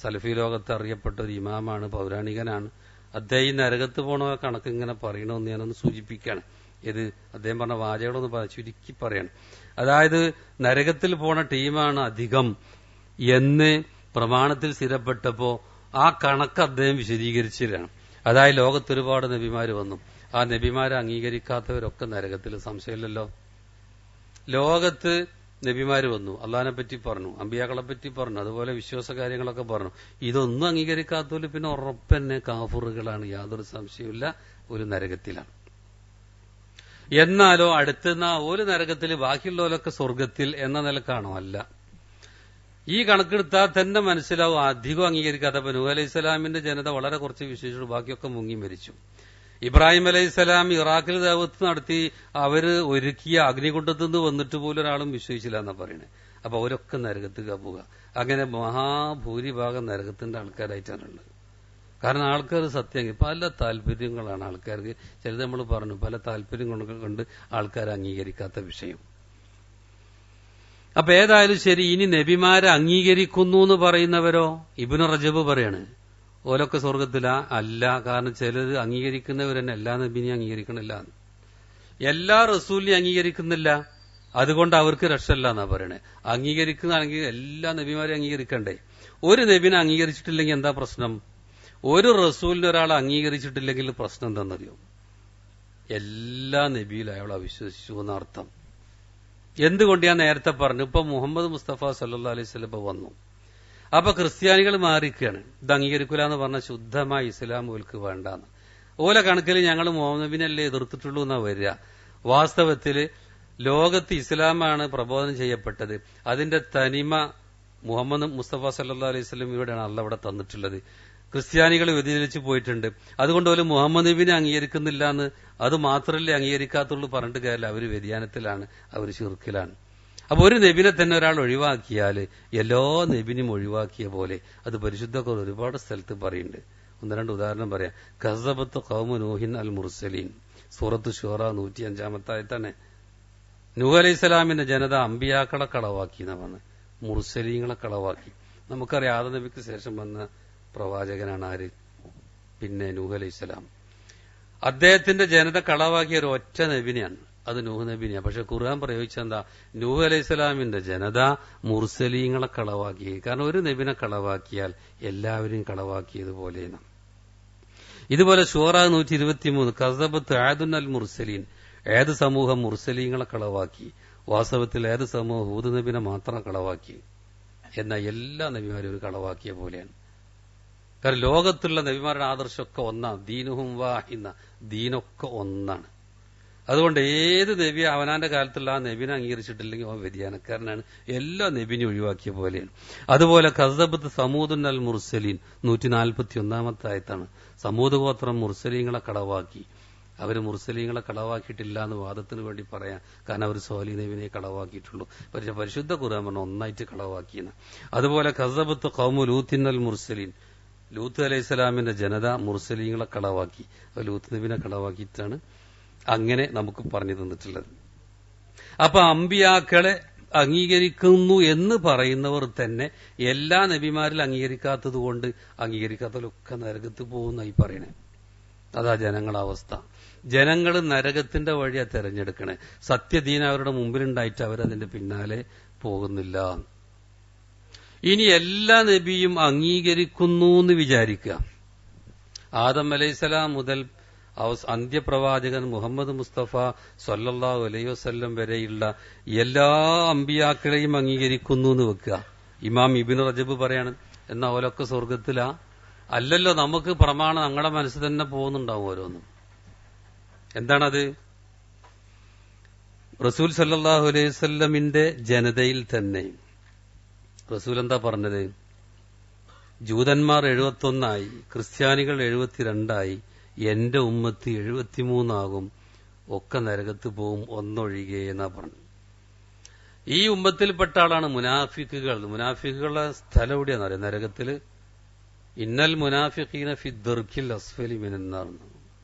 സലഫി ലോകത്ത് അറിയപ്പെട്ട ഒരു ഇമാമാണ്, പൗരാണികനാണ്. അദ്ദേഹം നരകത്ത് പോണ കണക്ക് ഇങ്ങനെ പറയണമെന്ന് ഞാനൊന്ന് സൂചിപ്പിക്കുകയാണ്. ഇത് അദ്ദേഹം പറഞ്ഞ വാചകളൊന്ന് ചുരുക്കി പറയണം. അതായത് നരകത്തിൽ പോണ ടീമാണ് അധികം എന്ന് പ്രമാണത്തിൽ സ്ഥിരപ്പെട്ടപ്പോ ആ കണക്ക് അദ്ദേഹം വിശദീകരിച്ചിട്ടാണ്. അതായത് ലോകത്ത് ഒരുപാട് നബിമാര് വന്നു, ആ നബിമാരെ അംഗീകരിക്കാത്തവരൊക്കെ നരകത്തിൽ, സംശയമില്ലല്ലോ. ലോകത്ത് നബിമാര് വന്നു, അള്ളാഹിനെ പറ്റി പറഞ്ഞു, അമ്പിയാക്കളെ പറ്റി പറഞ്ഞു, അതുപോലെ വിശ്വാസ കാര്യങ്ങളൊക്കെ പറഞ്ഞു. ഇതൊന്നും അംഗീകരിക്കാത്തവര് പിന്നെ ഉറപ്പന്നെ കാഫറുകളാണ്, യാതൊരു സംശയമില്ല, ഒരു നരകത്തിലാണ്. എന്നാലോ അടുത്തുന്ന ഒരു നരകത്തിൽ, ബാക്കിയുള്ളവരൊക്കെ സ്വർഗത്തിൽ എന്ന നിലക്കാണോ? അല്ല. ഈ കണക്കെടുത്താൽ തന്നെ മനസ്സിലാവും അധികം അംഗീകരിക്കാത്ത. നൂഹ് അലൈഹി സ്വലാമിന്റെ ജനത വളരെ കുറച്ച് വിശ്വസിച്ചു, ബാക്കിയൊക്കെ മുങ്ങി മരിച്ചു. ഇബ്രാഹിം അലൈഹിസ്സലാം ഇറാഖിൽ ദഅവത്ത് നടത്തി, അവര് ഒരുക്കിയ അഗ്നികുണ്ഡത്തിൽ നിന്ന് വന്നിട്ട് പോലും ഒരാളും വിശ്വസിച്ചില്ല എന്നാ പറയണേ. അപ്പൊ അവരൊക്കെ നരകത്തിൽ പോവുക. അങ്ങനെ മഹാഭൂരിഭാഗം നരകത്തിന്റെ ആൾക്കാരായിട്ടാണുള്ളത്. കാരണം ആൾക്കാർ സത്യം പല താല്പര്യങ്ങളാണ് ആൾക്കാർക്ക്. ചിലത് നമ്മൾ പറഞ്ഞു പല താല്പര്യം കൊണ്ട് ആൾക്കാർ അംഗീകരിക്കാത്ത വിഷയം. അപ്പൊ ഏതായാലും ശരി, ഇനി നബിമാരെ അംഗീകരിക്കുന്നു എന്ന് പറയുന്നവരോ? ഇബ്നു റജബ് പറയാണ് ഓലൊക്കെ സ്വർഗത്തിലാ? അല്ല. കാരണം ചിലർ അംഗീകരിക്കുന്നവർ തന്നെ എല്ലാ നബിനെയും അംഗീകരിക്കണില്ല, എല്ലാ റസൂലിനെയും അംഗീകരിക്കുന്നില്ല, അതുകൊണ്ട് അവർക്ക് രക്ഷല്ല എന്നാ പറയണേ. അംഗീകരിക്കുന്നതാണെങ്കിൽ എല്ലാ നബിമാരെയും അംഗീകരിക്കണ്ടേ? ഒരു നബിനെ അംഗീകരിച്ചിട്ടില്ലെങ്കിൽ എന്താ പ്രശ്നം? ഒരു റസൂലിനെ ഒരാൾ അംഗീകരിച്ചിട്ടില്ലെങ്കിൽ പ്രശ്നം എന്താണെന്നറിയോ? എല്ലാ നബിയിലും അയാൾ അവിശ്വസിച്ചു എന്നർത്ഥം. എന്തുകൊണ്ട് ഞാൻ നേരത്തെ പറഞ്ഞു, ഇപ്പൊ മുഹമ്മദ് മുസ്തഫ സല്ലല്ലാഹു അലൈഹി വസല്ലം വന്നു, അപ്പൊ ക്രിസ്ത്യാനികൾ മാറിയിരിക്കുകയാണ്. ഇത് അംഗീകരിക്കൂല എന്ന് പറഞ്ഞ ശുദ്ധമായ ഇസ്ലാം ഓൽക്ക് വേണ്ടാന്ന്. ഓല കണക്കിൽ ഞങ്ങൾ മുഹമ്മദ് നബിനല്ലേ എതിർത്തിട്ടുള്ളൂ എന്നാ വരിക. വാസ്തവത്തില് ലോകത്ത് ഇസ്ലാമാണ് പ്രബോധനം ചെയ്യപ്പെട്ടത്. അതിന്റെ തനിമ മുഹമ്മദ് മുസ്തഫ സല്ലല്ലാഹു അലൈഹി വസല്ലം ഇവിടെയാണ് അള്ളാഹ് ഇവിടെ തന്നിട്ടുള്ളത്. ക്രിസ്ത്യാനികൾ വ്യതിചലിച്ചു പോയിട്ടുണ്ട്. അതുകൊണ്ട് പോലും മുഹമ്മദ് നബിനെ അംഗീകരിക്കുന്നില്ല എന്ന്, അത് മാത്രമല്ലേ അംഗീകരിക്കാത്തുള്ളൂ പറഞ്ഞിട്ട് കാര്യമില്ല. അവർ വ്യതിയാനത്തിലാണ്, അവർ ശിർക്കിലാണ്. അപ്പൊ ഒരു നബിനെ തന്നെ ഒരാൾ ഒഴിവാക്കിയാൽ എല്ലാ നബിനും ഒഴിവാക്കിയ പോലെ അത് പരിശുദ്ധ ഖുർആൻ ഒരുപാട് സ്ഥലത്ത് പറയുന്നുണ്ട്. ഒന്ന് രണ്ട് ഉദാഹരണം പറയാം. കസബത്ത് ഖൗമു നൂഹിൻ അൽ മുർസലീൻ, സൂറത്ത് ശൂറ 105 തന്നെ. നൂഹ് അലൈഹിസ്സലാമിന്റെ ജനത അമ്പിയാക്കളെ കളവാക്കി എന്നാ പറഞ്ഞത്, മുർസലീങ്ങളെ കളവാക്കി. നമുക്കറിയാം ആദം നബിക്ക് ശേഷം വന്ന പ്രവാചകനാണ് ആര്? പിന്നെ നൂഹ് അലൈഹിസ്സലാം. അദ്ദേഹത്തിന്റെ ജനത കളവാക്കിയ ഒരു ഒറ്റ നബിനെയാണ്, അത് നൂഹ് നബിനെയാണ്. പക്ഷെ ഖുർആൻ പ്രയോഗിച്ചെന്താ? നൂഹ് അലൈഹിസ്സലാമിന്റെ ജനത മുർസലീങ്ങളെ കളവാക്കി. കാരണം ഒരു നബിനെ കളവാക്കിയാൽ എല്ലാവരെയും കളവാക്കിയതുപോലെയാണ്. ഇതുപോലെ ശൂറ 123 കസബത്ത് ആദുൻ അൽ മുർസലീൻ, ഏത് സമൂഹം മുർസലീങ്ങളെ കളവാക്കി? വാസ്തവത്തിൽ ഏത് സമൂഹം ഹൂദ് നബിനെ മാത്രം കളവാക്കി. എന്നാൽ എല്ലാ നബിമാരും ഒരു കളവാക്കിയ പോലെയാണ്. കാരണം ലോകത്തുള്ള നബിമാരുടെ ആദർശമൊക്കെ ഒന്നാണ്. ദീനുഹും വാഹിന്ന, ദീനൊക്കെ ഒന്നാണ്. അതുകൊണ്ട് ഏത് നബി അവനാന്റെ കാലത്തുള്ള ആ നബിനെ അംഗീകരിച്ചിട്ടില്ലെങ്കിൽ അവൻ വ്യതിയാനക്കാരനാണ്. എല്ലാ നബിനെ ഒഴിവാക്കിയ പോലെയാണ്. അതുപോലെ കസബത്ത് സമൂദുൻ അൽ മുർസലീൻ 141 ആയത്താണ്. സമൂദ് ഗോത്രം മുർസലീങ്ങളെ കളവാക്കി. അവർ മുർസലീങ്ങളെ കളവാക്കിയിട്ടില്ല എന്ന് വാദത്തിന് വേണ്ടി പറയാം. കാരണം അവർ സോലി നബിനെ കളവാക്കിയിട്ടുള്ളൂ. പക്ഷെ പരിശുദ്ധ ഖുർആൻ പറഞ്ഞ ഒന്നായിട്ട് കളവാക്കിയെന്ന്. അതുപോലെ കസബത്ത് ഖൗമു ലൂത്തിൻ അൽ മുർസലീൻ, ലൂത്ത് അലൈഹിസ്സലാമിന്റെ ജനത മുർസലീങ്ങളെ കളവാക്കി. അപ്പൊ ലൂത്ത് നബിനെ കളവാക്കിയിട്ടാണ് അങ്ങനെ നമുക്ക് പറഞ്ഞു തന്നിട്ടുള്ളത്. അപ്പൊ അമ്പിയാക്കളെ അംഗീകരിക്കുന്നു എന്ന് പറയുന്നവർ തന്നെ എല്ലാ നബിമാരിലും അംഗീകരിക്കാത്തത് കൊണ്ട് അംഗീകരിക്കാത്തവരൊക്കെ നരകത്ത് പോകുന്നായി പറയണേ. അതാ ജനങ്ങളുടെ അവസ്ഥ. ജനങ്ങൾ നരകത്തിന്റെ വഴിയാ തെരഞ്ഞെടുക്കണേ. സത്യദീൻ അവരുടെ മുമ്പിലുണ്ടായിട്ട് അവരതിന്റെ പിന്നാലെ പോകുന്നില്ല. ഇനി എല്ലാ നബിയും അംഗീകരിക്കുന്നു എന്ന് വിചാരിക്കുക. ആദം അലൈഹിസ്സലാം മുതൽ അന്ത്യപ്രവാചകൻ മുഹമ്മദ് മുസ്തഫ സല്ലല്ലാഹു അലൈഹി വസല്ലം വരെയുള്ള എല്ലാ അമ്പിയാക്കളെയും അംഗീകരിക്കുന്നു എന്ന് വെക്കുക. ഇമാം ഇബ്നു റജബ് പറയാണ്, എന്നാ ഓലൊക്കെ സ്വർഗത്തിലാ? അല്ലല്ലോ, നമുക്ക് പ്രമാണം ഞങ്ങളുടെ മനസ്സിൽ തന്നെ പോകുന്നുണ്ടാവും ഓരോന്നും. എന്താണത്? റസൂൽ സല്ലല്ലാഹു അലൈഹി വസല്ലമിന്റെ ജനതയിൽ തന്നെ റസൂൽ എന്താ പറഞ്ഞത്? ജൂതന്മാർ 71 ക്രിസ്ത്യാനികൾ 72 എന്റെ ഉമ്മത്ത് 73 ഒക്കെ നരകത്ത് പോവും ഒന്നൊഴികെ എന്നാ പറഞ്ഞു. ഈ ഉമ്മത്തിൽപ്പെട്ട ആളാണ് മുനാഫിക്കുകൾ. മുനാഫിക്കുകളുടെ സ്ഥലം എവിടെയാണെന്ന് അറിയാം? നരകത്തില്. ഇന്നൽ മുനാഫിഖീന ഫി ദർക്കിൽ അസ്ഫലി മിനന്നാർ.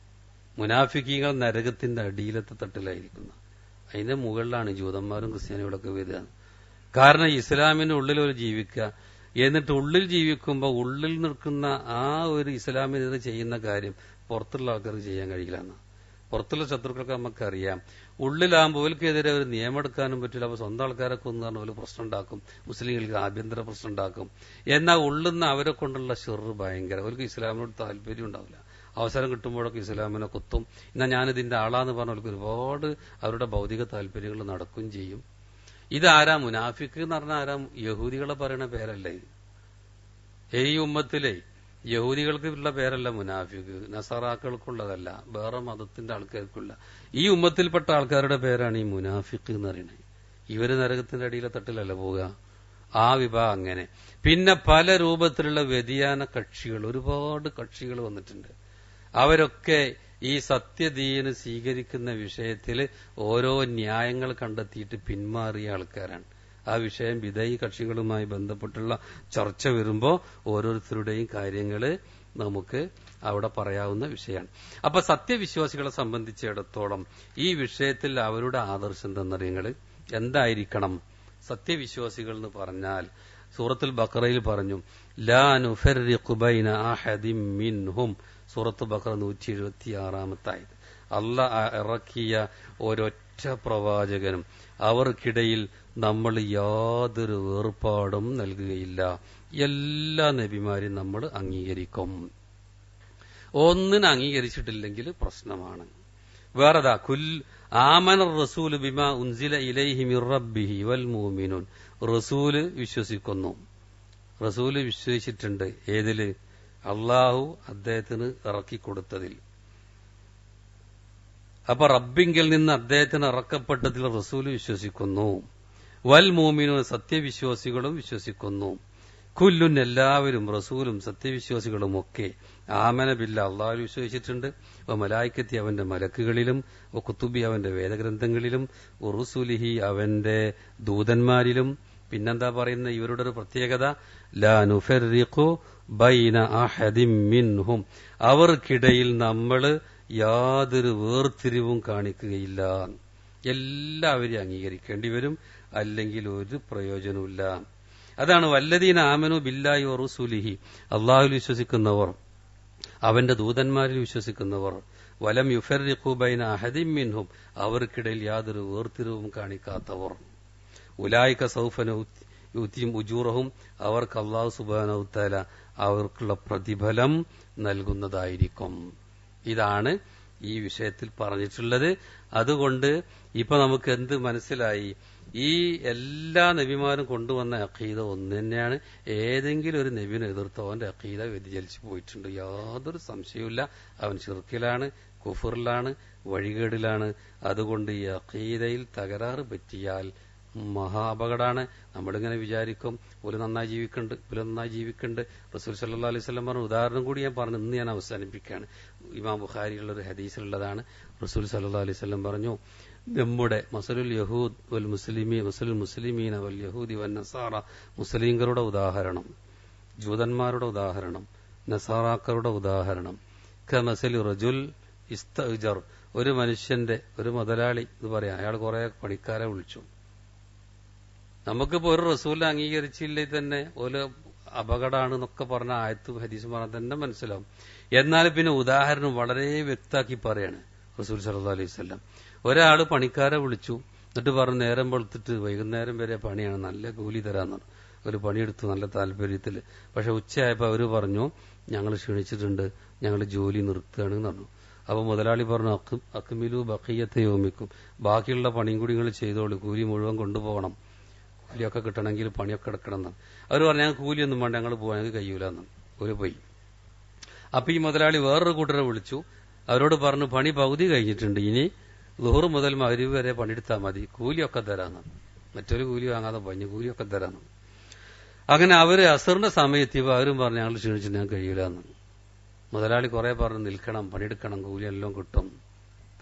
മുനാഫിക്കീങ്ങൾ നരകത്തിന്റെ അടിയിലത്തെ തട്ടിലായിരിക്കുന്ന, അതിന്റെ മുകളിലാണ് ജൂതന്മാരും ക്രിസ്ത്യാനികളൊക്കെ വരിക. കാരണം ഇസ്ലാമിന്റെ ഉള്ളിൽ ഒരു ജീവിക്കുക, എന്നിട്ട് ഉള്ളിൽ ജീവിക്കുമ്പോൾ ഉള്ളിൽ നിൽക്കുന്ന ആ ഒരു ഇസ്ലാമിനെതിരെ ചെയ്യുന്ന കാര്യം പുറത്തുള്ള ആൾക്കാർക്ക് ചെയ്യാൻ കഴിയില്ല. പുറത്തുള്ള ശത്രുക്കൾക്ക് നമുക്കറിയാം. ഉള്ളിലാകുമ്പോൾ അവർക്കെതിരെ ഒരു നിയമം എടുക്കാനും പറ്റില്ല. അപ്പൊ സ്വന്തം ആൾക്കാരെ കൊന്നു ഒരു പ്രശ്നം ഉണ്ടാക്കും, മുസ്ലിങ്ങൾക്ക് ആഭ്യന്തര പ്രശ്നം ഉണ്ടാക്കും. എന്നാൽ ഉള്ളുന്ന അവരെ കൊണ്ടുള്ള ഷെറ് ഭയങ്കര. അവർക്ക് ഇസ്ലാമിനോട് താല്പര്യം ഉണ്ടാവില്ല. അവസരം കിട്ടുമ്പോഴൊക്കെ ഇസ്ലാമിനെ കുത്തും. എന്നാൽ ഞാനിതിന്റെ ആളാന്ന് പറഞ്ഞ അവർക്ക് ഒരുപാട് അവരുടെ ഭൗതിക താല്പര്യങ്ങൾ നടക്കുകയും ചെയ്യും. ഇതാരാ? മുനാഫിക്ക് എന്ന് പറഞ്ഞാൽ ആരാ? യഹൂദികളെ പറയുന്ന പേരല്ലേ ഈ ഉമ്മത്തിലെ? യഹൂദികൾക്കുള്ള പേരല്ല മുനാഫിക്ക്, നസറാക്കൾക്കുള്ളതല്ല, വേറെ മതത്തിന്റെ ആൾക്കാർക്കുള്ള ഈ ഉമ്മത്തിൽപ്പെട്ട ആൾക്കാരുടെ പേരാണ് ഈ മുനാഫിക്ക് എന്ന് പറയുന്നത്. ഇവര് നരകത്തിന്റെ അടിയിലെ തട്ടിലല്ല പോവുക. ആ വിഭാഗം അങ്ങനെ. പിന്നെ പല രൂപത്തിലുള്ള വ്യതിയാന കക്ഷികൾ, ഒരുപാട് കക്ഷികൾ വന്നിട്ടുണ്ട്. അവരൊക്കെ ഈ സത്യദീന് സ്വീകരിക്കുന്ന വിഷയത്തിൽ ഓരോ ന്യായങ്ങൾ കണ്ടെത്തിയിട്ട് പിന്മാറിയ ആൾക്കാരാണ്. ആ വിഷയം വിധേയി കക്ഷികളുമായി ബന്ധപ്പെട്ടുള്ള ചർച്ച വരുമ്പോൾ ഓരോരുത്തരുടെയും കാര്യങ്ങൾ നമുക്ക് അവിടെ പറയാവുന്ന വിഷയമാണ്. അപ്പൊ സത്യവിശ്വാസികളെ സംബന്ധിച്ചിടത്തോളം ഈ വിഷയത്തിൽ അവരുടെ ആദർശം എന്തെന്നറിയങ്ങൾ എന്തായിരിക്കണം? സത്യവിശ്വാസികൾ എന്ന് പറഞ്ഞാൽ സൂറത്തുൽ ബഖറയിൽ പറഞ്ഞു, ലാ നുഫർരിഖു ബൈന അഹദിൻ മിൻഹും. സൂറത്ത് ബഖറ 176 അല്ലാഹ് ഇറക്കിയ ഒരൊറ്റ പ്രവാചകനും അവർക്കിടയിൽ നമ്മൾ യാതൊരു വേർപാടും നൽകുകയില്ല. എല്ലാ നബിമാരെയും നമ്മൾ അംഗീകരിക്കും. ഒന്നിനെ അംഗീകരിച്ചിട്ടില്ലെങ്കിൽ പ്രശ്നമാണ്. വേറെതാ ആമന റസൂൽ ബിമാ ഉൻസില ഇലൈഹി മിർ റബ്ബിഹി വൽ മുഅ്മിനൂൻ. റസൂല് വിശ്വസിക്കുന്നു. റസൂല് വിശ്വസിച്ചിട്ടുണ്ട്. ഏതില്? അള്ളാഹു അദ്ദേഹത്തിന് ഇറക്കിക്കൊടുത്തതിൽ. അപ്പൊ റബ്ബിങ്കിൽ നിന്ന് അദ്ദേഹത്തിന് ഇറക്കപ്പെട്ടതിൽ റസൂല് വിശ്വസിക്കുന്നു. വൽ മുഅ്മിനൂൻ സത്യവിശ്വാസികളും വിശ്വസിക്കുന്നു. കുല്ലുൻ എല്ലാവരും, റസൂലും സത്യവിശ്വാസികളും ഒക്കെ ആമന ബില്ല അള്ളാഹു വിശ്വസിച്ചിട്ടുണ്ട്. മലായിക്കത്തി അവന്റെ മലക്കുകളിലും, കുത്തുബി അവന്റെ വേദഗ്രന്ഥങ്ങളിലും, റുസുലിഹി അവന്റെ ദൂതന്മാരിലും. പിന്നെന്താ പറയുന്ന ഇവരുടെ ഒരു പ്രത്യേകത? ലാ നുഫർരിഖു ബൈന അഹദിൻ മിൻഹും. അവർക്കിടയിൽ നമ്മൾ യാതൊരു വേർതിരിവും കാണിക്കുകയില്ല. എല്ലാവരെയും അംഗീകരിക്കേണ്ടി വരും, അല്ലെങ്കിൽ ഒരു പ്രയോജനവുമില്ല. അതാണ് വല്ലദീന ആമനു ബില്ലാഹി വറസൂലിഹി. അള്ളാഹുവിൽ വിശ്വസിക്കുന്നവർ, അവന്റെ ദൂതന്മാരിൽ വിശ്വസിക്കുന്നവർ, വലം യുഫർരിഖു ബൈന അഹദിൻ മിൻഹും അവർക്കിടയിൽ യാതൊരു വേർതിരിവും കാണിക്കാത്തവർ. ഉലായിക സൗഫ യുതീം ഉജൂറഹും അവർക്ക് അല്ലാഹു സുബ്ഹാനഹു തആല അവർക്കുള്ള പ്രതിഫലം നൽകുന്നതായിരിക്കും. ഇതാണ് ഈ വിഷയത്തിൽ പറഞ്ഞിട്ടുള്ളത്. അതുകൊണ്ട് ഇപ്പൊ നമുക്ക് എന്ത് മനസ്സിലായി? ഈ എല്ലാ നബിമാരും കൊണ്ടുവന്ന അഖീദ ഒന്ന് തന്നെയാണ്. ഏതെങ്കിലും ഒരു നബിനെ എതിർത്ത് അവന്റെ അഖീദ വ്യതിചലിച്ചു പോയിട്ടുണ്ട്, യാതൊരു സംശയവുമില്ല. അവൻ ശിർക്കിലാണ്, കുഫറിലാണ്, വഴികേടിലാണ്. അതുകൊണ്ട് ഈ അഖീദയിൽ തകരാറ് പറ്റിയാൽ മഹാ അപകടമാണ്. നമ്മളിങ്ങനെ വിചാരിക്കും ഒരു നന്നായി ജീവിക്കുന്നുണ്ട്. റസൂൽ സല്ലല്ലാഹു അലൈഹി വസല്ലം പറഞ്ഞ ഉദാഹരണം കൂടി ഞാൻ പറഞ്ഞു, ഇന്ന് ഞാൻ അവസാനിപ്പിക്കുകയാണ്. ഇമാം ബുഖാരിയുള്ള ഒരു ഹദീസിലുള്ളതാണ്. റസൂൽ സല്ലല്ലാഹു അലൈഹി വസല്ലം പറഞ്ഞു, നമ്മുടെ മസലുൽ യഹൂദ് വൽ മുസ്ലിമീന വൽ യഹൂദി വൻ നസാറ, മുസ്ലിംകളുടെ ഉദാഹരണം, ജൂതന്മാരുടെ ഉദാഹരണം, നസാറാക്കളുടെ ഉദാഹരണം, കമസലി റജുൽ ഇസ്തഅ്ജർ, ഒരു മനുഷ്യന്റെ, ഒരു മുതലാളി എന്ന് പറയാം, അയാൾ കുറെ പണിക്കാരെ വിളിച്ചു. നമുക്കിപ്പോ ഒരു റസൂലിനെ അംഗീകരിച്ചില്ലെങ്കിൽ തന്നെ ഒരു അപകടമാണ് എന്നൊക്കെ പറഞ്ഞ ആയത്തും ഹദീസും പറഞ്ഞാൽ തന്നെ മനസ്സിലാവും. എന്നാൽ പിന്നെ ഉദാഹരണം വളരെ വ്യക്തമാക്കി പറയാണ് റസൂൽ സല്ലല്ലാഹു അലൈഹി വസല്ലം. ഒരാള് പണിക്കാരെ വിളിച്ചു, എന്നിട്ട് പറഞ്ഞു നേരം വെളുത്തിട്ട് വൈകുന്നേരം വരെ പണിയാണ്, നല്ല കൂലി തരാന്നാണ്. ഒരു പണിയെടുത്തു നല്ല താല്പര്യത്തില്. പക്ഷെ ഉച്ചയായപ്പോ അവര് പറഞ്ഞു, ഞങ്ങൾ ക്ഷണിച്ചിട്ടുണ്ട്, ഞങ്ങൾ ജോലി നിർത്തുകയാണെന്ന് പറഞ്ഞു. അപ്പൊ മുതലാളി പറഞ്ഞു, അക്മിലു ബഖിയത്തെ യോമിക്കും, ബാക്കിയുള്ള പണിയും കൂടി നിങ്ങൾ ചെയ്തോളൂ, കൂലി മുഴുവൻ കൊണ്ടുപോകണം, കൂലിയൊക്കെ കിട്ടണമെങ്കിൽ പണിയൊക്കെ എടുക്കണം എന്നാണ്. അവർ പറഞ്ഞു, ഞങ്ങൾ കൂലിയൊന്നും വേണ്ട, ഞങ്ങൾ പോകാൻ ഞങ്ങൾക്ക് കഴിയൂല എന്നാണ്. ഒരു പോയി. അപ്പൊ ഈ മുതലാളി വേറൊരു കൂട്ടരെ വിളിച്ചു, അവരോട് പറഞ്ഞു, പണി പകുതി കഴിഞ്ഞിട്ടുണ്ട്, ഇനി ളുഹർ മുതൽ മഗ്‌രിബ് വരെ പണിയെടുത്താൽ മതി, കൂലിയൊക്കെ തരാന്നാണ്. മറ്റൊരു കൂലി വാങ്ങാതെ പോയി, കൂലിയൊക്കെ തരാന്ന്. അങ്ങനെ അവര് അസറിന്റെ സമയത്തിയപ്പോ അവരും പറഞ്ഞു, ഞങ്ങൾ ക്ഷണിച്ചിട്ട് ഞാൻ കഴിയൂലെന്ന്. മുതലാളി കുറെ പറഞ്ഞു, നിൽക്കണം, പണിയെടുക്കണം, കൂലി എല്ലാം കിട്ടും,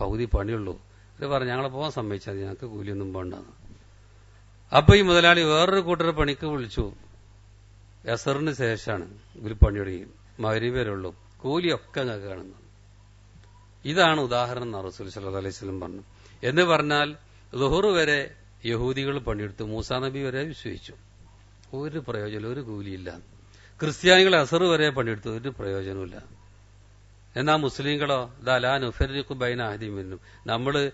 പകുതി പണിയുള്ളൂ. അവര് പറഞ്ഞു, ഞങ്ങളെ പോകാൻ സമ്മതിച്ചാൽ ഞങ്ങൾക്ക് കൂലിയൊന്നും വേണ്ടെന്ന്. അപ്പൊ ഈ മുതലാളി വേറൊരു കൂട്ടരെ പണിക്ക് വിളിച്ചു. അസറിന് ശേഷമാണ് ഇവർ പണിയൊടുങ്ങി, മഗ്‌രിബ് വരെ ഉള്ളൂ, കൂലിയൊക്കെ ഞങ്ങൾക്ക് കാണുന്നു. ഇതാണ് ഉദാഹരണം റസൂൽ സല്ലല്ലാഹു അലൈഹി വസല്ലം പറഞ്ഞു. എന്ന് പറഞ്ഞാൽ ളുഹർ വരെ യഹൂദികൾ പണിയെടുത്തു, മൂസാ നബി വരെ വിശ്വസിച്ചു, ഒരു പ്രയോജനം, ഒരു കൂലിയില്ല. ക്രിസ്ത്യാനികൾ അസർ വരെ പണിയെടുത്തു, ഒരു പ്രയോജനമില്ല. എന്നാൽ മുസ്ലിങ്ങളോ ലാ നുഫർരിഖു ബൈന അഹദിൻ മിൻഹും, നമ്മള്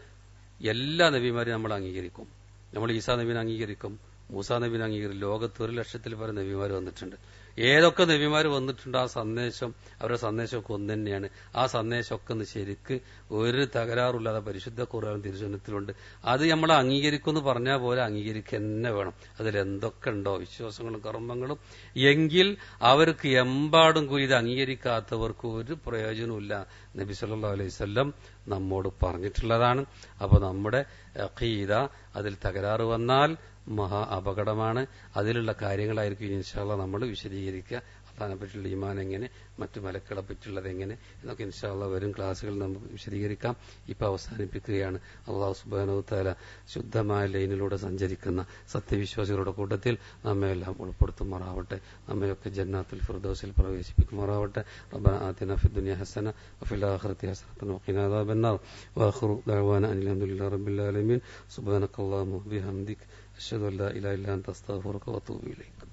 എല്ലാ നബിമാരെയും നമ്മൾ അംഗീകരിക്കും. നമ്മൾ ഈസാ നബീനെ അംഗീകരിക്കും, മൂസാ നബീനെ അംഗീകരിക്കും. ലോകത്ത് 1,00,000 പരം നബിമാർ വന്നിട്ടുണ്ട്. ഏതൊക്കെ നബിമാർ വന്നിട്ടുണ്ട് ആ സന്ദേശം, അവരുടെ സന്ദേശമൊക്കെ ഒന്ന് തന്നെയാണ്. ആ സന്ദേശമൊക്കെ ഒന്ന് ശരിക്ക് ഒരു തകരാറില്ലാതെ പരിശുദ്ധ ഖുർആൻ തിരുസുന്നത്തിലുണ്ട്. അത് നമ്മൾ അംഗീകരിക്കുമെന്ന് പറഞ്ഞാൽ പോലെ അംഗീകരിക്കുക തന്നെ വേണം. അതിലെന്തൊക്കെ ഉണ്ടോ വിശ്വാസങ്ങളും കർമ്മങ്ങളും, എങ്കിൽ അവർക്ക് എമ്പാടും കൂടി ഇത് അംഗീകരിക്കാത്തവർക്ക് ഒരു പ്രയോജനമില്ല. നബി സല്ലല്ലാഹു അലൈഹി വസല്ലം നമ്മോട് പറഞ്ഞിട്ടുള്ളതാണ്. അപ്പൊ നമ്മുടെ അഖീദ അതിൽ തകരാറ് വന്നാൽ മഹാ അപകടമാണ്. അതിലുള്ള കാര്യങ്ങളായിരിക്കും ഇൻഷാ അല്ലാഹ് നമ്മൾ വിശദീകരിക്കുക. അള്ളാഹിനെ പറ്റിയുള്ള ഈമാൻ എങ്ങനെ, മറ്റു മലക്കളെ പറ്റിയുള്ളത് എങ്ങനെ എന്നൊക്കെ ഇൻഷാ അല്ലാഹ് വരും ക്ലാസ്സുകളിൽ നമുക്ക് വിശദീകരിക്കാം. ഇപ്പൊ അവസാനിപ്പിക്കുകയാണ്. അള്ളാഹു സുബ്ഹാനഹു വ തആല ശുദ്ധമായ ലൈനിലൂടെ സഞ്ചരിക്കുന്ന സത്യവിശ്വാസികളുടെ കൂട്ടത്തിൽ നമ്മയെല്ലാം ഉൾപ്പെടുത്തുമാറാവട്ടെ. നമ്മയൊക്കെ ജന്നാത്തുൽ ഫിർദൗസിൽ പ്രവേശിപ്പിക്കുമാറാവട്ടെ. റബ്ബനാ ആതിനാ ഫിദ്ദുനിയ ഹസന വഫിൽ ആഖിറതി ഹസനത വഖിനാ അദാബന്നാർ. വആഖിറു ദഅവാനാ അനിൽ ഹംദുലില്ലാഹി റബ്ബിൽ ആലമീൻ. സുബ്ഹാനകല്ലാഹുമ്മ വബിഹംദിക അഷ്ഹദു അൻ ലാ ഇലാഹ ഇല്ല അൻത അസ്തഗ്ഫിറുക വഅതൂബു ഇലൈക്.